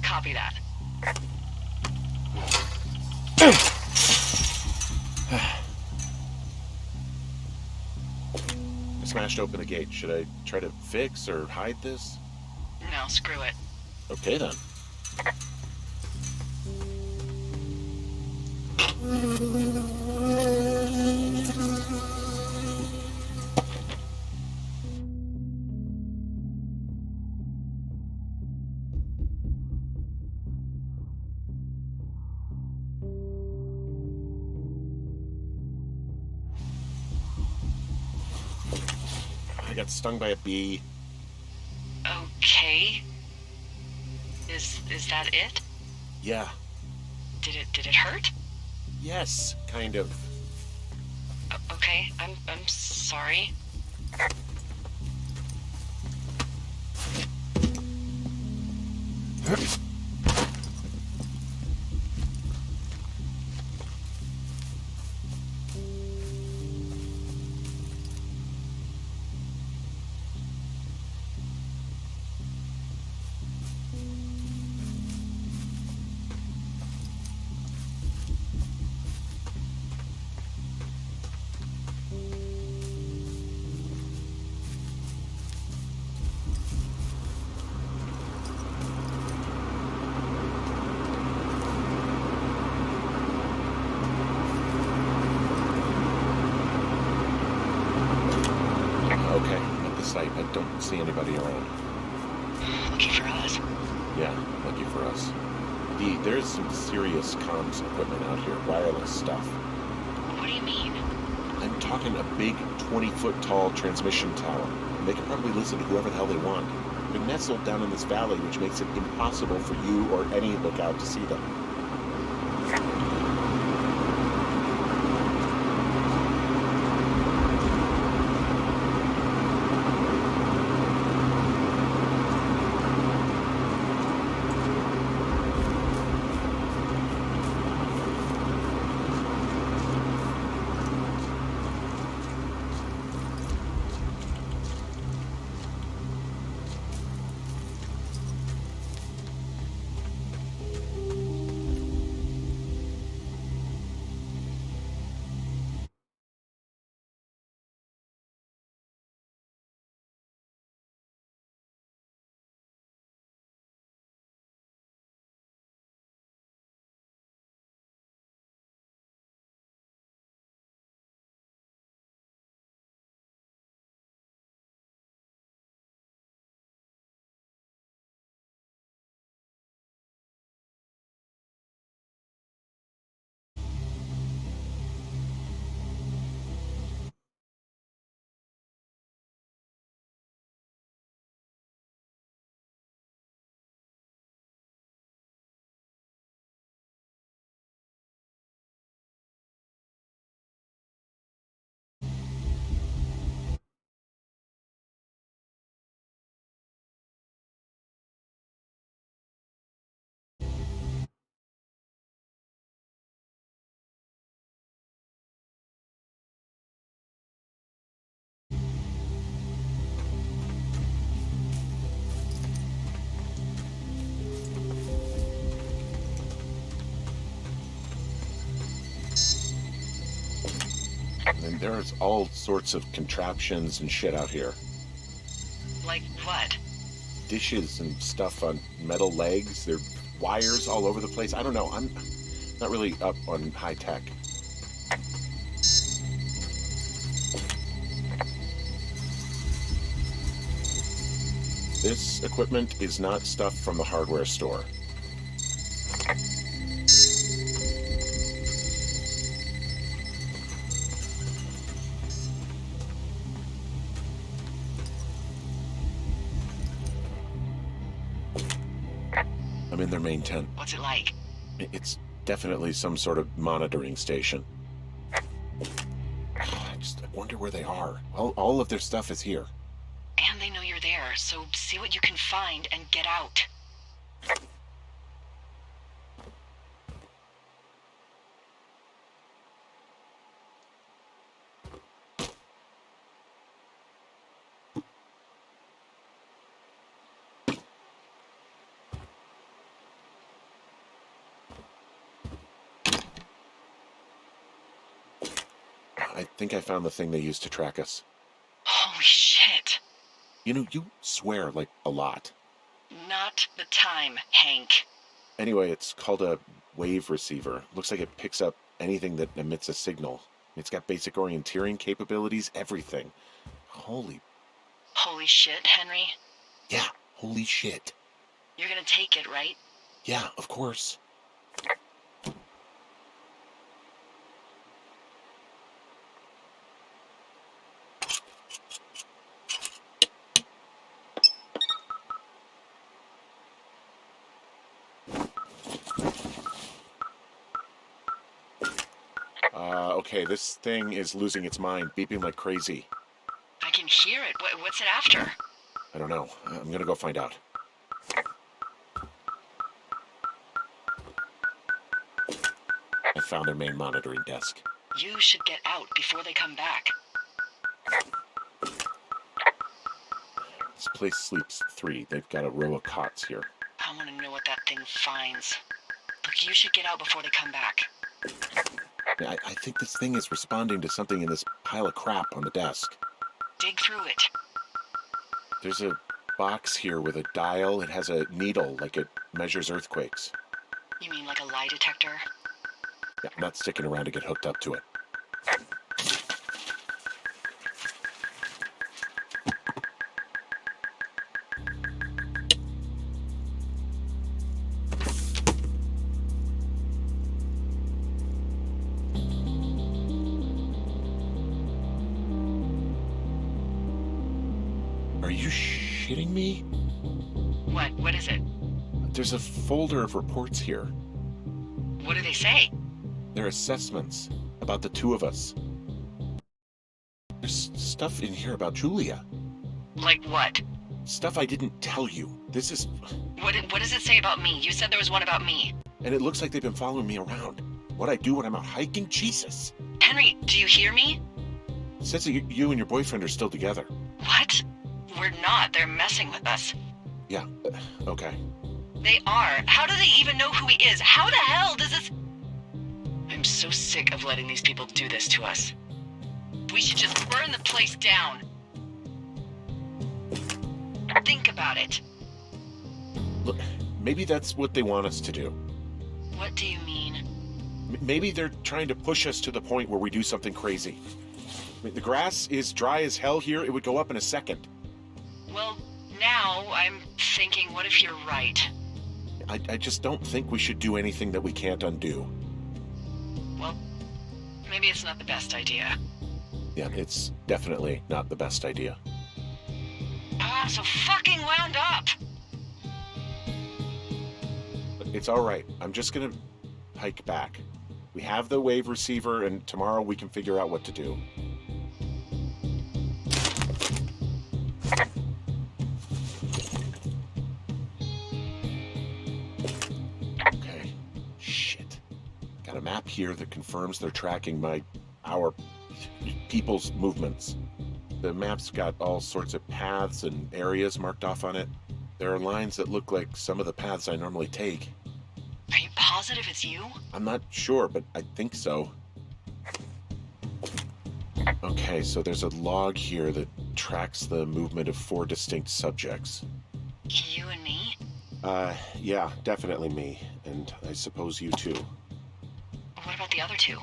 Copy that. I smashed open the gate. Should I try to fix or hide this? No, screw it. Okay, then. I got stung by a bee. Okay. Is that it? Yeah. Did it hurt? Yes, kind of. Okay, I'm sorry. Okay, I'm at the site. I don't see anybody around. Lucky for us. Yeah, lucky for us. Dee, there's some serious comms equipment out here, wireless stuff. What do you mean? I'm talking a big 20-foot tall transmission tower, and they can probably listen to whoever the hell they want. They're nestled down in this valley, which makes it impossible for you or any lookout to see them. And there's all sorts of contraptions and shit out here. Like what? Dishes and stuff on metal legs. There are wires all over the place. I don't know. I'm not really up on high tech. This equipment is not stuff from the hardware store. I'm in their main tent. What's it like? It's definitely some sort of monitoring station. I wonder where they are. All of their stuff is here. And they know you're there, so see what you can find and get out. I think I found the thing they used to track us. Holy shit. You know, you swear, like, a lot. Not the time, Hank. Anyway, it's called a wave receiver. Looks like it picks up anything that emits a signal. It's got basic orienteering capabilities, everything. Holy Shit, Henry. Yeah, holy shit. You're gonna take it, right? Yeah, of course. Okay, this thing is losing its mind, beeping like crazy. I can hear it. What's it after? I don't know. I'm gonna go find out. I found their main monitoring desk. You should get out before they come back. This place sleeps 3. They've got a row of cots here. I want to know what that thing finds. Look, you should get out before they come back. I think this thing is responding to something in this pile of crap on the desk. Dig through it. There's a box here with a dial. It has a needle, like it measures earthquakes. You mean like a lie detector? Yeah, I'm not sticking around to get hooked up to it. Are you shitting me? What is it? There's a folder of reports here. What do they say? They're assessments about the 2 of us. There's stuff in here about Julia. Like what? Stuff I didn't tell you. This is... What does it say about me? You said there was one about me. And it looks like they've been following me around. What I do when I'm out hiking? Jesus. Henry, do you hear me? It says that you and your boyfriend are still together. What? We're not. They're messing with us. Yeah, okay. They are. How do they even know who he is? How the hell does this... I'm so sick of letting these people do this to us. We should just burn the place down. Think about it. Look, maybe that's what they want us to do. What do you mean? Maybe they're trying to push us to the point where we do something crazy. I mean, the grass is dry as hell here. It would go up in a second. Well, now I'm thinking, what if you're right? I just don't think we should do anything that we can't undo. Well, maybe it's not the best idea. Yeah, it's definitely not the best idea. I'm so fucking wound up! It's all right. I'm just gonna hike back. We have the wave receiver, and tomorrow we can figure out what to do. Okay. Shit. Got a map here that confirms they're tracking our people's movements. The map's got all sorts of paths and areas marked off on it. There are lines that look like some of the paths I normally take. Are you positive it's you? I'm not sure, but I think so. Okay, so there's a log here that tracks the movement of 4 distinct subjects. You and me? Yeah, definitely me. And I suppose you too. What about the other 2?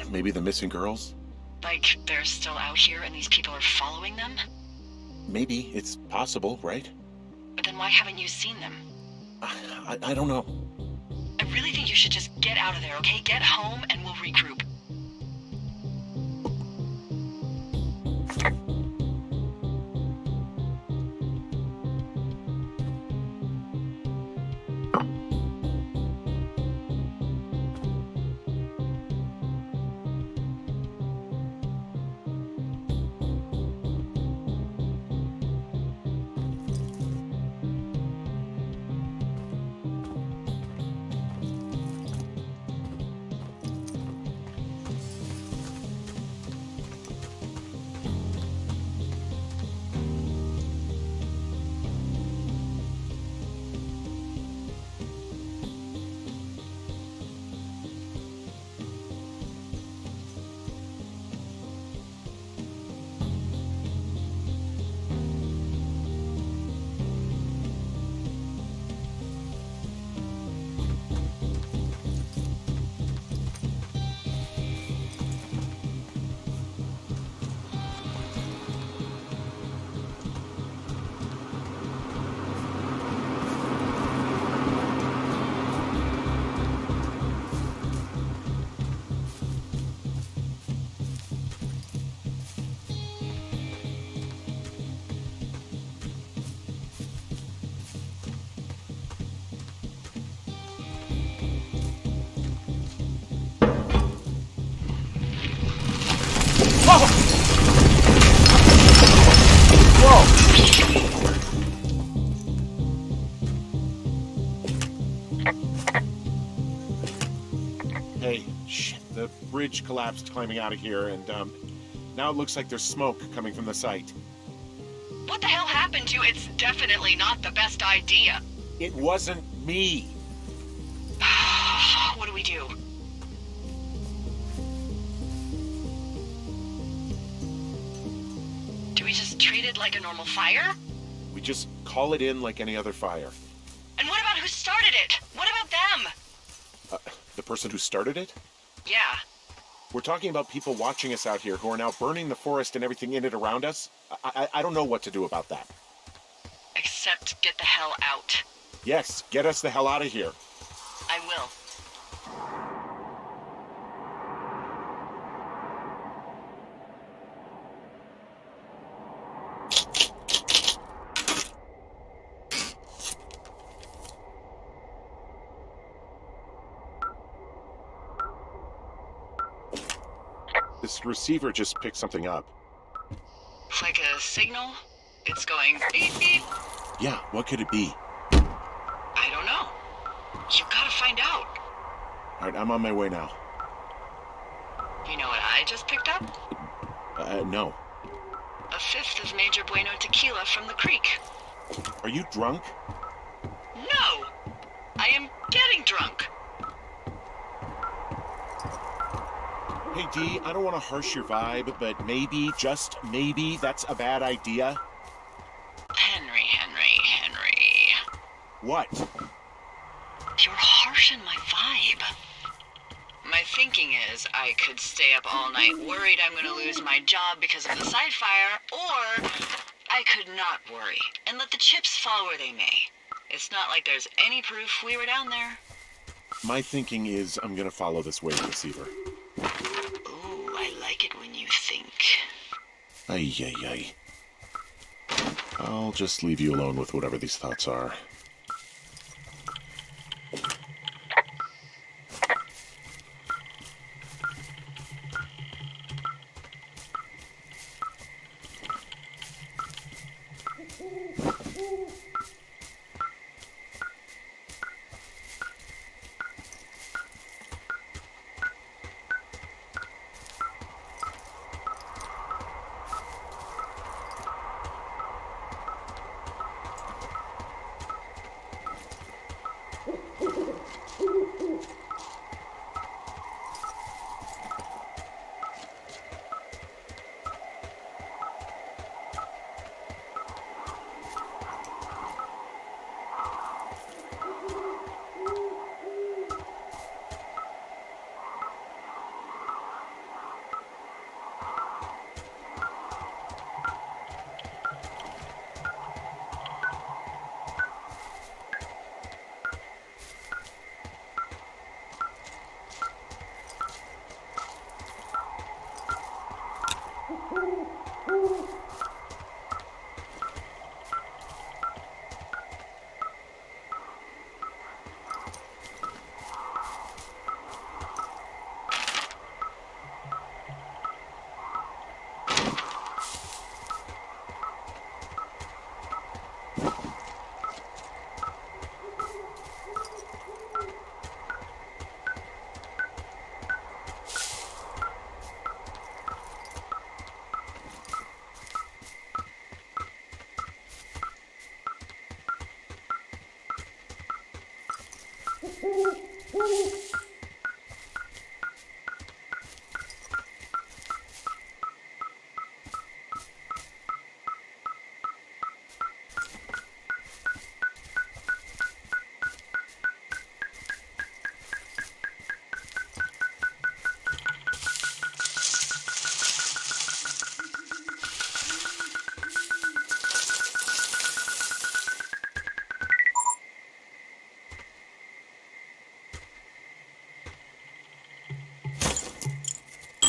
Maybe the missing girls? Like, they're still out here and these people are following them? Maybe. It's possible, right? But then why haven't you seen them? I don't know. I really think you should just get out of there, okay? Get home and we'll regroup. bridge collapsed climbing out of here, and now it looks like there's smoke coming from the site. What the hell happened to you? It's definitely not the best idea. It wasn't me. What do we do? Do we just treat it like a normal fire? We just call it in like any other fire. And what about who started it? What about them? The person who started it? Yeah. We're talking about people watching us out here who are now burning the forest and everything in it around us. I don't know what to do about that. Except get the hell out. Yes, get us the hell out of here. I will. This receiver just picked something up. Like a signal? It's going beep beep. Yeah, what could it be? I don't know. You gotta find out. All right, I'm on my way now. You know what I just picked up? No. A fifth of Major Bueno tequila from the creek. Are you drunk? No! I am getting drunk. Hey, Dee, I don't want to harsh your vibe, but maybe, just maybe, that's a bad idea. Henry. What? You're harshing my vibe. My thinking is I could stay up all night worried I'm gonna lose my job because of the side fire, or I could not worry and let the chips fall where they may. It's not like there's any proof we were down there. My thinking is I'm gonna follow this wave receiver. Ooh, I like it when you think. Ay. I'll just leave you alone with whatever these thoughts are.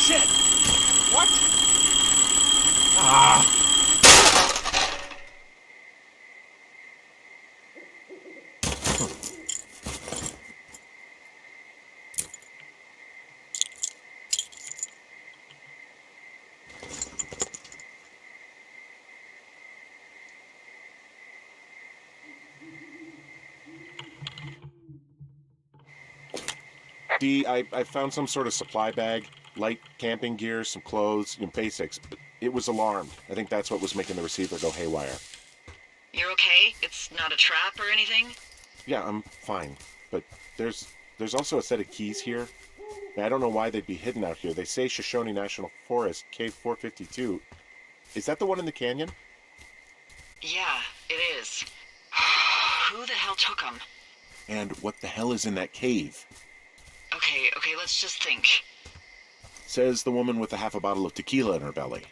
Shit! What? Ah! Dee, I found some sort of supply bag, light camping gear, some clothes, basics, but it was alarmed. I think that's what was making the receiver go haywire. You're okay? It's not a trap or anything? Yeah, I'm fine, but there's also a set of keys here. I don't know why they'd be hidden out here. They say Shoshone National Forest, Cave 452. Is that the one in the canyon? Yeah, it is. Who the hell took them? And what the hell is in that cave? Okay, let's just think. Says the woman with a half a bottle of tequila in her belly.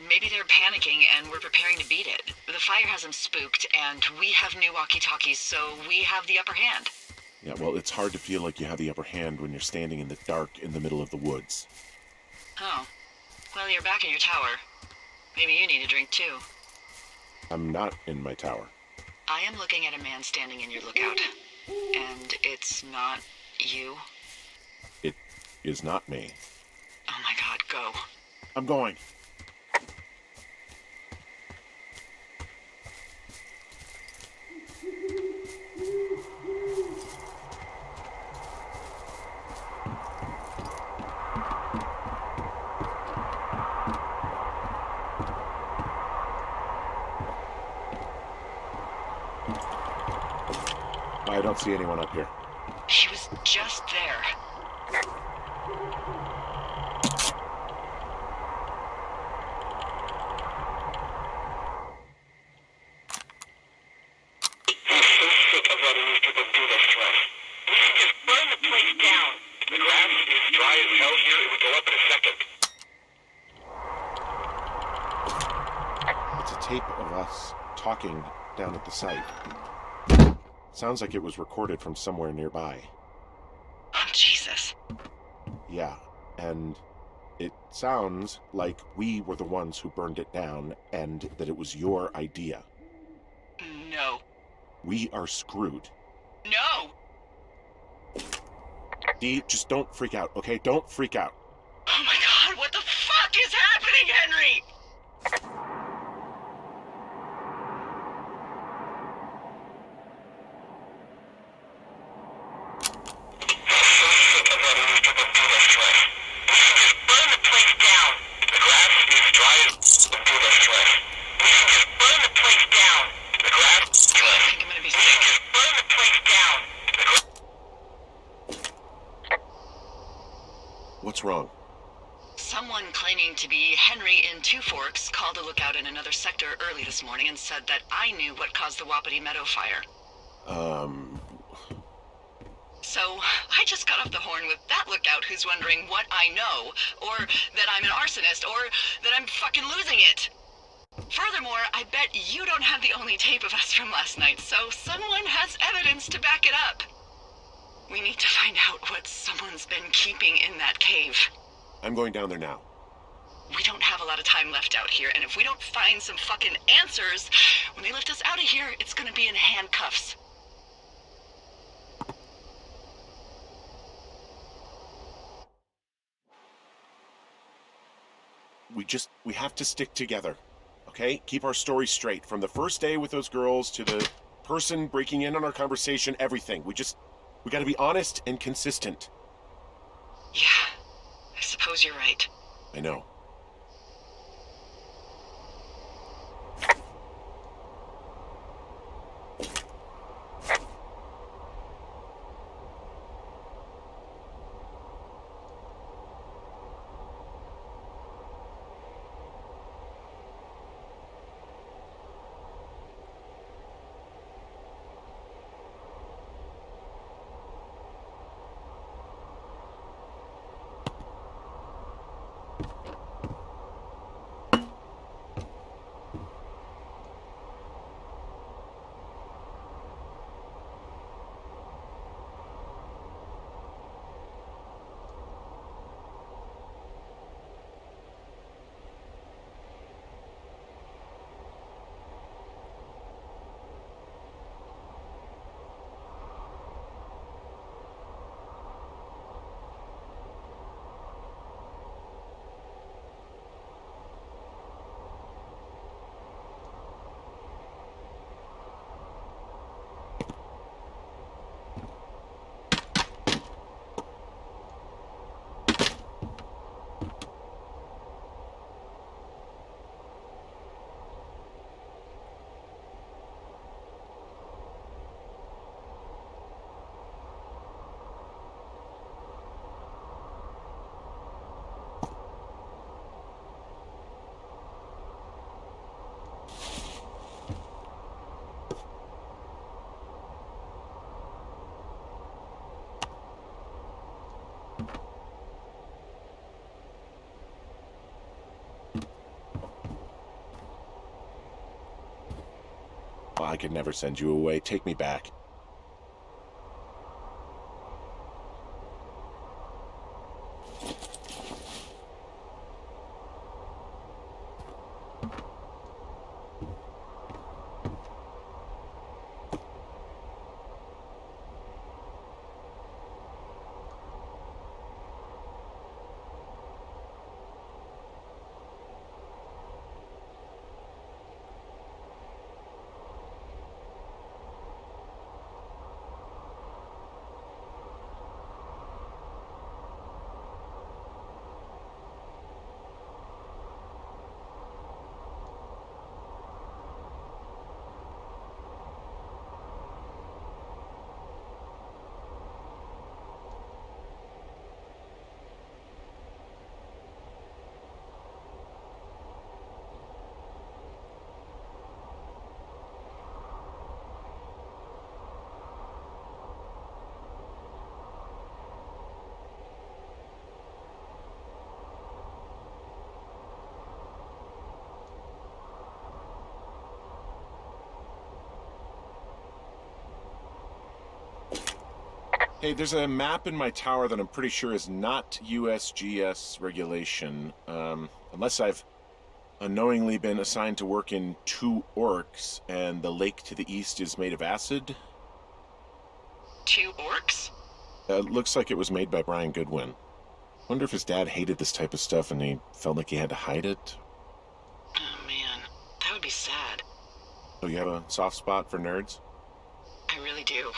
Maybe they're panicking and we're preparing to beat it. The fire has them spooked, and we have new walkie-talkies, so we have the upper hand. Yeah, well, it's hard to feel like you have the upper hand when you're standing in the dark in the middle of the woods. Oh. Well, you're back in your tower. Maybe you need a drink, too. I'm not in my tower. I am looking at a man standing in your lookout. And it's not you? It is not me. Oh my god, go. I'm going. I don't see anyone up here. He was just there. It's a tape of us talking down at the site. Sounds like it was recorded from somewhere nearby. Oh, Jesus. Yeah, and it sounds like we were the ones who burned it down and that it was your idea. No. We are screwed. No! Dee, just don't freak out, okay? Don't freak out. Oh my god, what the fuck is happening, Henry? What's wrong? Someone claiming to be Henry in Two Forks called a lookout in another sector early this morning and said that I knew what caused the Wapiti Meadow fire. So, I just got off the horn with that lookout who's wondering what I know, or that I'm an arsonist, or that I'm fucking losing it. Furthermore, I bet you don't have the only tape of us from last night, so someone has evidence to back it up. We need to find out what someone's been keeping in that cave. I'm going down there now. We don't have a lot of time left out here, and if we don't find some fucking answers, when they lift us out of here, it's gonna be in handcuffs. We have to stick together, okay? Keep our story straight. From the first day with those girls to the person breaking in on our conversation, everything. We gotta be honest and consistent. Yeah, I suppose you're right. I know. I could never send you away. Take me back. Hey, there's a map in my tower that I'm pretty sure is not USGS regulation, unless I've unknowingly been assigned to work in 2 orcs, and the lake to the east is made of acid. 2 orcs? Looks like it was made by Brian Goodwin. Wonder if his dad hated this type of stuff and he felt like he had to hide it. Oh man, that would be sad. So you have a soft spot for nerds? I really do.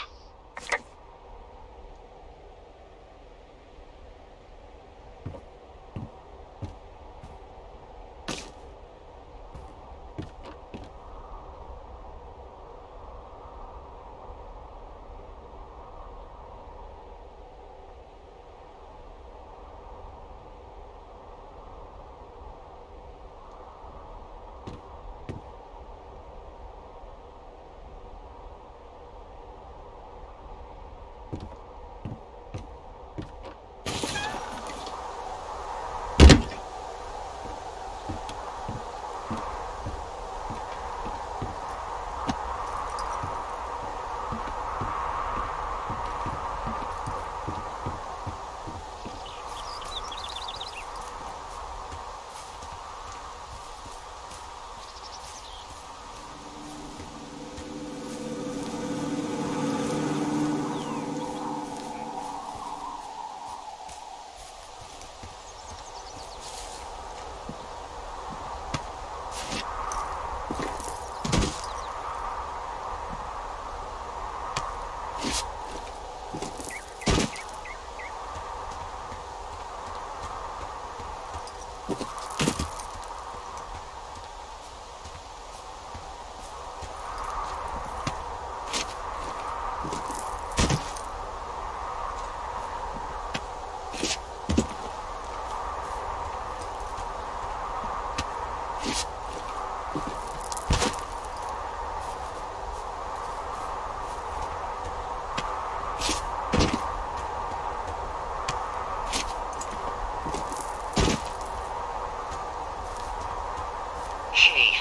Hey,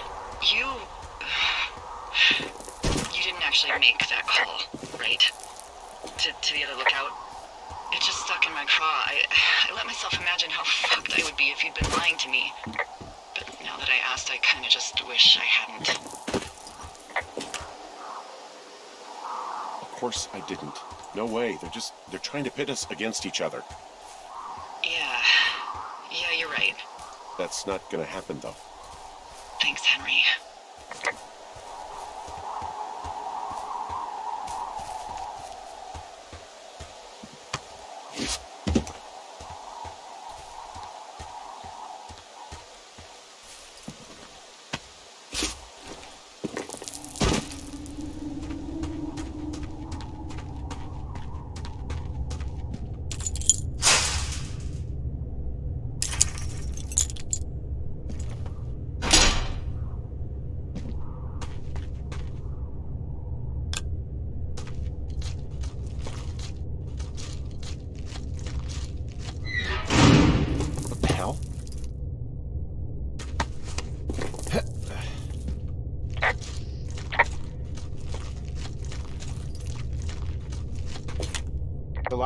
you didn't actually make that call, right? To the other lookout? It just stuck in my craw. I let myself imagine how fucked I would be if you'd been lying to me. But now that I asked, I kinda just wish I hadn't. Of course I didn't. No way. They're trying to pit us against each other. Yeah, you're right. That's not gonna happen, though. Thanks, Henry.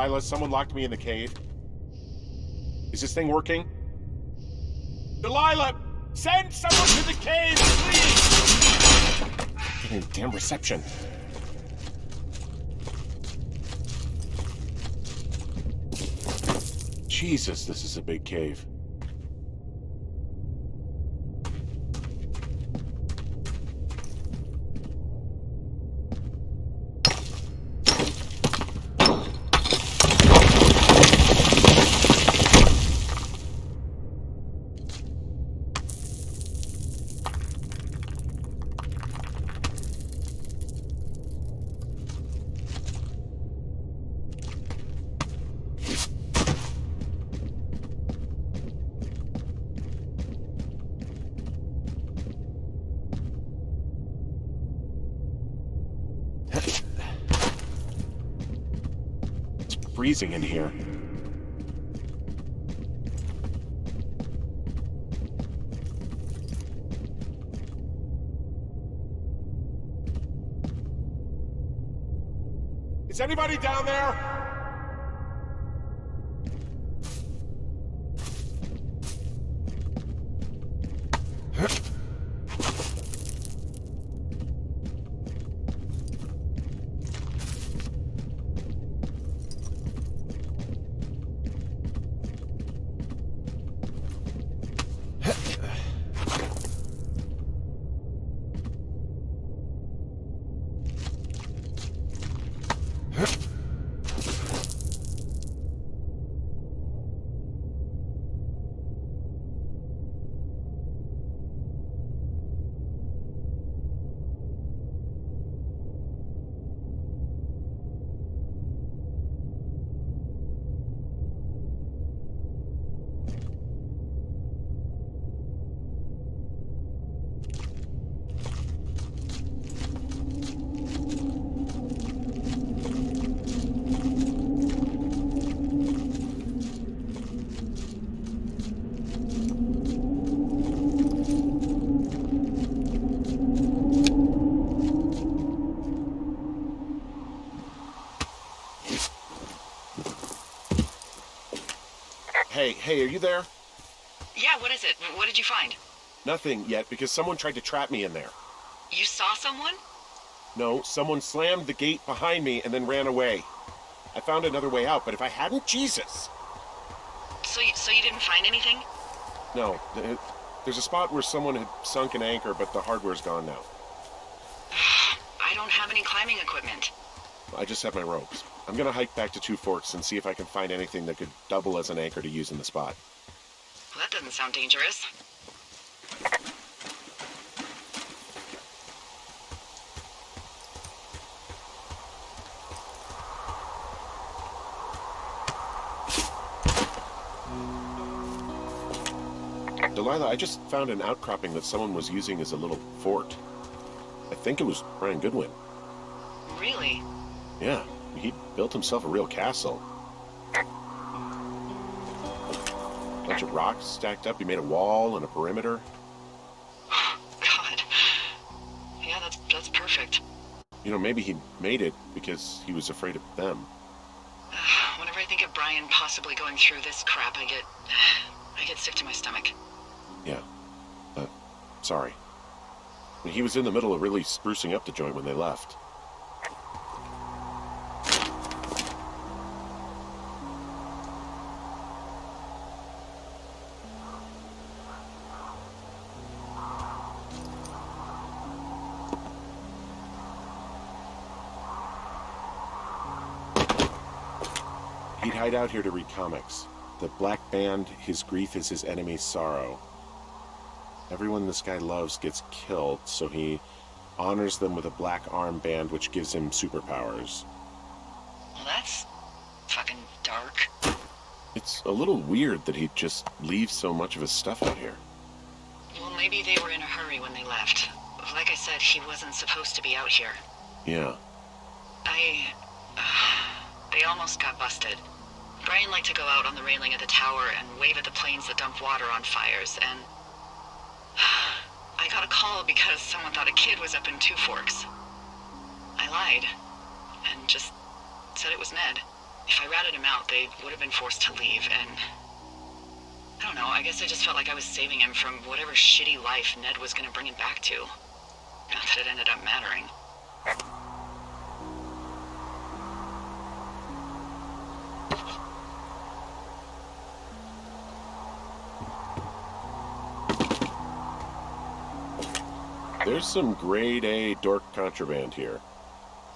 Delilah, someone locked me in the cave. Is this thing working? Delilah! Send someone to the cave, please! Getting damn reception. Jesus, this is a big cave. Freezing in here. Is anybody down there? Hey, are you there? Yeah, what is it? What did you find? Nothing yet, because someone tried to trap me in there. You saw someone? No, someone slammed the gate behind me and then ran away. I found another way out, but if I hadn't, Jesus! So you didn't find anything? No, there's a spot where someone had sunk an anchor, but the hardware's gone now. I don't have any climbing equipment. I just have my ropes. I'm gonna hike back to Two Forks and see if I can find anything that could double as an anchor to use in the spot. Well, that doesn't sound dangerous. Delilah, I just found an outcropping that someone was using as a little fort. I think it was Brian Goodwin. Really? Yeah, he built himself a real castle. Bunch of rocks stacked up. He made a wall and a perimeter. God. Yeah, that's perfect. You know, maybe he made it because he was afraid of them. Whenever I think of Brian possibly going through this crap, I get sick to my stomach. Yeah. Sorry. He was in the middle of really sprucing up the joint when they left. He'd hide out here to read comics. The Black Band, his grief is his enemy's sorrow. Everyone this guy loves gets killed, so he honors them with a black armband which gives him superpowers. Well, that's fucking dark. It's a little weird that he'd just leave so much of his stuff out here. Well, maybe they were in a hurry when they left. Like I said, he wasn't supposed to be out here. Yeah. They almost got busted. Brian liked to go out on the railing of the tower and wave at the planes that dump water on fires, and I got a call because someone thought a kid was up in Two Forks. I lied, and just said it was Ned. If I ratted him out, they would have been forced to leave, and I don't know, I guess I just felt like I was saving him from whatever shitty life Ned was gonna bring him back to. Not that it ended up mattering. There's some grade A dork contraband here.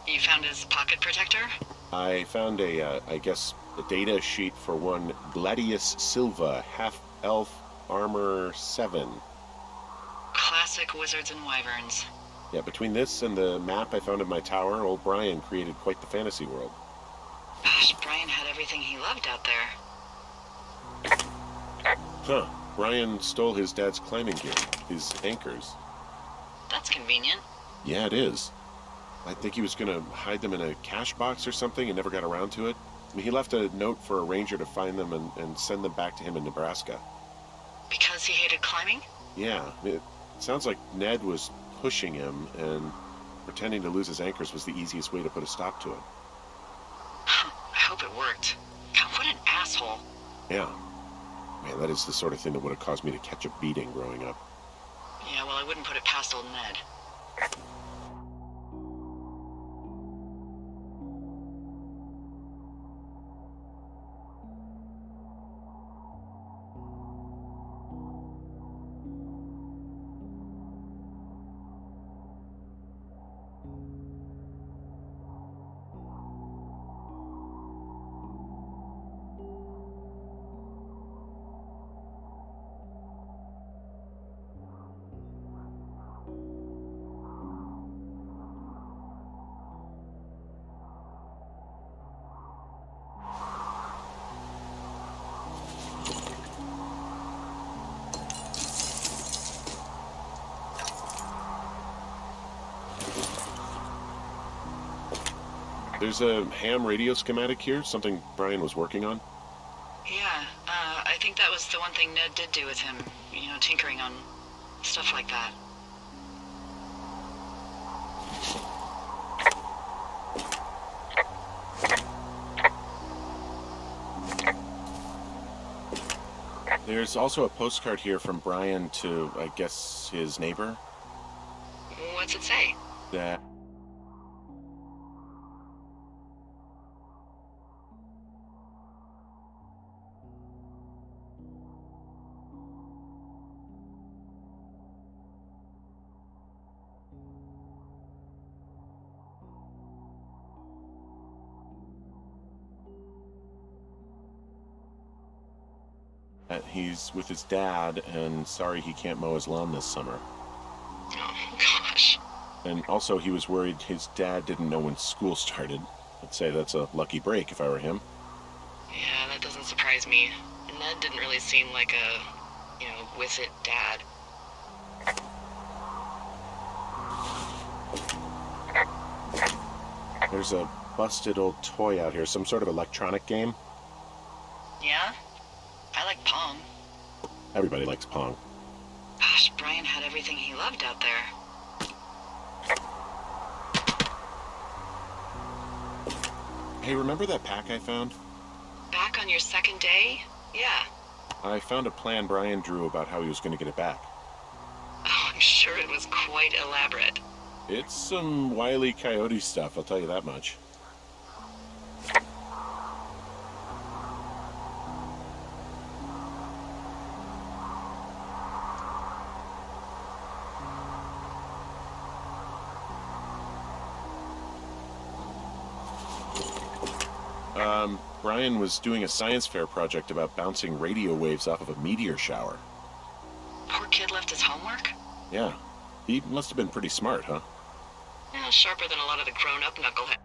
You found his pocket protector? I found a data sheet for one Gladius Silva, half-elf armor 7. Classic wizards and wyverns. Yeah, between this and the map I found in my tower, old Brian created quite the fantasy world. Gosh, Brian had everything he loved out there. Huh. Brian stole his dad's climbing gear, his anchors. That's convenient. Yeah, it is. I think he was going to hide them in a cash box or something and never got around to it. I mean, he left a note for a ranger to find them and send them back to him in Nebraska. Because he hated climbing? Yeah, it sounds like Ned was pushing him, and pretending to lose his anchors was the easiest way to put a stop to it. I hope it worked. God, what an asshole. Yeah. Man, that is the sort of thing that would have caused me to catch a beating growing up. Yeah, well, I wouldn't put it past old Ned. There's a ham radio schematic here, something Brian was working on. Yeah, I think that was the one thing Ned did do with him. You know, tinkering on stuff like that. There's also a postcard here from Brian to, I guess, his neighbor. What's it say? That he's with his dad and sorry he can't mow his lawn this summer. Oh, gosh. And also he was worried his dad didn't know when school started. I'd say that's a lucky break if I were him. Yeah, that doesn't surprise me. Ned didn't really seem like a, with it dad. There's a busted old toy out here, some sort of electronic game. Yeah? I like Pong. Everybody likes Pong. Gosh, Brian had everything he loved out there. Hey, remember that pack I found? Back on your second day? Yeah. I found a plan Brian drew about how he was going to get it back. Oh, I'm sure it was quite elaborate. It's some Wile E. Coyote stuff, I'll tell you that much. Brian was doing a science fair project about bouncing radio waves off of a meteor shower. Poor kid left his homework? Yeah. He must have been pretty smart, huh? Yeah, sharper than a lot of the grown-up knuckleheads.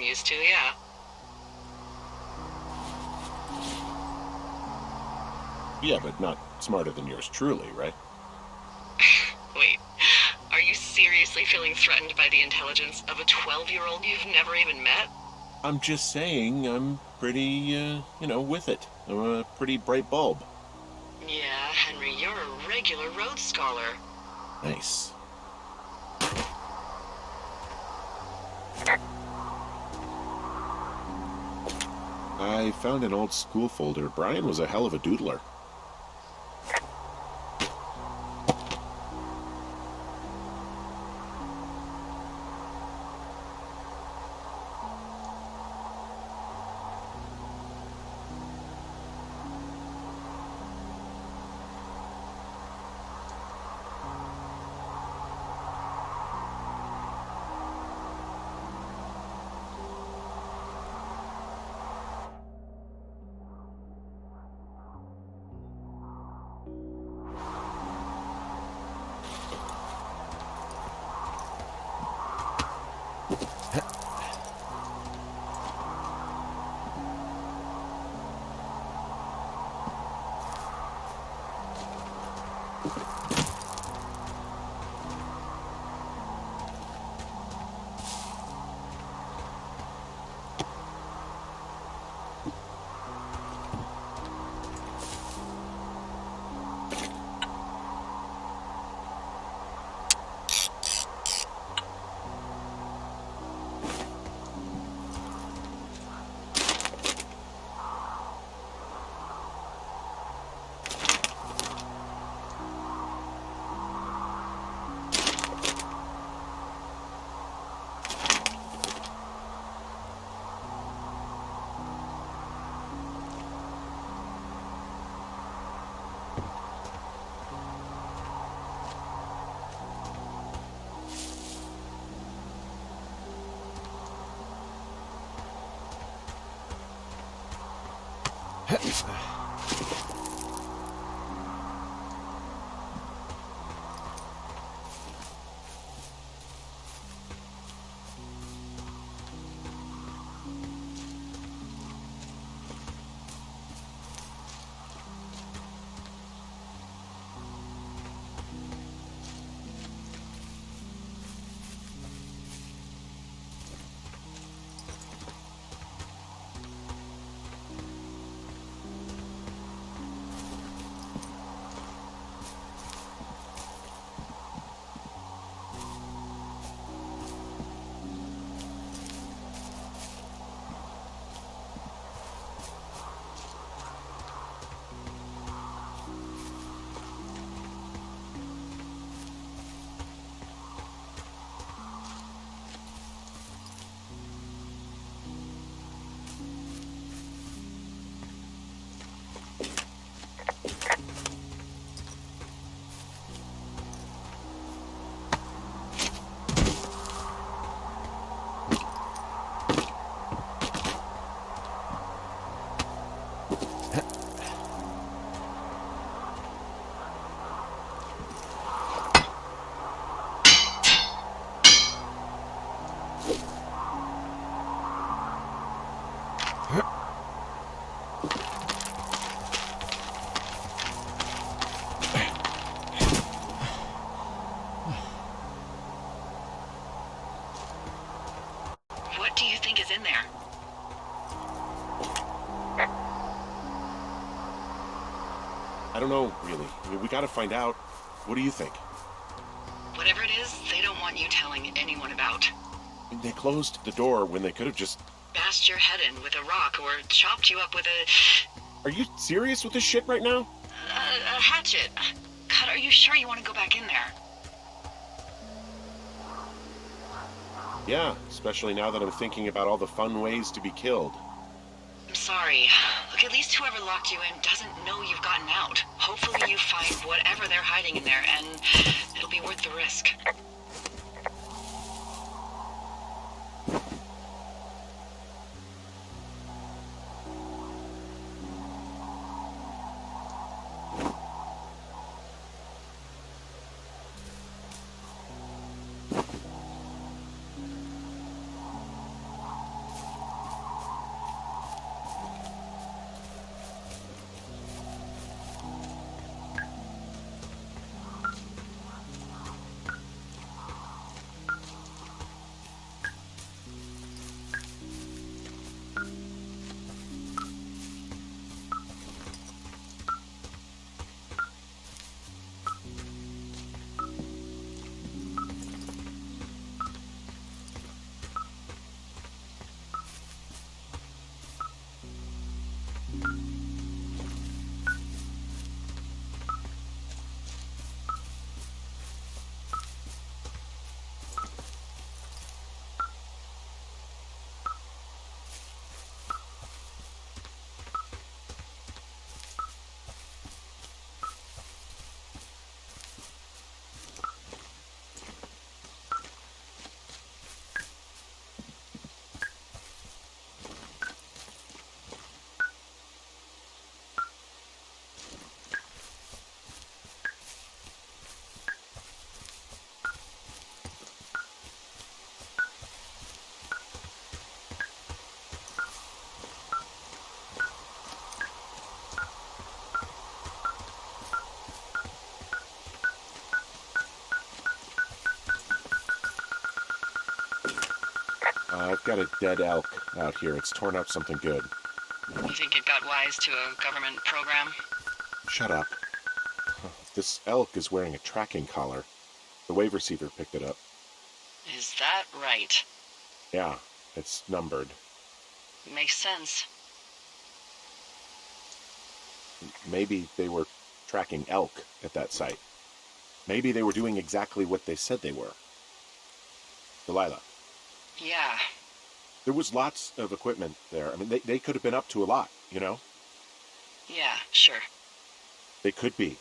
I'm used to, yeah. Yeah, but not smarter than yours truly, right? Wait, are you seriously feeling threatened by the intelligence of a 12-year-old you've never even met? I'm just saying I'm pretty, with it. I'm a pretty bright bulb. Yeah, Henry, you're a regular Rhodes Scholar. Nice. I found an old school folder. Brian was a hell of a doodler. What do you think is in there? I don't know, really. I mean, we gotta find out. What do you think? Whatever it is, they don't want you telling anyone about. They closed the door when they could have just... Bashed your head in with a rock or chopped you up with a Are you serious with this shit right now? hatchet. God, are you sure you want to go back in there? Yeah, especially now that I'm thinking about all the fun ways to be killed. I'm sorry. Look, at least whoever locked you in doesn't know you've gotten out. Hopefully you find whatever they're hiding in there, and it'll be worth the risk. I've got a dead elk out here. It's torn up something good. You think it got wise to a government program? Shut up. This elk is wearing a tracking collar. The wave receiver picked it up. Is that right? Yeah, it's numbered. Makes sense. Maybe they were tracking elk at that site. Maybe they were doing exactly what they said they were. Delilah. Yeah. There was lots of equipment there. I mean, they could have been up to a lot, you know? Yeah, sure. They could be.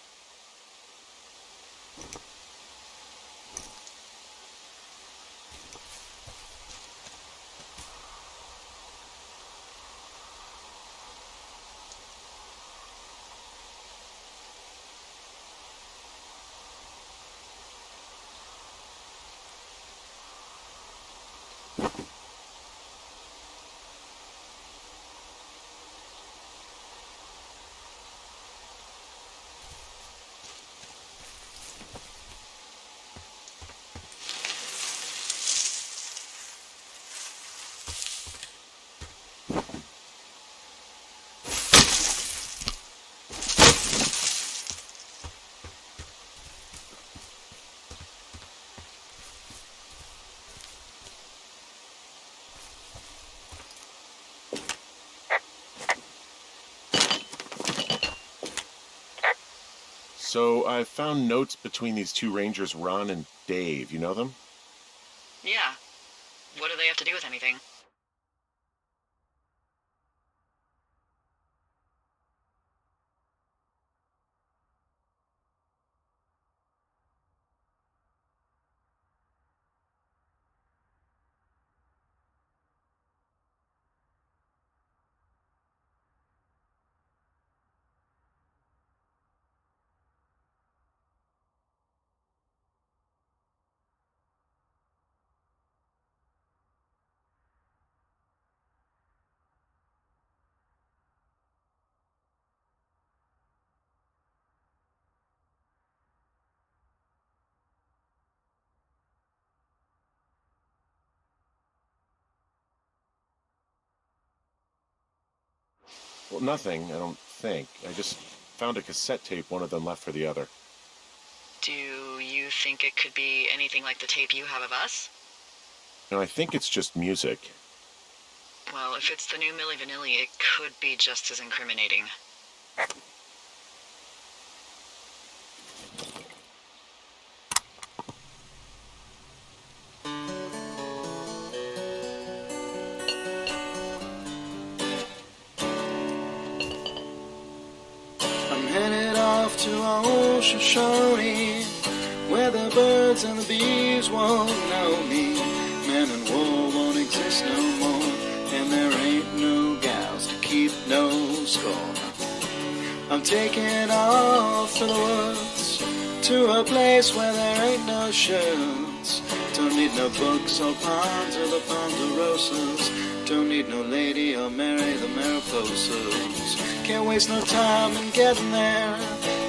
So I found notes between these two rangers, Ron and Dave. You know them? Yeah. What do they have to do with anything? Well, nothing, I don't think. I just found a cassette tape one of them left for the other. Do you think it could be anything like the tape you have of us? And I think it's just music. Well, if it's the new Milli Vanilli, it could be just as incriminating. I'm headed off to Shoshone, where the birds and the bees won't know me. Man and war won't exist no more, and there ain't no gals to keep no score. I'm taking off to the woods, to a place where there ain't no shirts. Don't need no books or ponds or the ponderosas. Don't need no lady or marry the Mariposas. Can't waste no time in getting there.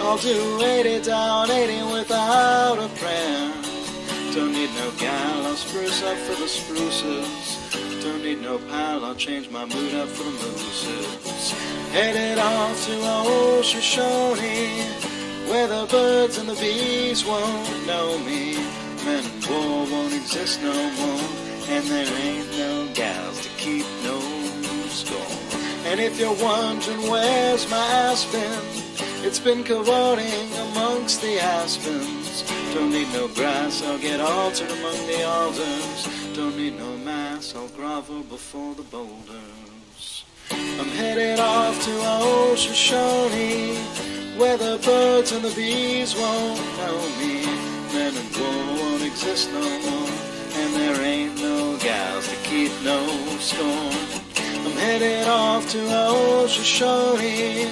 I'll do 80 down 80 without a prayer. Don't need no gal, I'll spruce up for the spruces. Don't need no pal, I'll change my mood up for the mooses. Headed off to Shoshone, where the birds and the bees won't know me. Men and war won't exist no more, and there ain't no gals to keep no score. And if you're wondering where's my aspen, it's been cavorting amongst the aspens. Don't need no grass, I'll get altered among the alders. Don't need no mass, I'll grovel before the boulders. I'm headed off to Shoshone, where the birds and the bees won't know me. Men and war won't exist no more, and there ain't no gals to keep no score. I'm headed off to Shoshone.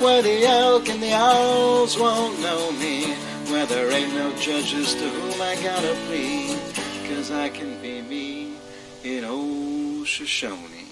Where the elk and the owls won't know me, where there ain't no judges to whom I gotta plead, 'cause I can be me in old Shoshone.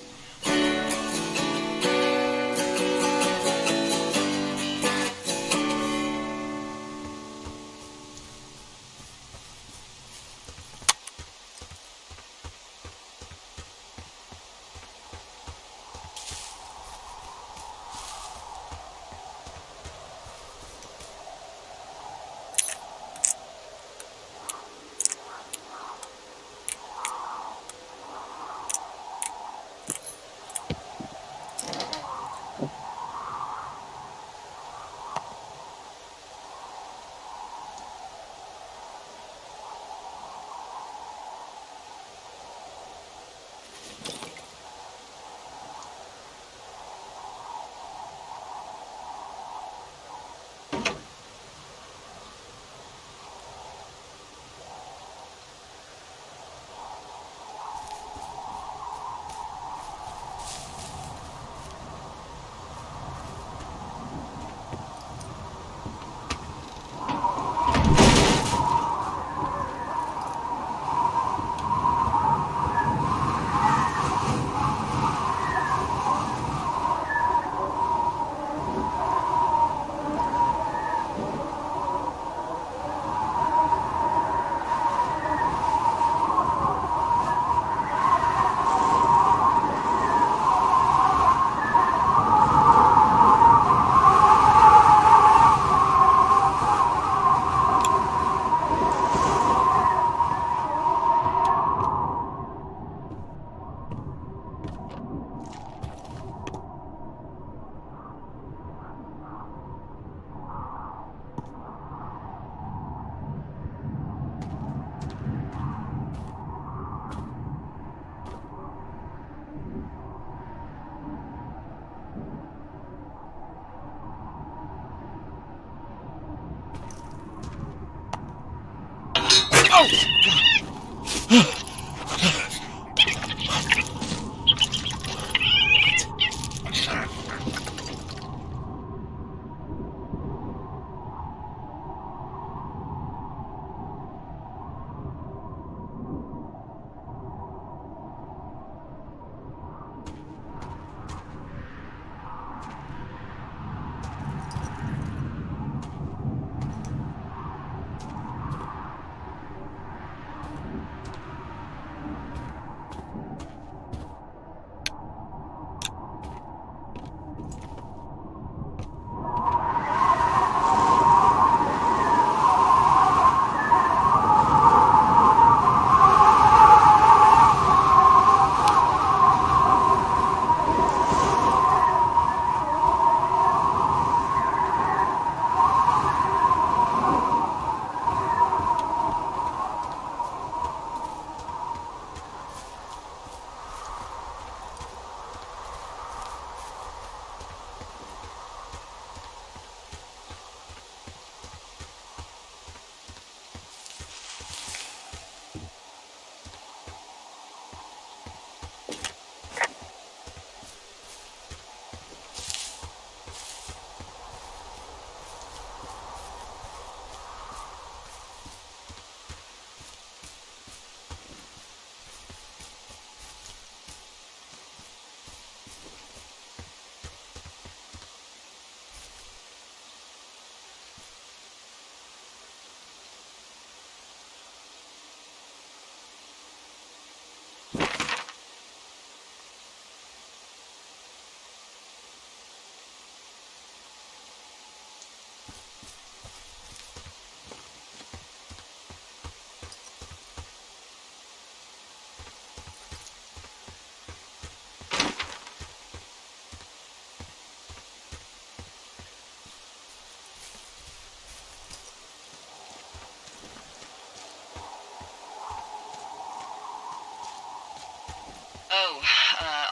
Oh,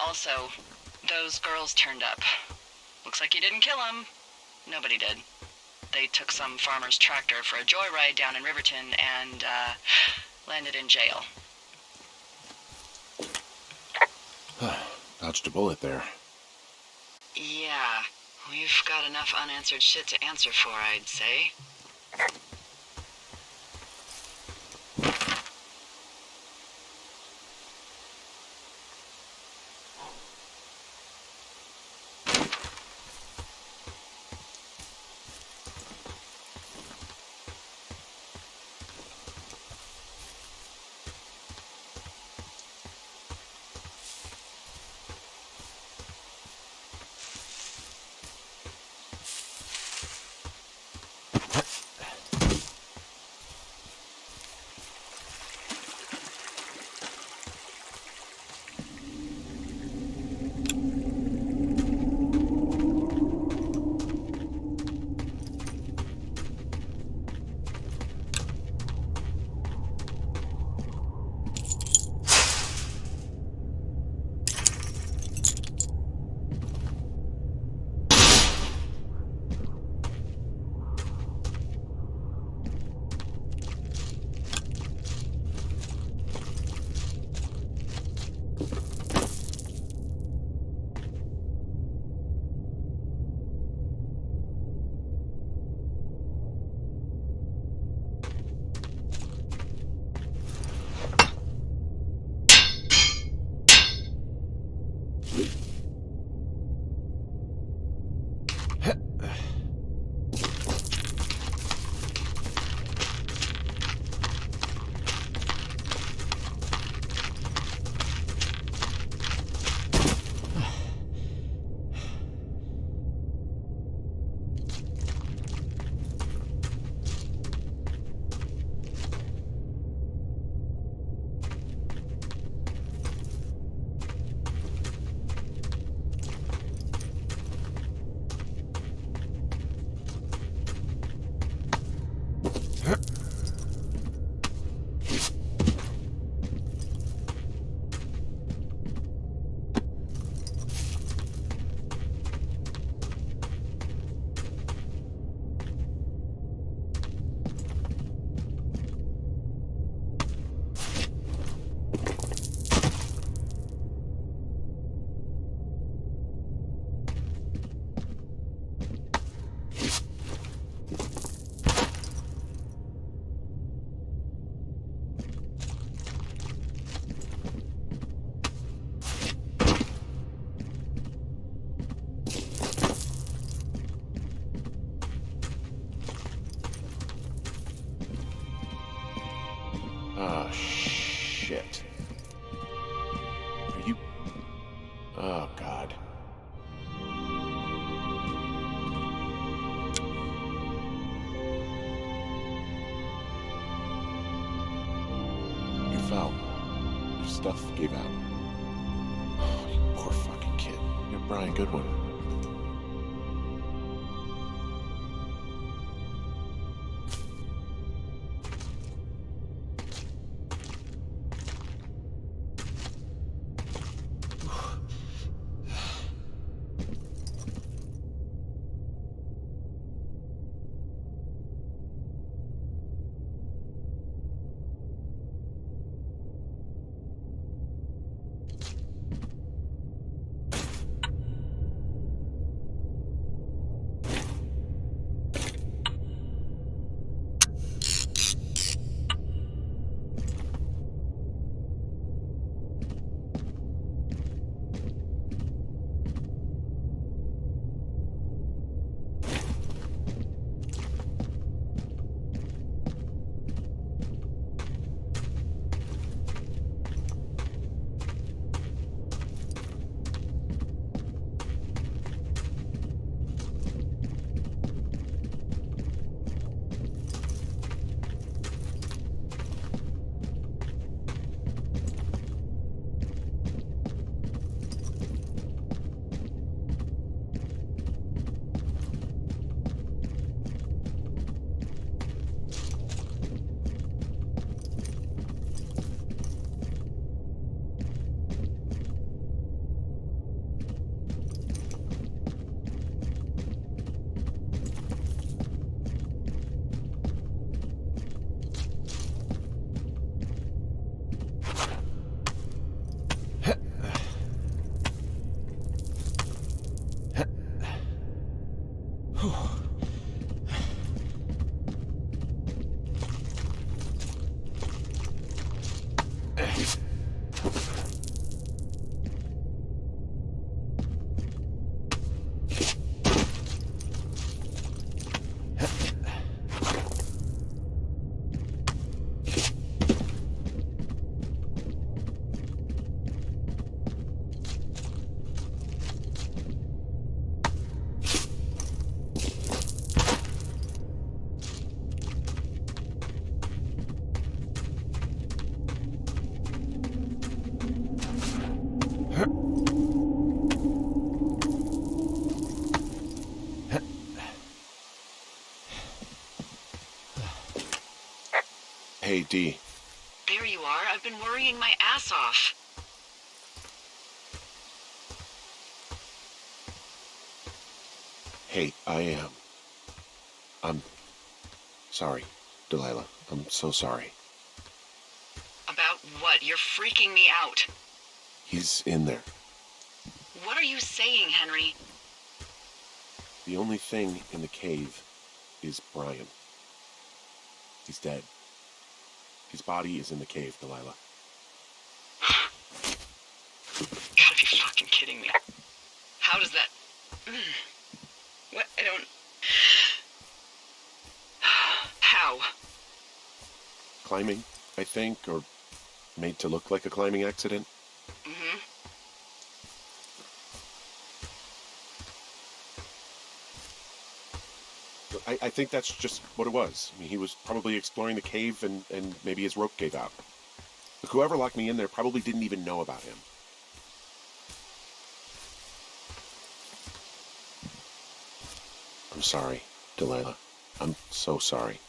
also, those girls turned up. Looks like you didn't kill them. Nobody did. They took some farmer's tractor for a joyride down in Riverton and, landed in jail. Dodged a bullet there. Yeah, we've got enough unanswered shit to answer for, I'd say. shit. Are you... Oh, God. You fell. Your stuff gave out. Oh, you poor fucking kid. You're Brian Goodwin. Hey, Dee. There you are. I've been worrying my ass off. Hey, I'm sorry, Delilah. I'm so sorry. About what? You're freaking me out. He's in there. What are you saying, Henry? The only thing in the cave is Brian. He's dead. His body is in the cave, Delilah. Gotta be fucking kidding me. How does that... What? I don't... How? Climbing, I think, or made to look like a climbing accident. Mm-hmm. I think that's just what it was. I mean, he was probably exploring the cave and maybe his rope gave out. But whoever locked me in there probably didn't even know about him. I'm sorry, Delilah. I'm so sorry.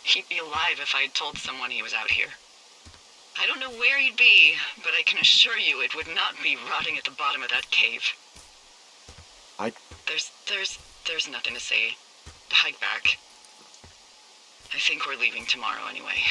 He'd be alive if I'd told someone he was out here. I don't know where he'd be, but I can assure you it would not be rotting at the bottom of that cave. There's nothing to say. Hike back. I think we're leaving tomorrow anyway.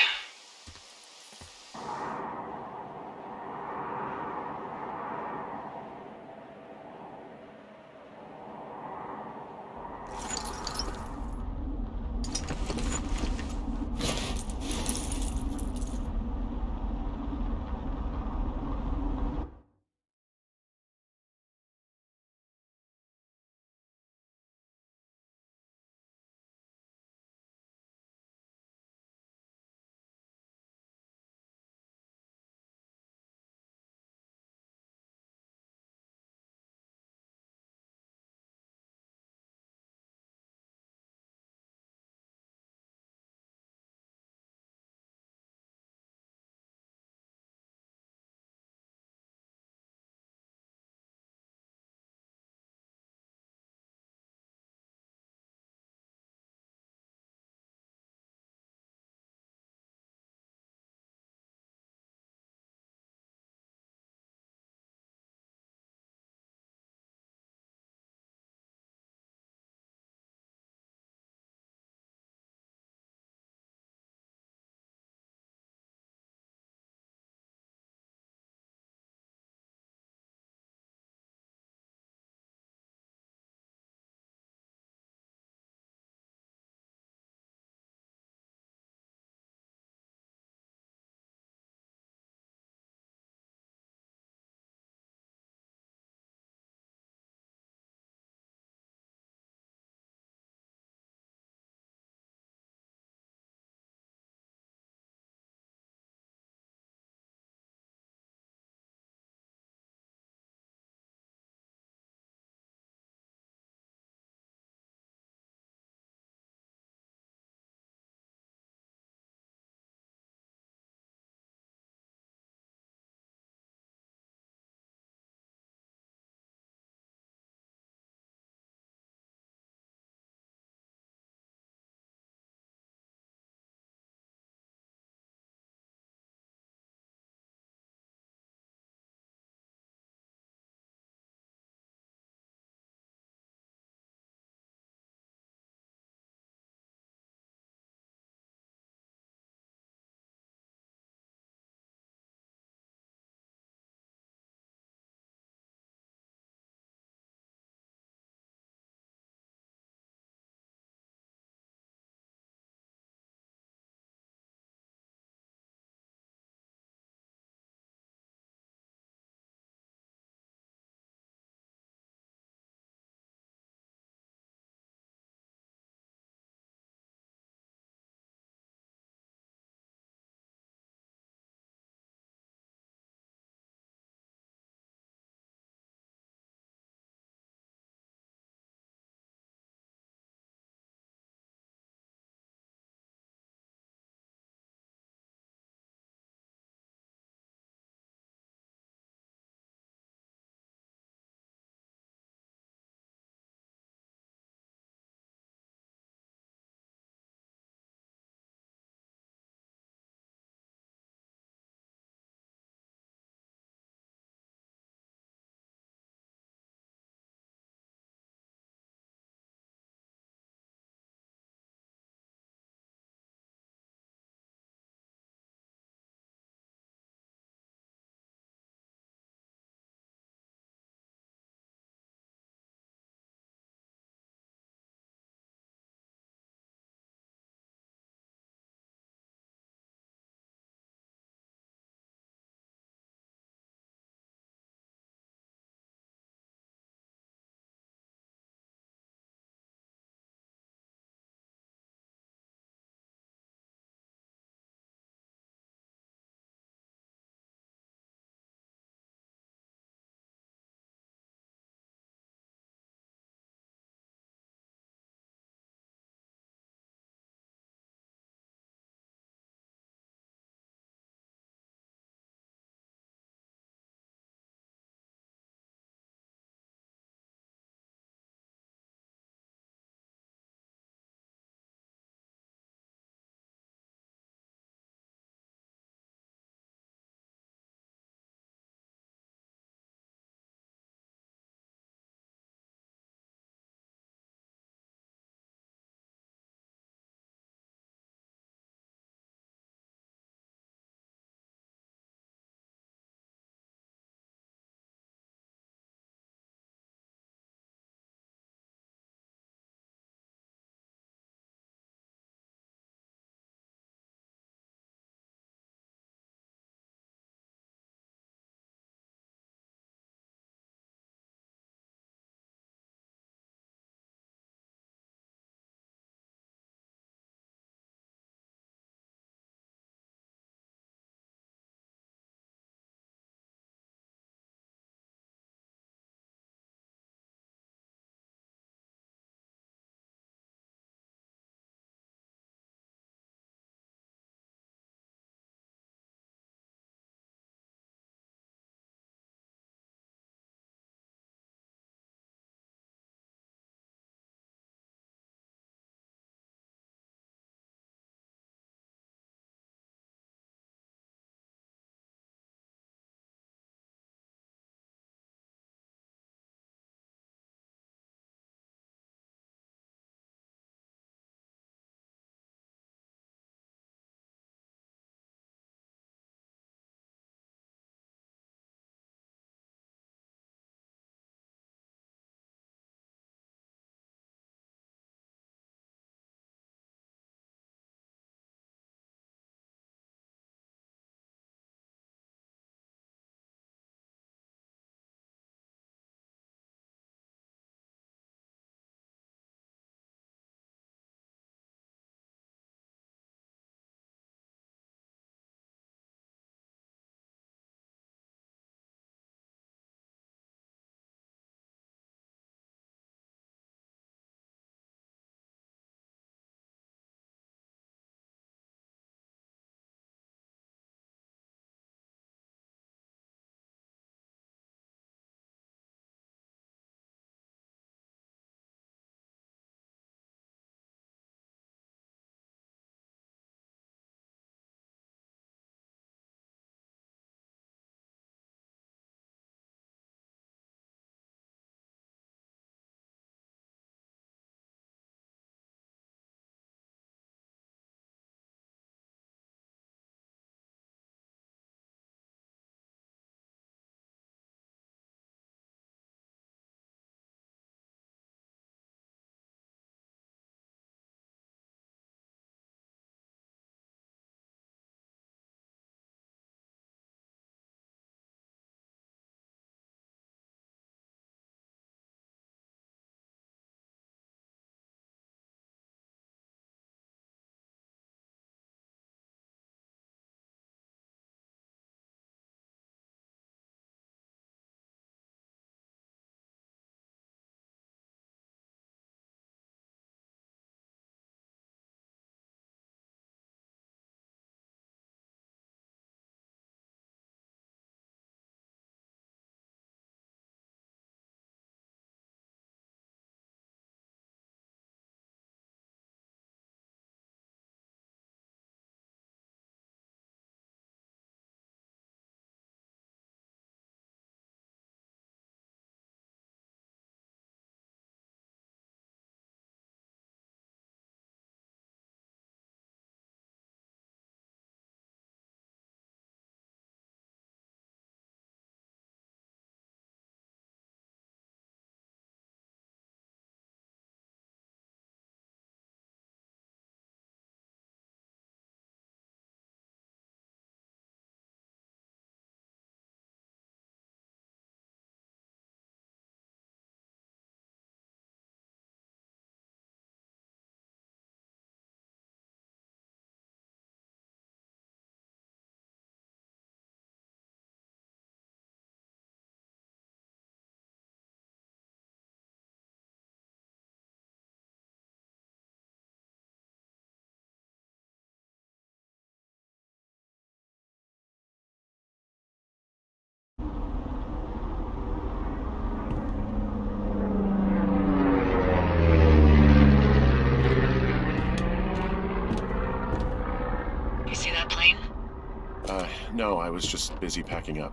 No, I was just busy packing up.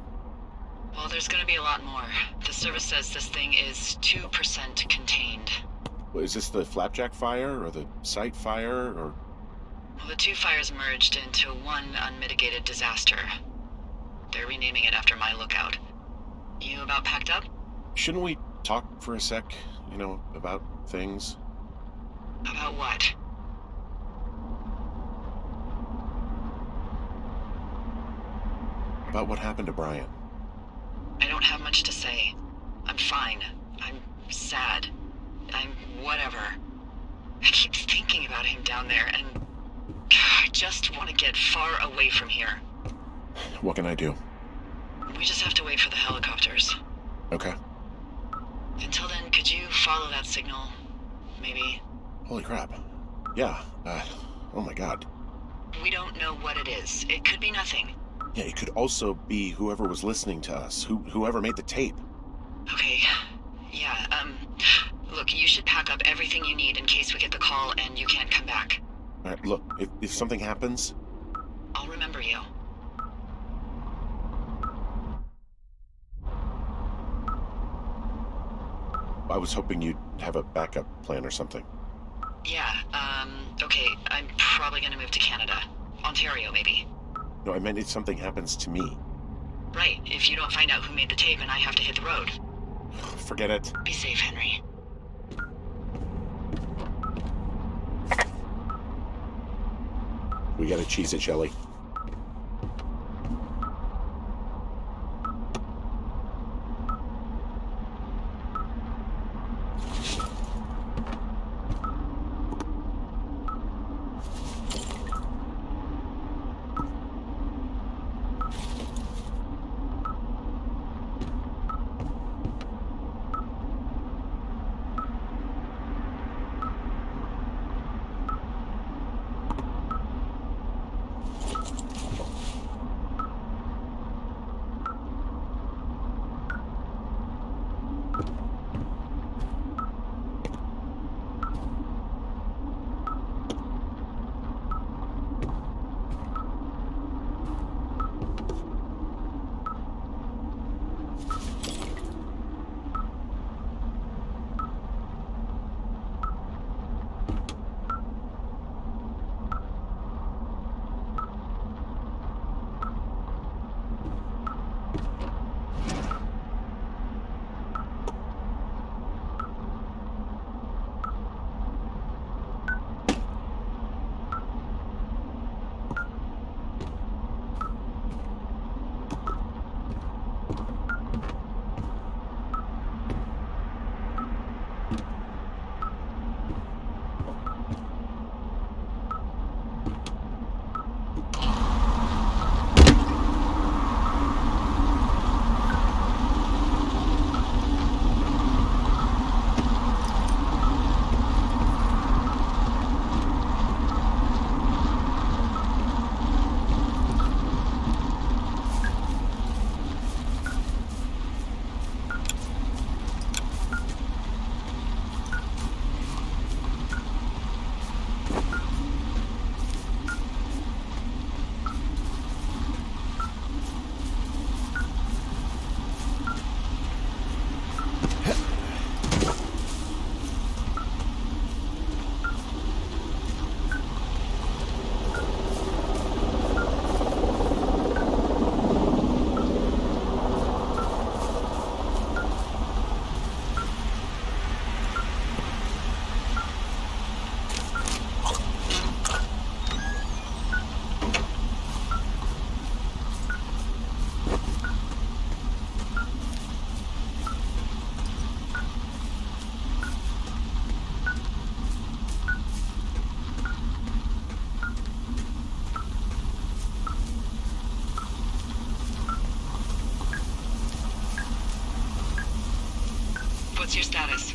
Well, there's gonna be a lot more. The service says this thing is 2% contained. Well, is this the Flapjack fire, or the site fire, or... Well, the two fires merged into one unmitigated disaster. They're renaming it after my lookout. You about packed up? Shouldn't we talk for a sec, about things? About what? About what happened to Brian. I don't have much to say. I'm fine. I'm sad. I'm whatever. I keep thinking about him down there, and I just want to get far away from here. What can I do? We just have to wait for the helicopters. Okay. Until then, could you follow that signal? Maybe? Holy crap. Yeah, oh my god. We don't know what it is. It could be nothing. Yeah, it could also be whoever was listening to us, whoever made the tape. Okay. Yeah, look, you should pack up everything you need in case we get the call and you can't come back. All right, look, if something happens... I'll remember you. I was hoping you'd have a backup plan or something. Yeah, okay, I'm probably gonna move to Canada. Ontario, maybe. No, I meant if something happens to me. Right, if you don't find out who made the tape and I have to hit the road. Forget it. Be safe, Henry. We gotta cheese it, Shelley. What's your status?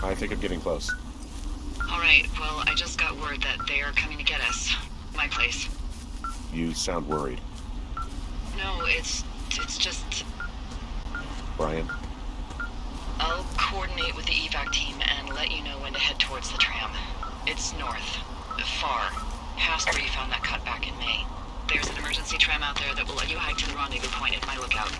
I think I'm getting close. Alright, well, I just got word that they are coming to get us. My place. You sound worried. No, it's just... Brian? I'll coordinate with the evac team and let you know when to head towards the tram. It's north. Far. Past where you found that cut back in May. There's an emergency tram out there that will let you hike to the rendezvous point at my lookout.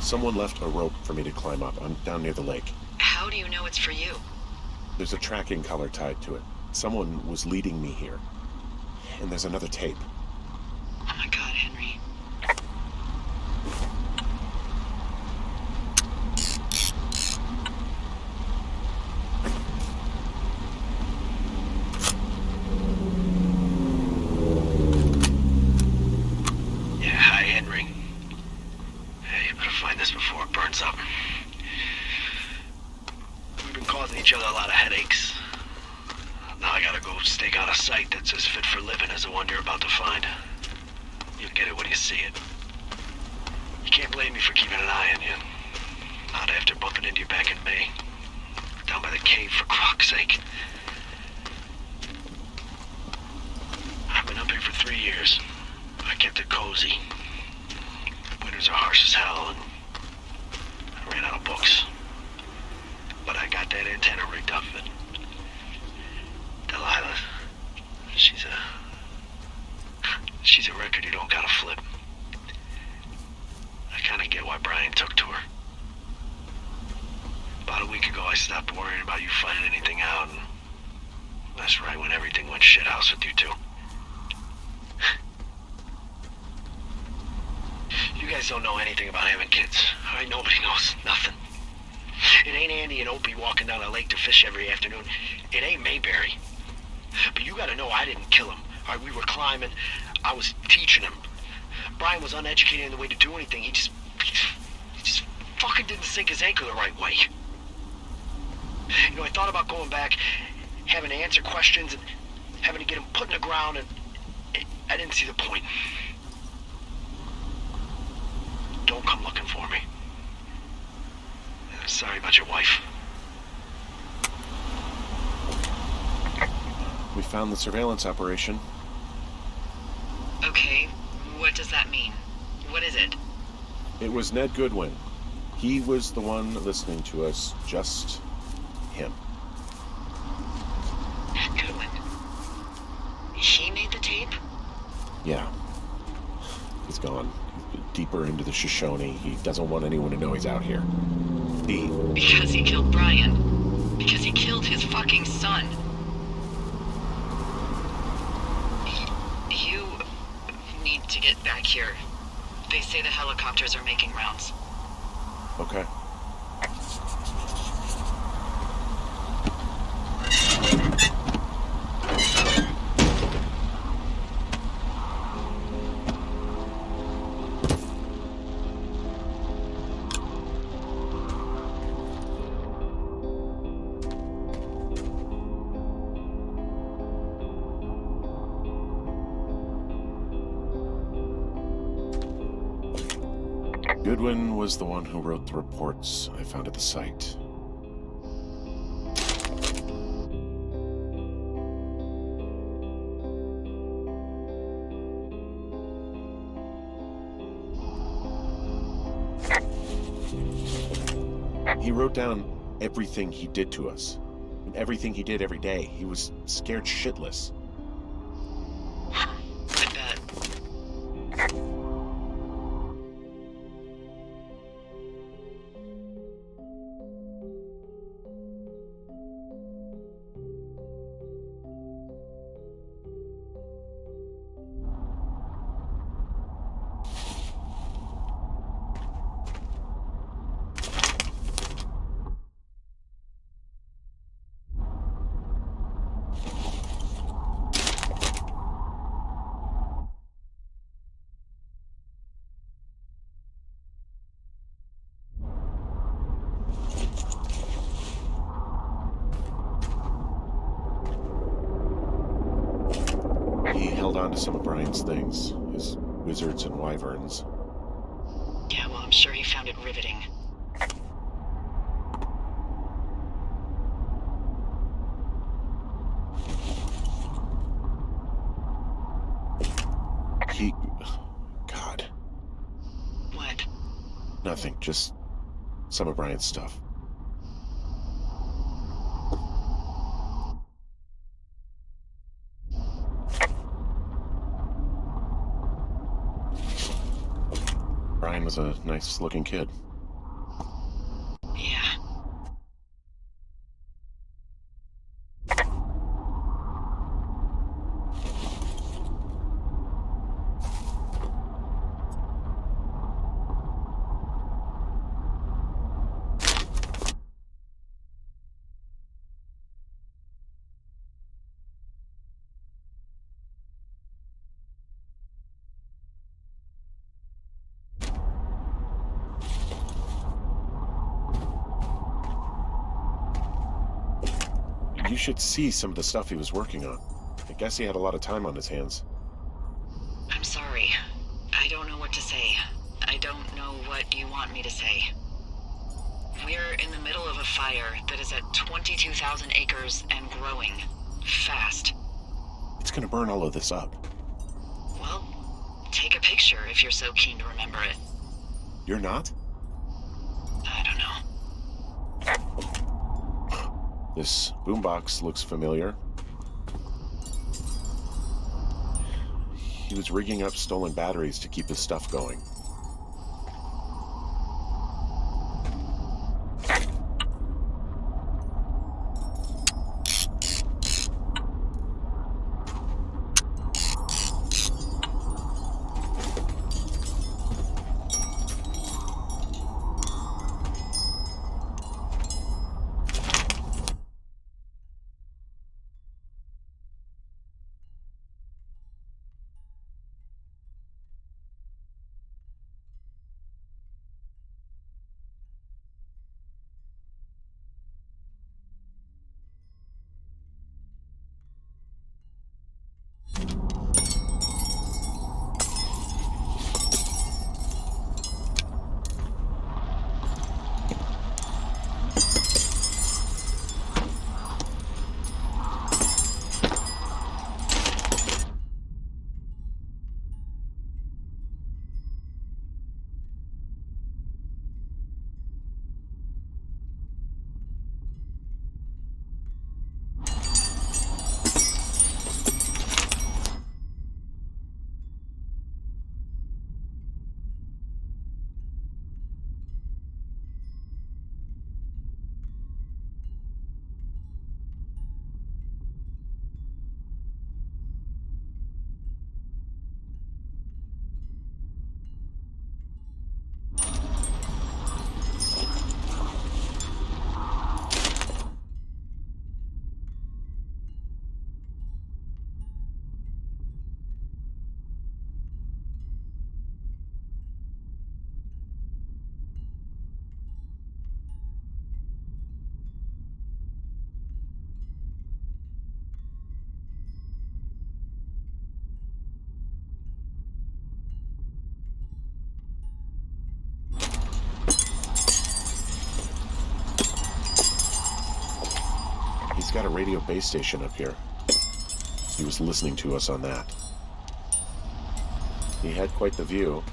Someone left a rope for me to climb up. I'm down near the lake. How do you know it's for you? There's a tracking collar tied to it. Someone was leading me here. And there's another tape. Oh my God, Henry. Yeah, hi, Henry. Hey, you better find this before it burns up. We've been causing each other a lot of headaches. Now I gotta go stake out a site that's as fit for living as the one you're about to find. You'll get it when you see it. You can't blame me for keeping an eye on you. Not after bumping into you back in May. Down by the cave, for croc's sake. I've been up here for 3 years. I kept it cozy. Winters are harsh as hell, and I ran out of books. But I got that antenna rigged up, and Delilah, she's a record you don't gotta flip. I kinda get why Brian took to her. About a week ago, I stopped worrying about you finding anything out, and that's right when everything went shithouse with you two. You guys don't know anything about having kids. All right, nobody knows nothing. It ain't Andy and Opie walking down a lake to fish every afternoon. It ain't Mayberry. But you gotta know I didn't kill him. All right, we were climbing. I was teaching him. Brian was uneducated in the way to do anything. He just fucking didn't sink his anchor the right way. You know, I thought about going back, having to answer questions, and having to get him put in the ground, and I didn't see the point. Don't come looking for me. Sorry about your wife. We found the surveillance operation. Okay, what does that mean? What is it? It was Ned Goodwin. He was the one listening to us, just him. Goodwin. He made the tape? Yeah. He's gone. He's deeper into the Shoshone. He doesn't want anyone to know he's out here. Because he killed Brian. Because he killed his fucking son. You need to get back here. They say the helicopters are making rounds. Okay. Goodwin was the one who wrote the reports I found at the site. He wrote down everything he did to us, and everything he did every day. He was scared shitless. I bet. He held on to some of Brian's things, his wizards and wyverns. Yeah, well, I'm sure he found it riveting. God, What? nothing, just some of Brian's stuff. Brian was a nice-looking kid. Yeah. You should see some of the stuff he was working on. I guess he had a lot of time on his hands. I'm sorry. I don't know what to say. I don't know what you want me to say. We're in the middle of a fire that is at 22,000 acres and growing. Fast. It's gonna burn all of this up. Well, take a picture if you're so keen to remember it. You're not? I don't know. This boombox looks familiar. He was rigging up stolen batteries to keep his stuff going. He's got a radio base station up here. He was listening to us on that. He had quite the view.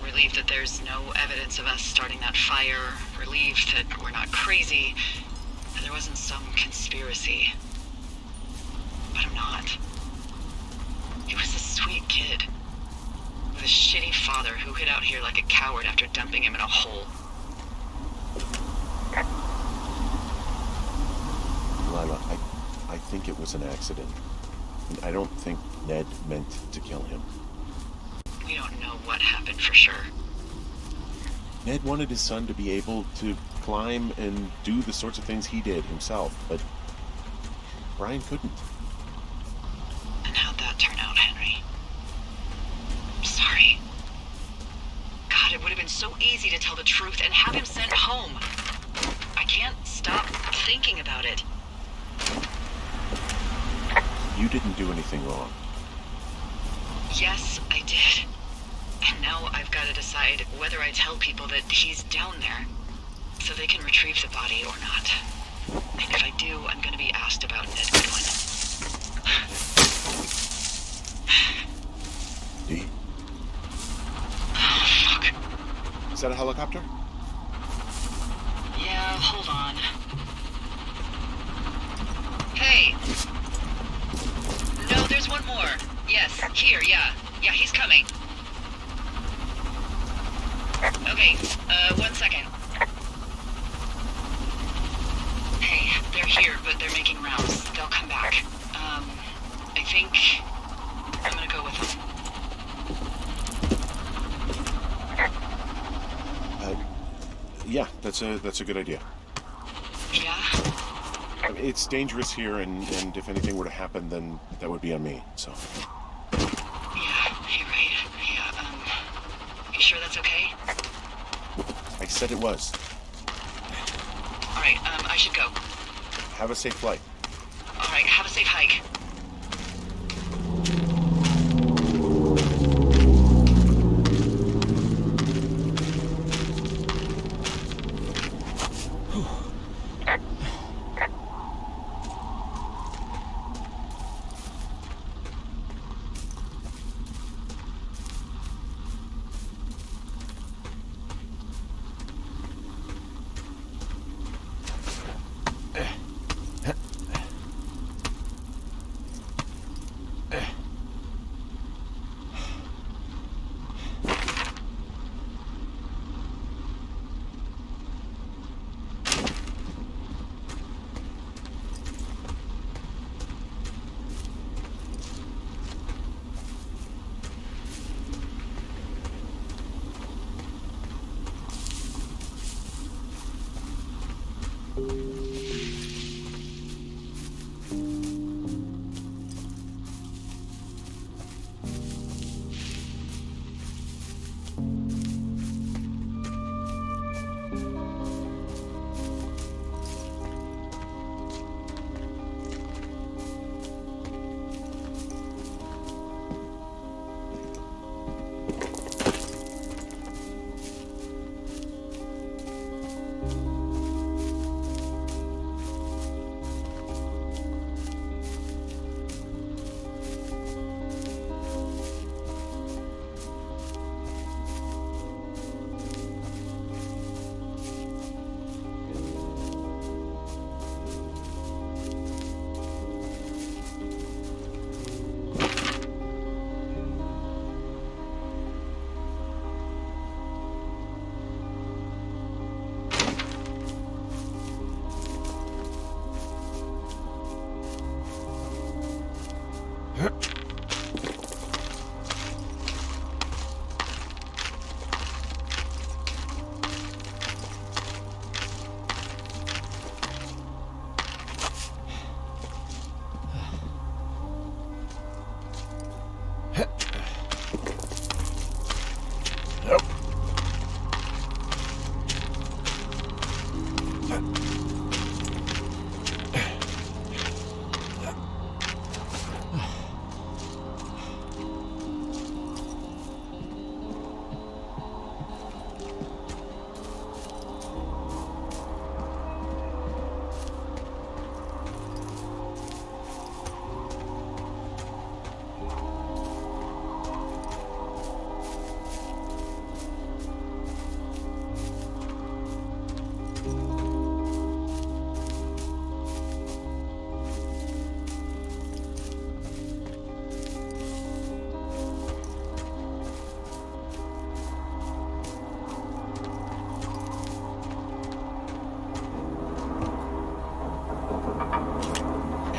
Relieved that there's no evidence of us starting that fire. Relieved that we're not crazy. That there wasn't some conspiracy. But I'm not. He was a sweet kid. With a shitty father who hid out here like a coward after dumping him in a hole. Lila, I think it was an accident. I don't think Ned meant to kill him. We don't know what happened for sure. Ned wanted his son to be able to climb and do the sorts of things he did himself, but Brian couldn't. And how'd that turn out, Henry? I'm sorry. God, it would have been so easy to tell the truth and have him sent home. I can't stop thinking about it. You didn't do anything wrong. Yes, I did. And now I've got to decide whether I tell people that he's down there so they can retrieve the body or not. And if I do, I'm going to be asked about Ned Goodwin. D? Oh, fuck. Is that a helicopter? Yeah, hold on. Hey! No, there's one more. Yes, here, yeah. Yeah, he's coming. Okay, 1 second. Hey, they're here, but they're making rounds. They'll come back. I think I'm gonna go with them. Yeah, that's a good idea. Yeah? It's dangerous here, and if anything were to happen, then that would be on me, so... sure that's okay? I said it was. All right, I should go. Have a safe flight. All right, have a safe hike.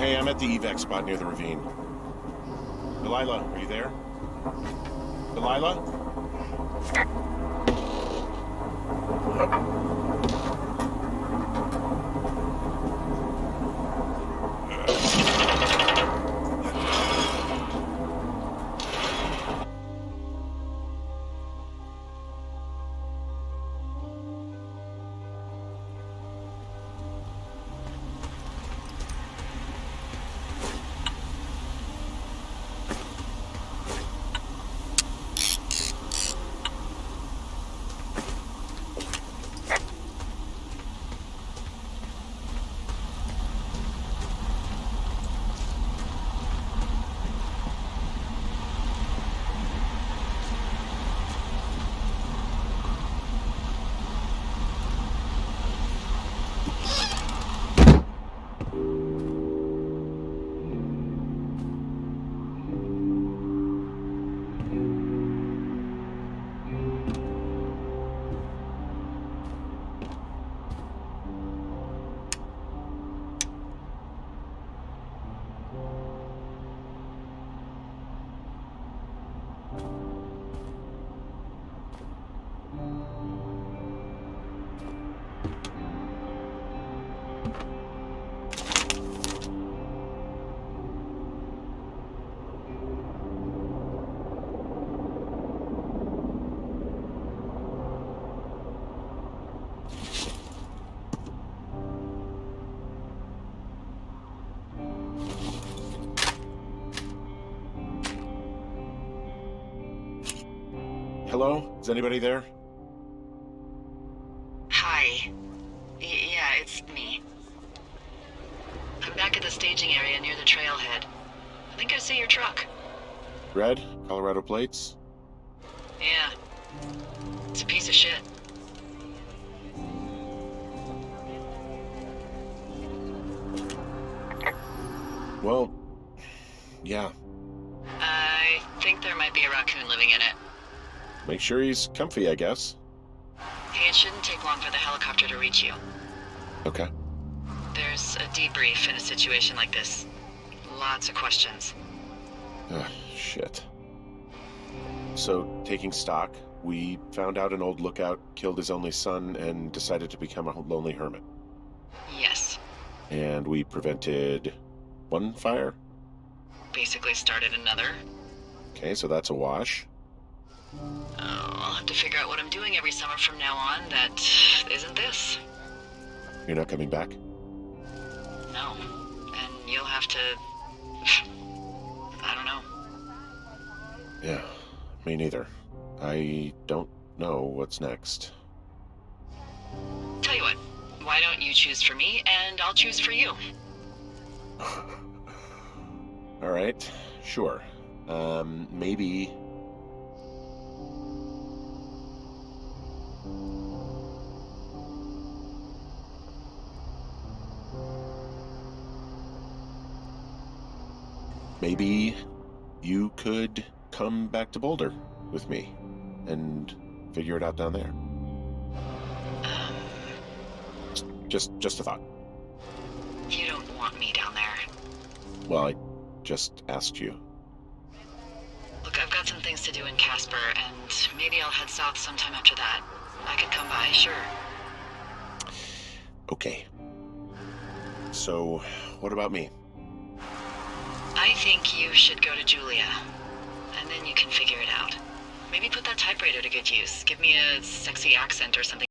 Hey, I'm at the evac spot near the ravine. Delilah, are you there? Delilah? Hello? Is anybody there? Hi. Yeah, it's me. I'm back at the staging area near the trailhead. I think I see your truck. Red? Colorado plates? Yeah. It's a piece of shit. Well, yeah. I think there might be a raccoon living in it. Make sure he's comfy, I guess. Hey, it shouldn't take long for the helicopter to reach you. Okay. There's a debrief in a situation like this. Lots of questions. Shit. So, taking stock, we found out an old lookout killed his only son and decided to become a lonely hermit. Yes. And we prevented one fire? Basically started another. Okay, so that's a wash. Oh, I'll have to figure out what I'm doing every summer from now on that isn't this. You're not coming back? No. And you'll have to... I don't know. Yeah, me neither. I don't know what's next. Tell you what, why don't you choose for me and I'll choose for you? All right, sure. Maybe... Maybe you could come back to Boulder with me and figure it out down there. Just a thought. You don't want me down there. Well, I just asked you. Look, I've got some things to do in Casper, and maybe I'll head south sometime after that. I could come by, sure. Okay. So, what about me? I think you should go to Julia, and then you can figure it out. Maybe put that typewriter to good use. Give me a sexy accent or something